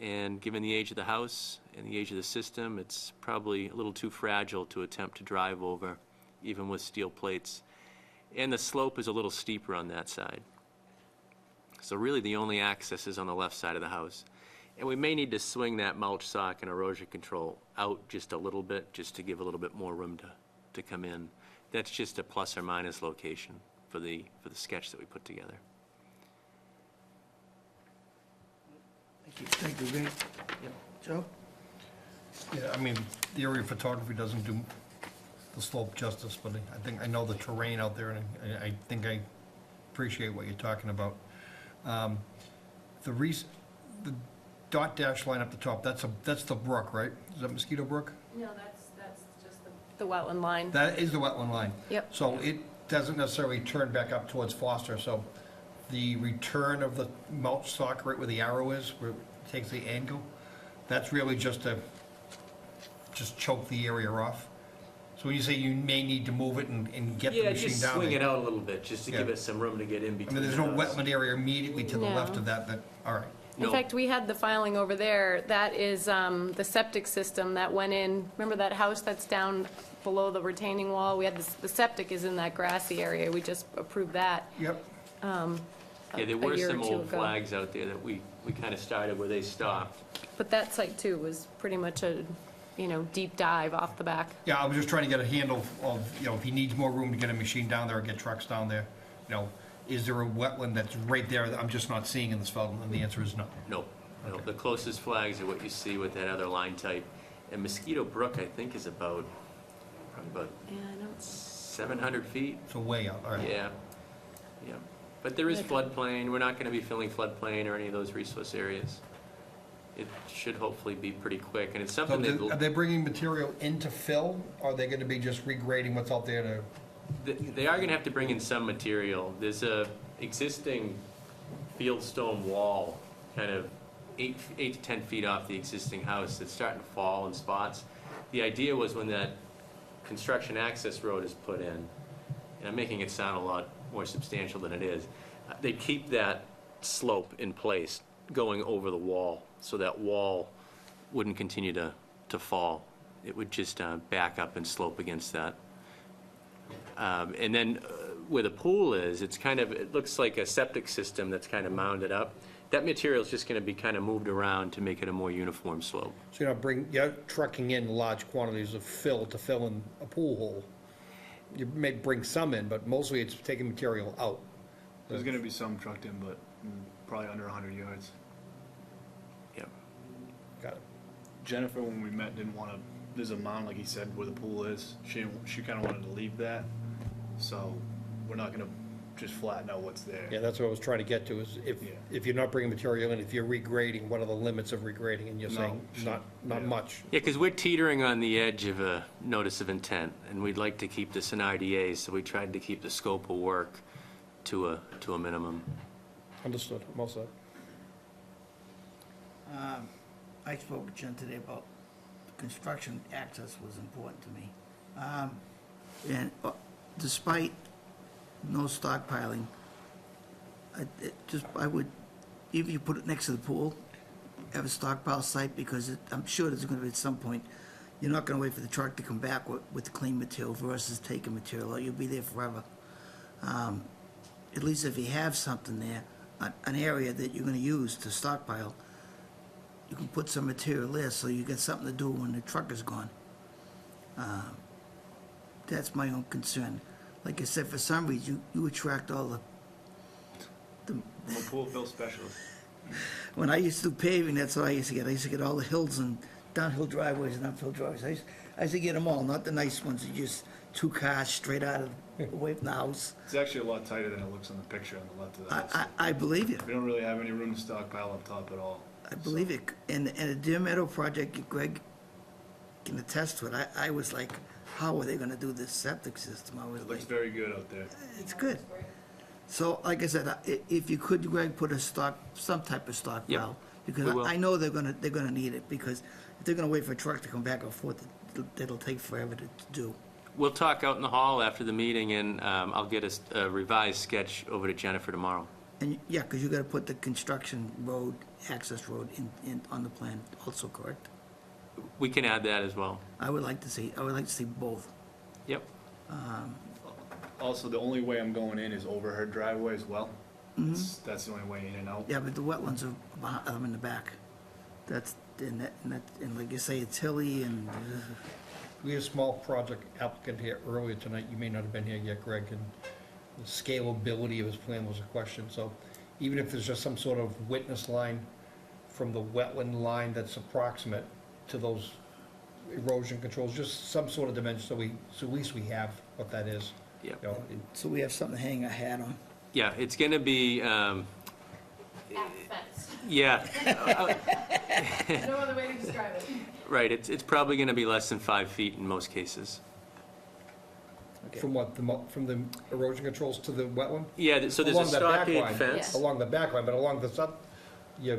And given the age of the house and the age of the system, it's probably a little too fragile to attempt to drive over, even with steel plates. And the slope is a little steeper on that side. So really the only access is on the left side of the house. And we may need to swing that mulch sock and erosion control out just a little bit, just to give a little bit more room to come in. That's just a plus or minus location for the sketch that we put together. Thank you, Greg. Joe? Yeah, I mean, the area photography doesn't do the slope justice, but I know the terrain out there, and I think I appreciate what you're talking about. The dot dash line up the top, that's the brook, right? Is that Mosquito Brook? No, that's just the wetland line. That is the wetland line. Yep. So it doesn't necessarily turn back up towards Foster, so the return of the mulch stock right where the arrow is, where it takes the angle, that's really just to choke the area off. So when you say you may need to move it and get the Yeah, machine just down swing there. it out a little bit, just to give Yeah. it some room to get in I between. mean, there's no the house. wetland area immediately to the left of that, all right. In fact, we had the filing over there. That is the septic system that went in. Remember that house that's down below the retaining wall? We had the septic is in that grassy area. We just approved that. Yep. Yeah, there a were year or some two old ago. flags out there that we kind of started where they stopped. But that site too was pretty much a, deep dive off the back. Yeah, I was just trying to get a handle of, if he needs more room to get a machine down there or get trucks down there, is there a wetland that's right there that I'm just not seeing in this film? And the answer is no. No, no. The closest flags are what you see with that other line type. And Mosquito Brook, I think, is probably about 700 feet. So way out, all right. Yeah, yeah. But there is floodplain. We're not going to be filling floodplain or any of those resource areas. It should hopefully be pretty quick, and it's So something are that they bringing material in to fill, or are they gonna be just regrading what's out there to? they are going to have to bring in some material. There's a existing fieldstone wall, kind of 8 to 10 feet off the existing house that's starting to fall in spots. The idea was when that construction access road is put in, and I'm making it sound a lot more substantial than it is, they keep that slope in place going over the wall, so that wall wouldn't continue to fall. It would just back up and slope against that. And then where the pool is, it looks like a septic system that's kind of mounded up. That material is just going to be kind of moved around to make it a more uniform slope. So you're trucking in large quantities of fill to fill in a pool hole. You may bring some in, but mostly it's taking material out. There's gonna be some trucked in, but probably under 100 yards. Yeah. Got it. Jennifer, when we met, didn't wanna, there's a mound, like he said, where the pool is. She kinda wanted to leave that, so we're not gonna just flatten out what's there. Yeah, that's what I was trying to get to, is if you're not bringing material in, if you're regrading, what are the limits of regrading? And you're saying not much. Yeah, because we're teetering on the edge of a notice of intent, and we'd like to keep this in RDA, so we tried to keep the scope of work to a minimum. Understood, I'm all set. I spoke with Jen today about construction access was important to me. And despite no stockpiling, I would, even if you put it next to the pool, have a stockpile site, because I'm sure there's gonna be at some point, you're not gonna wait for the truck to come back with the clean material versus taking material, or you'll be there forever. At least if you have something there, an area that you're gonna use to stockpile, you can put some material there so you get something to do when the truck is gone. That's my own concern. Like I said, for some reason, you attract all I'm a pool fill specialist. when I used to do paving, that's what I used to get. I used to get all the hills and downhill driveways and uphill driveways. I used to get them all, not the nice ones that just 2 cars straight out of, away from the house. It's actually a lot tighter than it looks on the picture on the left of the house. I believe you. We don't really have any room to stockpile up top at all. I believe it. And the Deer Meadow project, Greg can attest to it. I was like, how are they gonna do this septic system? I was It like, looks very good out there. it's good. So, like I said, if you could, Greg, put some type of stockpile, because we will. I know they're gonna need it, because if they're gonna wait for a truck to come back and forth, it'll take forever to do. We'll talk out in the hall after the meeting, and I'll get a revised sketch over to Jennifer tomorrow. And, yeah, because you gotta put the construction road, access road in, on the plan also, correct? We can add that as well. I would like to see both. Yep. Also, the only way I'm going in is over her driveway as well. Mhm. That's the only way in and out. Yeah, but the wetlands are in the back. And like you say, it's hilly and, We had a small project applicant here earlier tonight, you may not have been here yet, Greg, and the scalability of his plan was a question, so even if there's just some sort of witness line from the wetland line that's approximate to those erosion controls, just some sort of dimension, so at least we have what that is. Yeah. You know, So we have something to hang our hat on. Yeah, it's going to be, yeah. No other way to describe it. Right, it's probably going to be less than 5 feet in most cases. From what, from the erosion controls to the wetland? Yeah, so there's a Along the back stockade line. fence. Along the back line, but along the sub, you're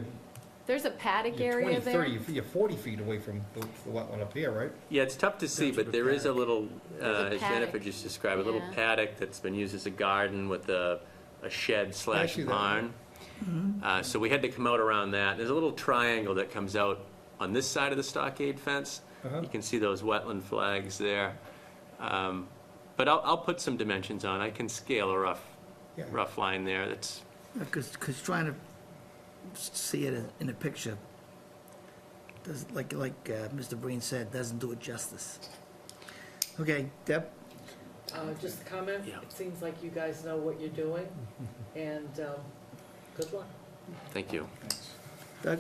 There's a paddock you're area 20, there. 30, you're 40 feet away from the wetland up here, right? Yeah, it's tough to see, but there is a little, There's a as Jennifer paddock. just described, a little Yeah. paddock that's been used as a garden with a shed slash see that. barn. So we had to come out around that. There's a little triangle that comes out on this side of the stockade fence. You can see those wetland flags there. But I'll put some dimensions on. I can scale a rough line there. That's, Because trying to see it in a picture, does, like Mr. Breen said, doesn't do it justice. Okay, Deb? Just a comment? Yeah. It seems like you guys know what you're doing, and good luck. thank you. Doug?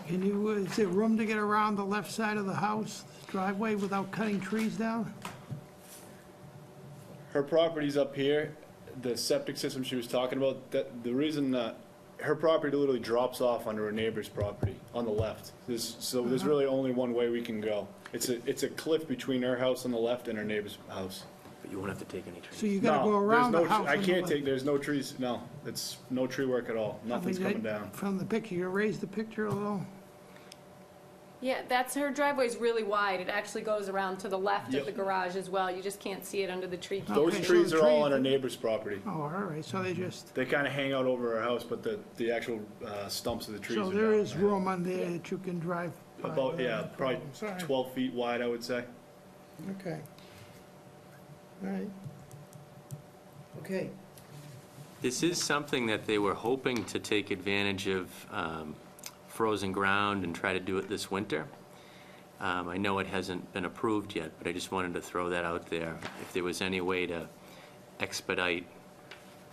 Can you, is there room to get around the left side of the house driveway without cutting trees down? Her property's up here, the septic system she was talking about, that, the reason that her property literally drops off onto her neighbor's property on the left. There's really only one way we can go. It's a cliff between her house on the left and her neighbor's house. But you won't have to take any trees. So you gotta No, go there's around no the house. I on the can't left. take, there's no trees, no, it's no tree work at all, nothing's I mean, coming down. From the picture, you raise the picture a little. Yeah, her driveway's really wide. It actually goes around to the left Yep. of the garage as well. You just can't see it under the tree. Those Okay, so trees the are all trees- on her neighbor's property. Oh, all right, so they just, They kinda hang out over her house, but the actual stumps of the trees are so down. there is room on there that you can drive by. About, yeah, without probably problems. All right. 12 feet wide, I would say. Okay. All right. Okay. This is something that they were hoping to take advantage of frozen ground and try to do it this winter. I know it hasn't been approved yet, but I just wanted to throw that out there. If there was any way to expedite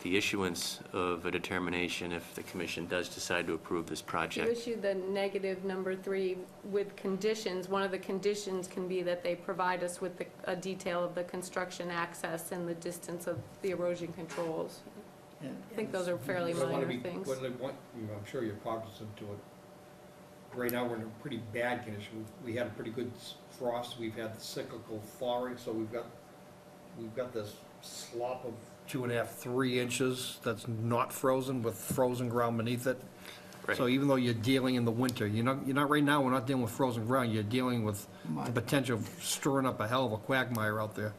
the issuance of a determination if the commission does decide to approve this You project. issue the negative number 3 with conditions. One of the conditions can be that they provide us with a detail of the construction access and the distance of the erosion controls. Yeah. I think those are fairly What I wanna minor be- things. what I want- I'm sure you're cognizant to it. Right now, we're in a pretty bad condition. We had a pretty good frost, we've had cyclical thawing, so we've got this slop of 2.5, 3 inches that's not frozen with frozen ground beneath it. Right. So even though you're dealing in the winter, you're not, right now, we're not dealing with frozen ground, you're dealing with the potential of stirring up a hell of a quagmire out there.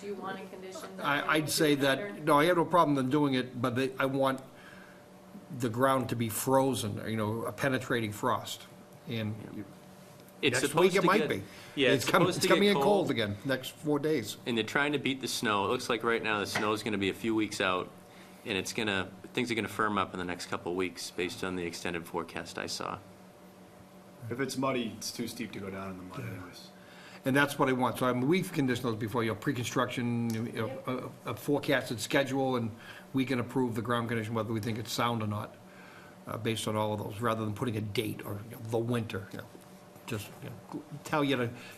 Do you want a condition? I'd say that, no, I have no problem in doing it, but I want the ground to be frozen, a penetrating frost. And It's next supposed week it to might get- be. Yeah, It's coming, supposed it's to get coming in cold again, next 4 days. And they're trying to beat the snow. It looks like right now the snow's going to be a few weeks out, and things are going to firm up in the next couple of weeks based on the extended forecast I saw. If it's muddy, it's too steep to go down in the mud anyways. And that's what I want. So we've conditioned those before, pre-construction, a forecasted schedule, and we can approve the ground condition whether we think it's sound or not, based on all of those, rather than putting a date or the winter. Just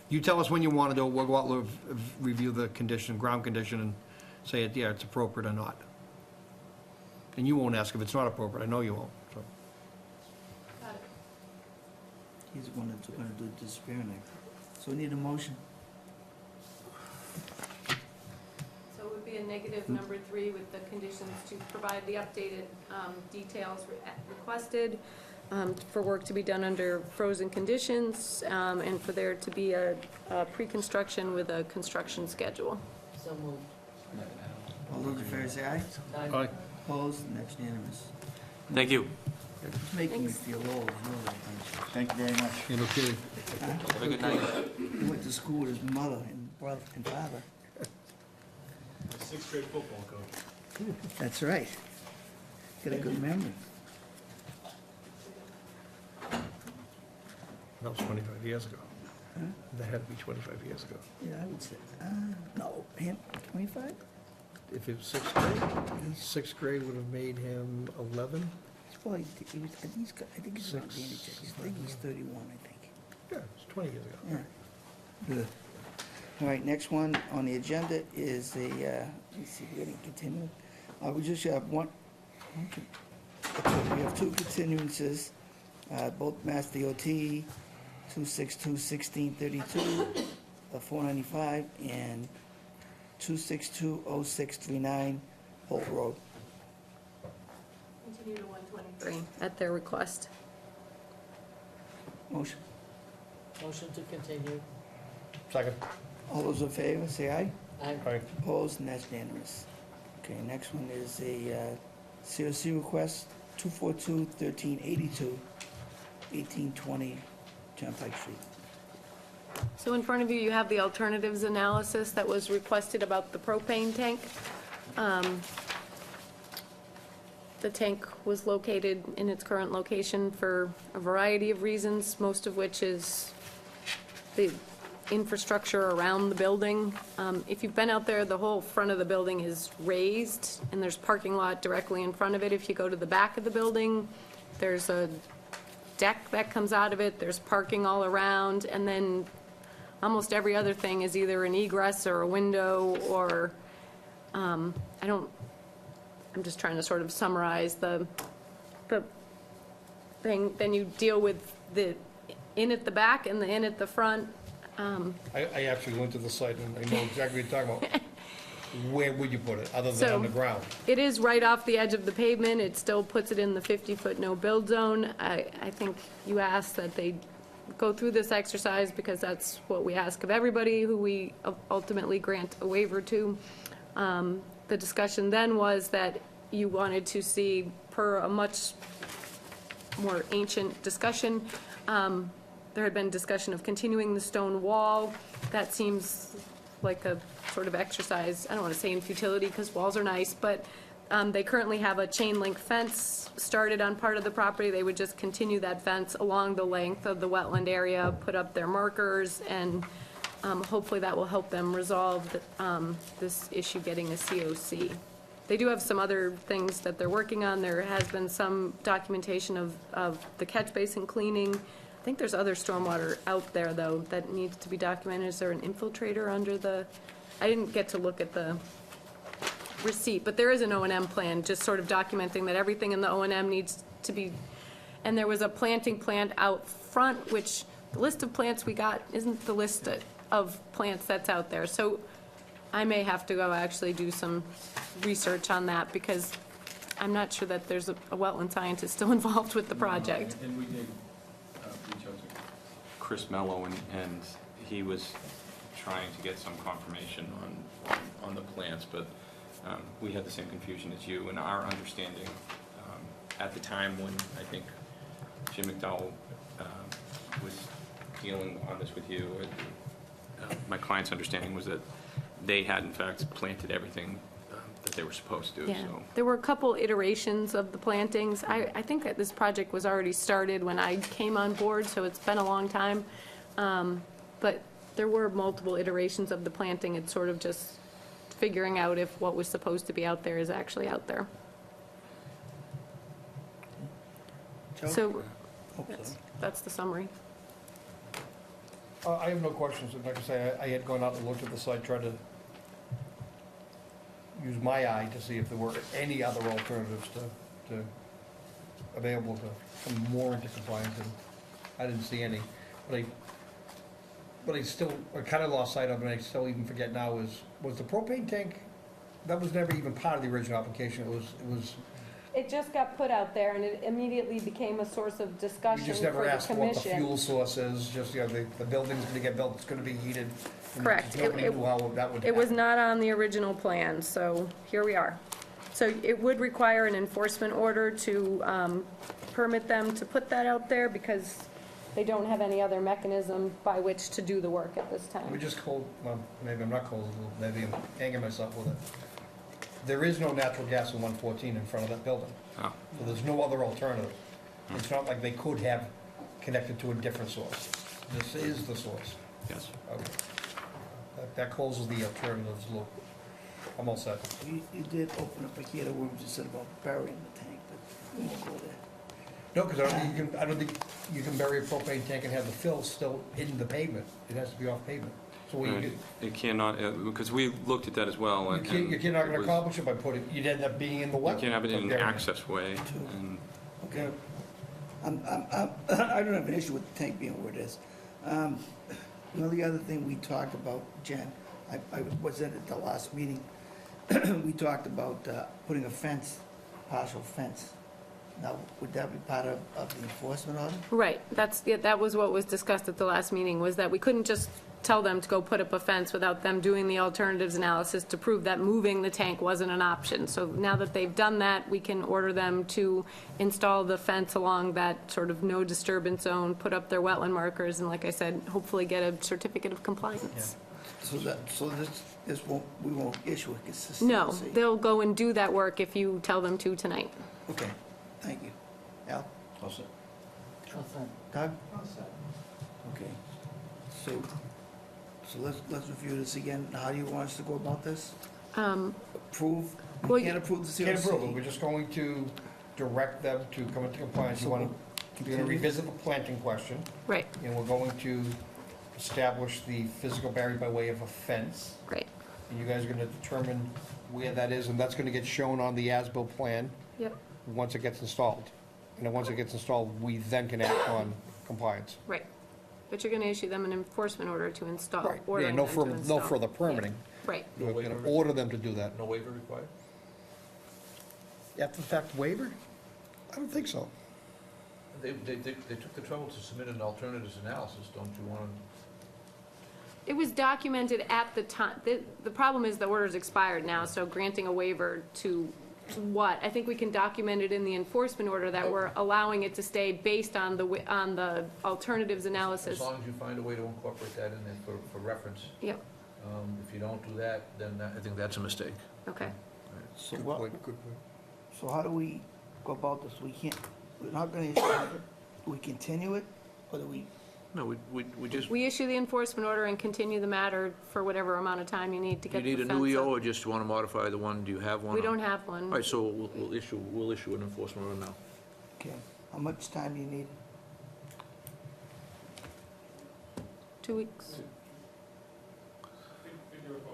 you tell us when you want to do it, we'll go out, review the condition, ground condition, and say, it's appropriate or not. And you won't ask if it's not appropriate, I know you won't, so. He's the one that's gonna do the disappearing. So we need a motion. So it would be a negative number 3 with the conditions to provide the updated details requested, for work to be done under frozen conditions, and for there to be a pre-construction with a construction schedule. So moved. All those in favor say aye. Aye. Opposed, and that's unanimous. Thank you. It's making me feel old, you know that, don't Thank you very much. You're no kidding. you? Have a good night. He went to school with his mother and brother and father. 6th grade football coach. That's right. Got a good memory. That was 25 years ago. Huh? That had to be 25 years ago. Yeah, I would say, no, him, 25? If it was 6th grade, 6th grade would have made him 11. He's probably, I think he's around the age, I think he's 31, I think. Yeah, it's 20 years ago. Good. All right, next one on the agenda is a, let's see, we're gonna continue. We just have one, okay, we have two continuances, both Mass DOT, 262-1632, 495, and 262-0639, Holt Road. Continue to 123 at their request. Motion. Motion to continue. Second. All those in favor, say aye. Aye. Opposed, and that's unanimous. Okay, next one is a COC request, 242-1382, 1820 Turnpike Street. So in front of you, you have the alternatives analysis that was requested about the propane tank. The tank was located in its current location for a variety of reasons, most of which is the infrastructure around the building. If you've been out there, the whole front of the building is raised, and there's parking lot directly in front of it. If you go to the back of the building, there's a deck that comes out of it, there's parking all around, and then almost every other thing is either an egress or a window, or, I'm just trying to sort of summarize the thing. Then you deal with the in at the back and the in at the front. I actually went to the site and I know exactly what you're talking about. Where would you put it, other than on the ground? It is right off the edge of the pavement. It still puts it in the 50-foot no-build zone. I think you asked that they go through this exercise because that's what we ask of everybody who we ultimately grant a waiver to. The discussion then was that you wanted to see, per a much more ancient discussion, there had been discussion of continuing the stone wall. That seems like a sort of exercise, I don't want to say in futility because walls are nice, but they currently have a chain link fence started on part of the property. They would just continue that fence along the length of the wetland area, put up their markers, and hopefully that will help them resolve this issue getting a COC. They do have some other things that they're working on. There has been some documentation of the catch basin cleaning. I think there's other stormwater out there, though, that needs to be documented. Is there an infiltrator under the, I didn't get to look at the receipt, but there is an O&M plan, just sort of documenting that everything in the O&M needs to be, and there was a planting plant out front, which the list of plants we got isn't the list of plants that's out there. So I may have to go actually do some research on that, because I'm not sure that there's a wetland scientist still involved with the project. And we did reach out to Chris Mello, and he was trying to get some confirmation on the plants, but we had the same confusion as you, and our understanding at the time when I think Jim McDowell was dealing on this with you, my client's understanding was that they had in fact planted everything that they were supposed to. Yeah, So there were a couple iterations of the plantings. I think that this project was already started when I came on board, so it's been a long time. But there were multiple iterations of the planting. It's sort of just figuring out if what was supposed to be out there is actually out there. So that's the summary. I have no questions. Like I say, I had gone out and looked at the site, tried to use my eye to see if there were any other alternatives to available to come more into compliance, and I didn't see any. But I kind of lost sight of, and I still even forget now, was the propane tank, that was never even part of the original application. It was. It just got put out there, and it immediately became a source of We discussion just for never the asked what the commission. fuel source is, just, the building's gonna get built, it's gonna be heated. and Correct. Nobody knew how that would It was happen. not on the original plan, so here we are. So it would require an enforcement order to permit them to put that out there, because they don't have any other mechanism by which to do the work at this We time. just maybe I'm not cold, maybe I'm hanging myself with it. There is no natural gas in 114 in front of that building. Oh. So there's no other alternative. It's not like they could have connected to a different source. This is the source. yes. Okay. That closes the alternatives loop. I'm all set. You did open up a can of worms, you said about burying the tank, but we won't go there. No, because I don't think you can bury a propane tank and have the fill still in the pavement. It has to be off pavement. So what you do, It cannot, because we looked at that as well. you and can't, you're not it gonna was- accomplish it by putting, you'd end up being in the wetland. You can't have it in an Burying access way. And Okay. I don't have an issue with the tank being where it is. The only other thing we talked about, Jen, I wasn't at the last meeting, we talked about putting a fence, partial fence. Now, would that be part of the enforcement order? Right, that was what was discussed at the last meeting, was that we couldn't just tell them to go put up a fence without them doing the alternatives analysis to prove that moving the tank wasn't an option. So now that they've done that, we can order them to install the fence along that sort of no disturbance zone, put up their wetland markers, and like I said, hopefully get a certificate of compliance. So this won't, we won't issue a consistency? No, they'll go and do that work if you tell them to tonight. Okay, thank you. Al? All set. Doug? Okay. So let's review this again. How do you want us to go about this? Approve? well, We can't approve the COC? Can't approve it, we're just going to direct them to come into compliance. You're gonna revisit the planting question. Right. And we're going to establish the physical barrier by way of a fence. Right. And you guys are gonna determine where that is, and that's gonna get shown on the as-built plan Yep, once it gets installed. And then once it gets installed, we then can act on compliance. right. But you're going to issue them an enforcement order to install, Yeah, ordering no them to further, install. no further permitting. Right. We're gonna order them to do that. No waiver required? After the fact waiver? I don't think so. They took the trouble to submit an alternatives analysis, don't you want to? It was documented at the time. The problem is the order's expired now, so granting a waiver to what? I think we can document it in the enforcement order that we're allowing it to stay based on the alternatives analysis. As long as you find a way to incorporate that in there for reference. Yep, If you don't do that, then I think that's a mistake. okay. So Good what, point, good point. so how do we go about this? We're not gonna issue it. Do we continue it, or do we? No, we just, We issue the enforcement order and continue the matter for whatever amount of time you need to you get the need fence a new EO, up. or just want to modify the one, do you have one? We or- don't have one. All right, so we'll issue an enforcement order now. Okay, how much time do you need? 2 weeks.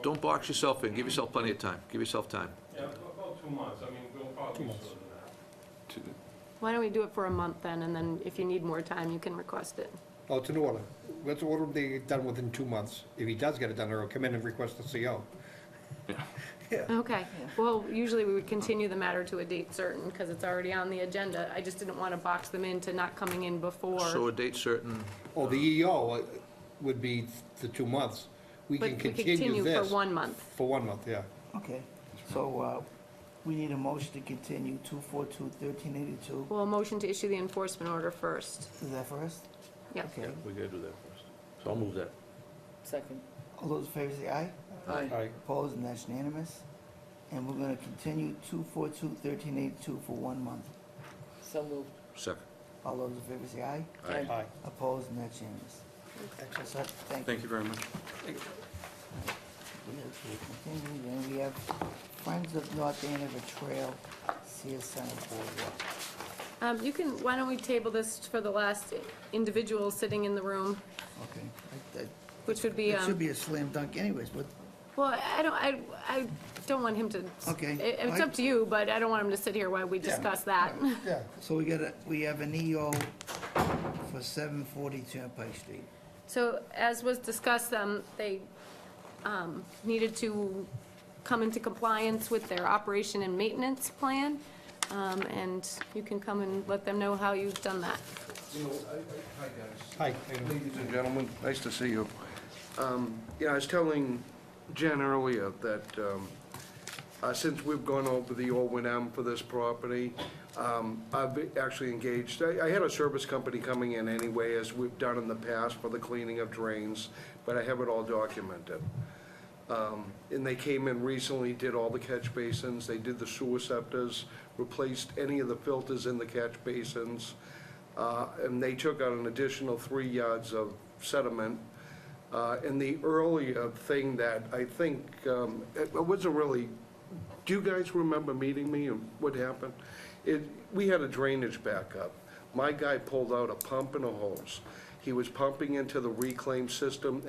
Don't box yourself in, give yourself plenty of time, give yourself time. Yeah, about 2 months. I mean, we'll probably sooner than that. Why don't we do it for a month then, and then if you need more time, you can request it. Oh, it's an order. Let's order them to get done within 2 months. If he does get it done, he'll come in and request the CO. Okay, well, usually we would continue the matter to a date certain, because it's already on the agenda. I just didn't want to box them into not coming in before. So a date certain, Oh, the EO would be the 2 months. We But can we could continue continue this. for 1 month. For 1 month, yeah. Okay, so, we need a motion to continue 242-1382. Well, a motion to issue the enforcement order first. Is that first? Yep. Okay, we gotta do that first. So I'll move that. Second. all those in favor say aye. Aye. Opposed, and that's unanimous. And we're gonna continue 242-1382 for 1 month. So moved. Second. All those in favor say aye. Aye. Aye. Opposed, and that's unanimous. Excellent, thank you. Thank you very much. We have to continue, then we have Friends of North Andover Trail, Sears Center Boardwalk. You can, why don't we table this for the last individual sitting in the room, Okay. which would be, It should be a slam dunk anyways, but, well, I don't want him to. Okay. It's up to you, but I don't want him to sit here while we discuss that. Yeah. so we have an EO for 740 Turnpike Street. So as was discussed, they needed to come into compliance with their operation and maintenance plan, and you can come and let them know how you've done that. Hi, guys. Hi. Ladies and gentlemen, nice to see you. Yeah, I was telling Jen earlier that since we've gone over the O&M for this property, I've actually engaged, I had a service company coming in anyway, as we've done in the past for the cleaning of drains, but I have it all documented. And they came in recently, did all the catch basins, they did the sewer septors, replaced any of the filters in the catch basins, and they took out an additional 3 yards of sediment. And the earlier thing that I think, it wasn't really, do you guys remember meeting me and what happened? We had a drainage backup. My guy pulled out a pump and a hose. He was pumping into the reclaim system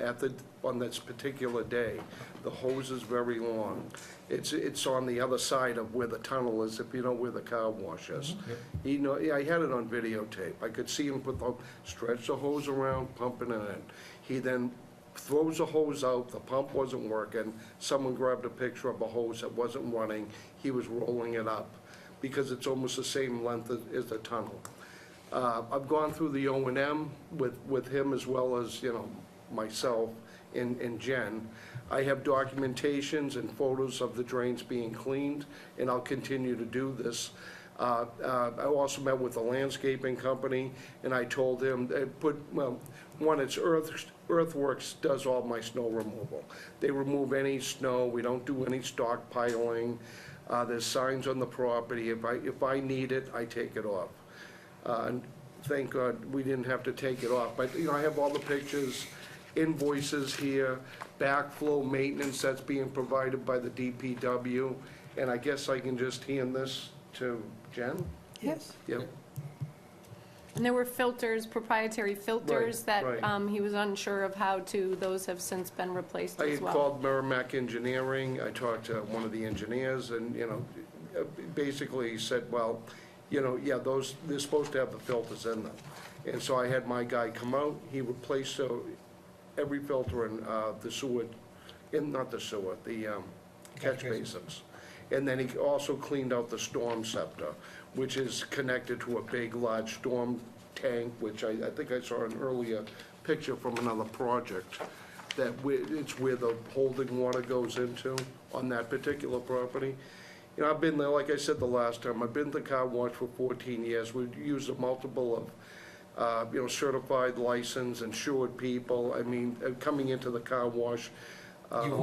on this particular day. The hose is very long. It's on the other side of where the tunnel is, if you know where the car wash is. Yeah, I had it on videotape. I could see him stretch the hose around, pumping it in. He then throws the hose out, the pump wasn't working. Someone grabbed a picture of a hose that wasn't running. He was rolling it up because it's almost the same length as the tunnel. I've gone through the O&M with him as well as, myself and Jen. I have documentations and photos of the drains being cleaned, and I'll continue to do this. I also met with the landscaping company, and I told him, it's Earthworks does all my snow removal. They remove any snow, we don't do any stockpiling. There's signs on the property, if I need it, I take it off. And thank God we didn't have to take it off. But, I have all the pictures, invoices here, backflow maintenance that's being provided by the DPW. And I guess I can just hand this to Jen? Yes. Yep. And there were filters, proprietary filters that right. he was unsure of how to, those have since been replaced I as had well. called Merrimack Engineering, I talked to one of the engineers, and, basically he said, well, yeah, they're supposed to have the filters in them. And so I had my guy come out, he replaced every filter in the sewer, not the sewer, the catch basins. And then he also cleaned out the storm scepter, which is connected to a big, large storm tank, which I think I saw an earlier picture from another project, it's where the holding water goes into on that particular property. I've been there, like I said the last time, I've been to the car wash for 14 years. We've used a multiple of, certified, licensed, insured people. I mean, coming into the car wash. You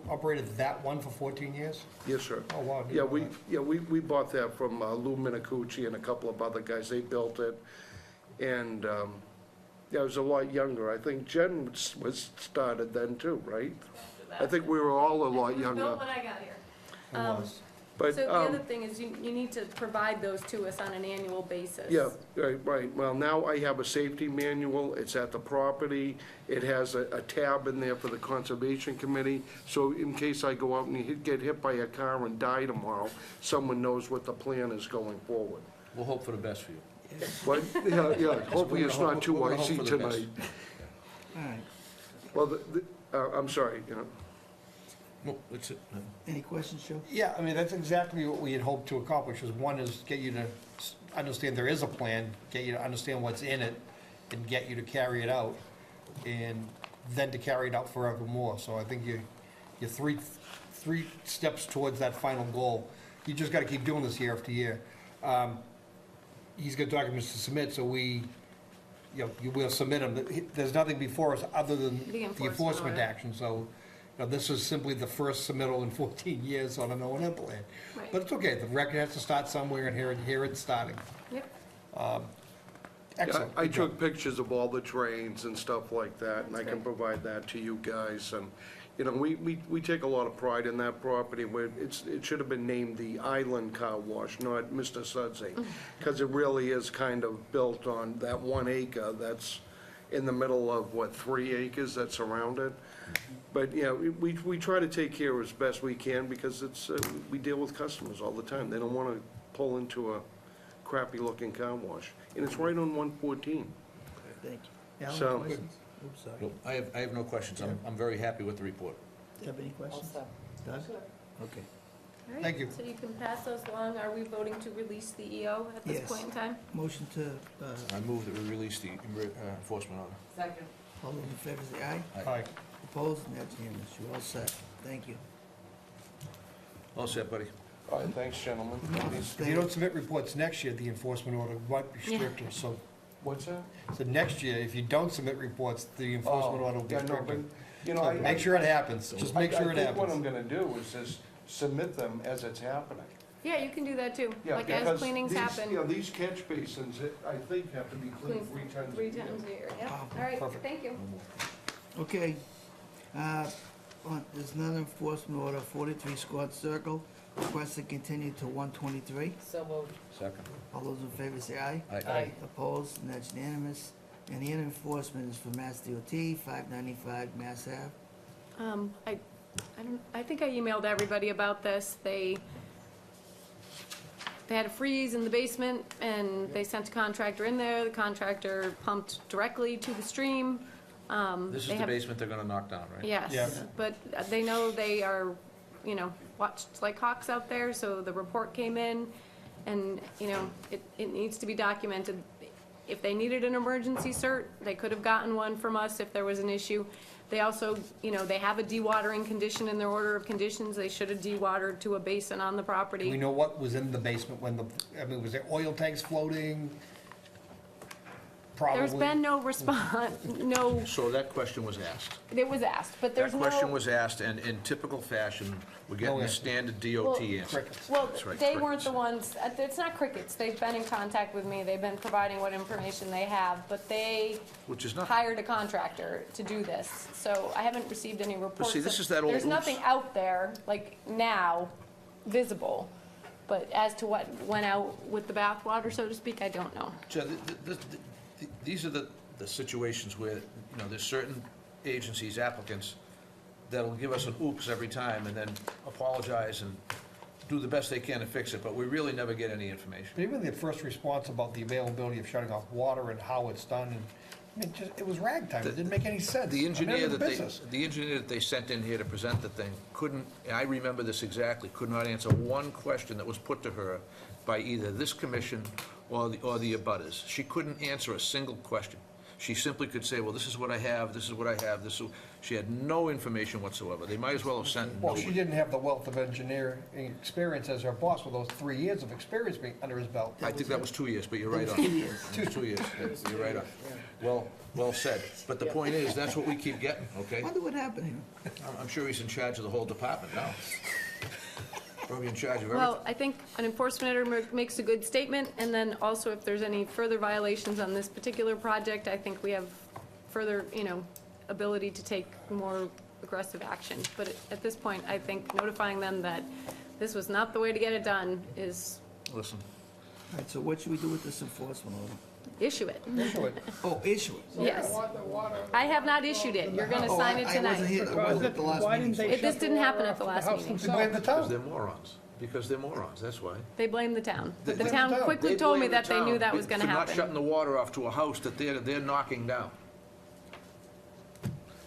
operated that one for 14 years? Yes, sir. Oh, wow. Yeah, we bought that from Lou Minicucci and a couple of other guys. They built it. And, I was a lot younger. I think Jen was started then too, right? I think we were all a lot younger. It was built when I got here. It was. But, So the other thing is you need to provide those to us on an annual basis. Yeah, right. Well, now I have a safety manual. It's at the property. It has a tab in there for the Conservation Committee. So in case I go out and get hit by a car and die tomorrow, someone knows what the plan is going forward. We'll hope for the best for you. But, yeah, hopefully it's not too We're gonna icy hope for the best. tonight. All right. Well, I'm sorry, Well, that's it. Any questions, Joe? Yeah, I mean, that's exactly what we had hoped to accomplish, is one is get you to understand there is a plan, get you to understand what's in it, and get you to carry it out, and then to carry it out forevermore. So I think you're three steps towards that final goal. You just gotta keep doing this year after year. He's got documents to submit, so you will submit them. There's nothing before us other than The the enforcement order. action, so this is simply the first submittal in 14 years on an O&M plan. Right. But it's okay, the record has to start somewhere, and here it's starting. Yep. Excellent. I Good job. took pictures of all the drains and stuff like that, and I can provide that to you guys. And, we take a lot of pride in that property, where it should have been named the Island Car Wash, not Mr. Sudsey, because it really is kind of built on that 1 acre that's in the middle of, 3 acres that surround it. But, we try to take care as best we can, because we deal with customers all the time. They don't want to pull into a crappy-looking car wash. And it's right on 114. Thank you. Alan, So- questions? Oops, sorry. No, I have no questions. I'm very happy with the report. Do you have any questions? Doug? Okay. All right, Thank you. So you can pass those along. Are we voting to release the EO at this Yes. point in time? Motion to, I move that we release the enforcement order. Second. all those in favor say aye. Aye. Opposed? And that's unanimous. You're all set. Thank you. All set, buddy. All right, thanks, gentlemen. If you don't submit reports next year, the enforcement order might be Yeah. stricter, so What's that? next year, if you don't submit reports, the enforcement order will be Yeah, no, but, stricter. you know, So make sure it happens, just make sure it I think what I'm happens. gonna do is just submit them as it's happening. Yeah, you can do that too. Yeah, Like as because cleanings these- happen. These catch basins, I think, have to be cleaned 3 times a Three year. times a year, yeah. Ah, All right, perfect. thank you. Okay. there's another enforcement order, 43 Scott Circle, request to continue to 123. So moved. Second. All those in favor say aye. Aye. Opposed, and that's unanimous. And the other enforcement is for Mass DOT, 595 Mass Ave. I think I emailed everybody about this. They had a freeze in the basement, and they sent a contractor in there. The contractor pumped directly to the stream. This is They the have- basement they're gonna knock down, right? Yes, but they know they are, watched like hawks out there, so the report came in, and, it needs to be documented. If they needed an emergency cert, they could have gotten one from us if there was an issue. They also, they have a dewatering condition in their order of conditions. They should have dewatered to a basin on the property. Do we know what was in the basement when was there oil tanks floating? Probably. There's been no response, no, So that question was asked. it was asked, but there's That no. question was asked, and in typical fashion, we're getting the standard DOT answer. Well, That's right, they weren't crickets. the ones, it's not crickets, they've been in contact with me, they've been providing what information they have, but they Which is not, hired a contractor to do this, so I haven't received any reports. see, this of- is that old There's nothing oops. out there, like now, visible, but as to what went out with the bathwater, so to speak, I don't know. So these are the situations where, there's certain agencies, applicants, that'll give us an oops every time and then apologize and do the best they can to fix it, but we really never get any information. But even the first response about the availability of shutting off water and how it's done, and, it was ragtime, it didn't make any sense. The engineer I'm in the the engineer that they sent in here to present the thing couldn't, I remember this exactly, could not answer one question that was put to her by either this commission or the abutters. She couldn't answer a single question. She simply could say, well, this is what I have, this is what I have, she had no information whatsoever. They might as well have sent Well, she nobody. didn't have the wealth of engineering experience as her boss with those 3 years of experience under his belt. I think that was 2 years, but you're right on. 2 years. 2 years, yeah, you're right on. Well said. But the point is, that's what we keep getting, okay? Wonder what happened here. I'm sure he's in charge of the whole department now. Probably in charge of everything. Well, I think an enforcement order makes a good statement, and then also if there's any further violations on this particular project, I think we have further, ability to take more aggressive action. But at this point, I think notifying them that this was not the way to get it done is Listen, All right, so what should we do with this enforcement order? issue it. Issue it. Oh, issue it. Yes. I have not issued it. You're gonna sign it I wasn't here, tonight. I wasn't at the last Why meeting. didn't they This shut didn't the happen water at the off last house meeting. They blame the because town. they're morons. Because they're morons, that's why. They blame the town. They The blame town the town. quickly They told me blame the that they knew town that was gonna for not shutting happen. the water off to a house that they're knocking down.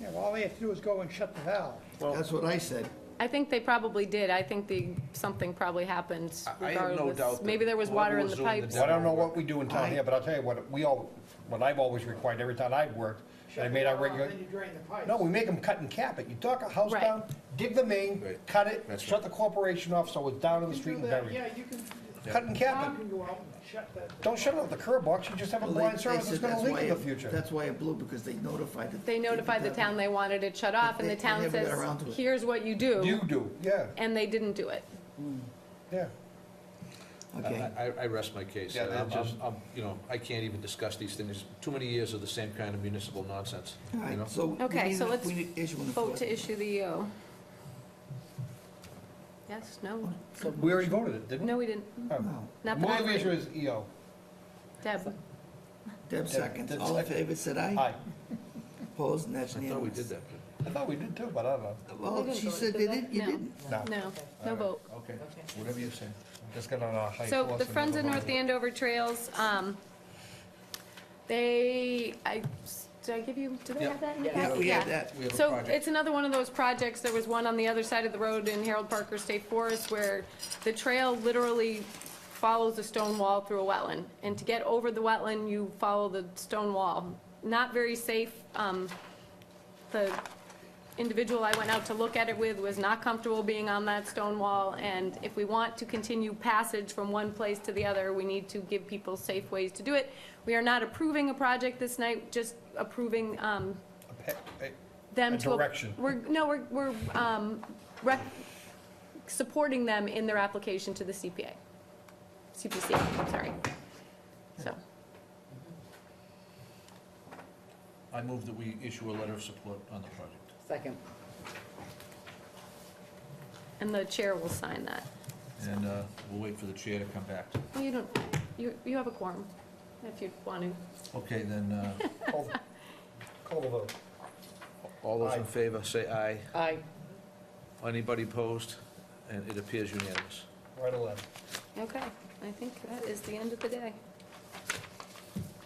Yeah, well, all they have to do is go and shut the valve. That's what I said. I think they probably did. I think something probably happened I have no regardless. doubt that Maybe there was water whoever in was the doing the pipes. Well, I don't know what we do in town here, but I'll tell you what I've always required every time I've worked, and I made our regular, Then you drain the pipes. no, we make them cut and cap it. You knock a house Right. down, dig the main, Right. cut it, That's shut the corporation off so it's down in the You street can and do that. buried. Yeah, you can, Cut and cap town it. can go out and shut that. Don't shut it off the curb box, you just have a Well, blind they service that's said gonna that's leak why in the it- future. That's why it blew, because they notified the. They notified the town they wanted it shut off, and the They town never got says, around to it. here's what you You do, do, yeah, and they didn't do it. yeah. Okay. I rest my case. Yeah, that just- I can't even discuss these things. Too many years of the same kind of municipal nonsense, All you know? right, so. we Okay, need so a- let's we need to issue an Vote to enforcement. issue the EO. Yes, no? We already voted it, didn't we? No, we didn't. Oh. No. Not that I Move the issue read. is EO. Deb, Deb seconds. Deb All in second. favor, said aye. Aye. Opposed, and that's I thought we unanimous. did that. I thought we did too, but I don't know. Well, They didn't she vote, said did they they? didn't, you No. didn't. No. no, no vote. Okay, whatever you say. Just got on a high So horse the and Friends of never North voted. Andover Trails, did I give you, did they have that in the Yeah, packet? we have that. We have a So project. it's another one of those projects, there was one on the other side of the road in Harold Parker State Forest where the trail literally follows a stone wall through a wetland. And to get over the wetland, you follow the stone wall. Not very safe. The individual I went out to look at it with was not comfortable being on that stone wall. And if we want to continue passage from one place to the other, we need to give people safe ways to do it. We are not approving a project this night, just approving them A to. direction. We're supporting them in their application to the CPC, I'm sorry. So, I move that we issue a letter of support on the project. Second. And the chair will sign that. And we'll wait for the chair to come back. Well, you don't, you have a quorum, if you want to. Okay, then, Call the vote. all those in favor, say aye. Aye. Anybody opposed? And it appears unanimous. Right or left? Okay, I think that is the end of the day.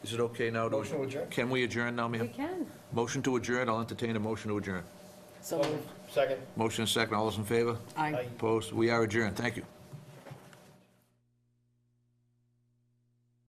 Is it okay now to... Motion to adjourn? Can we adjourn now, ma'am? We can. Motion to adjourn, I'll entertain a motion to adjourn. So moved. Second. Motion and second, all those in favor? Aye. Opposed? We are adjourned, thank you.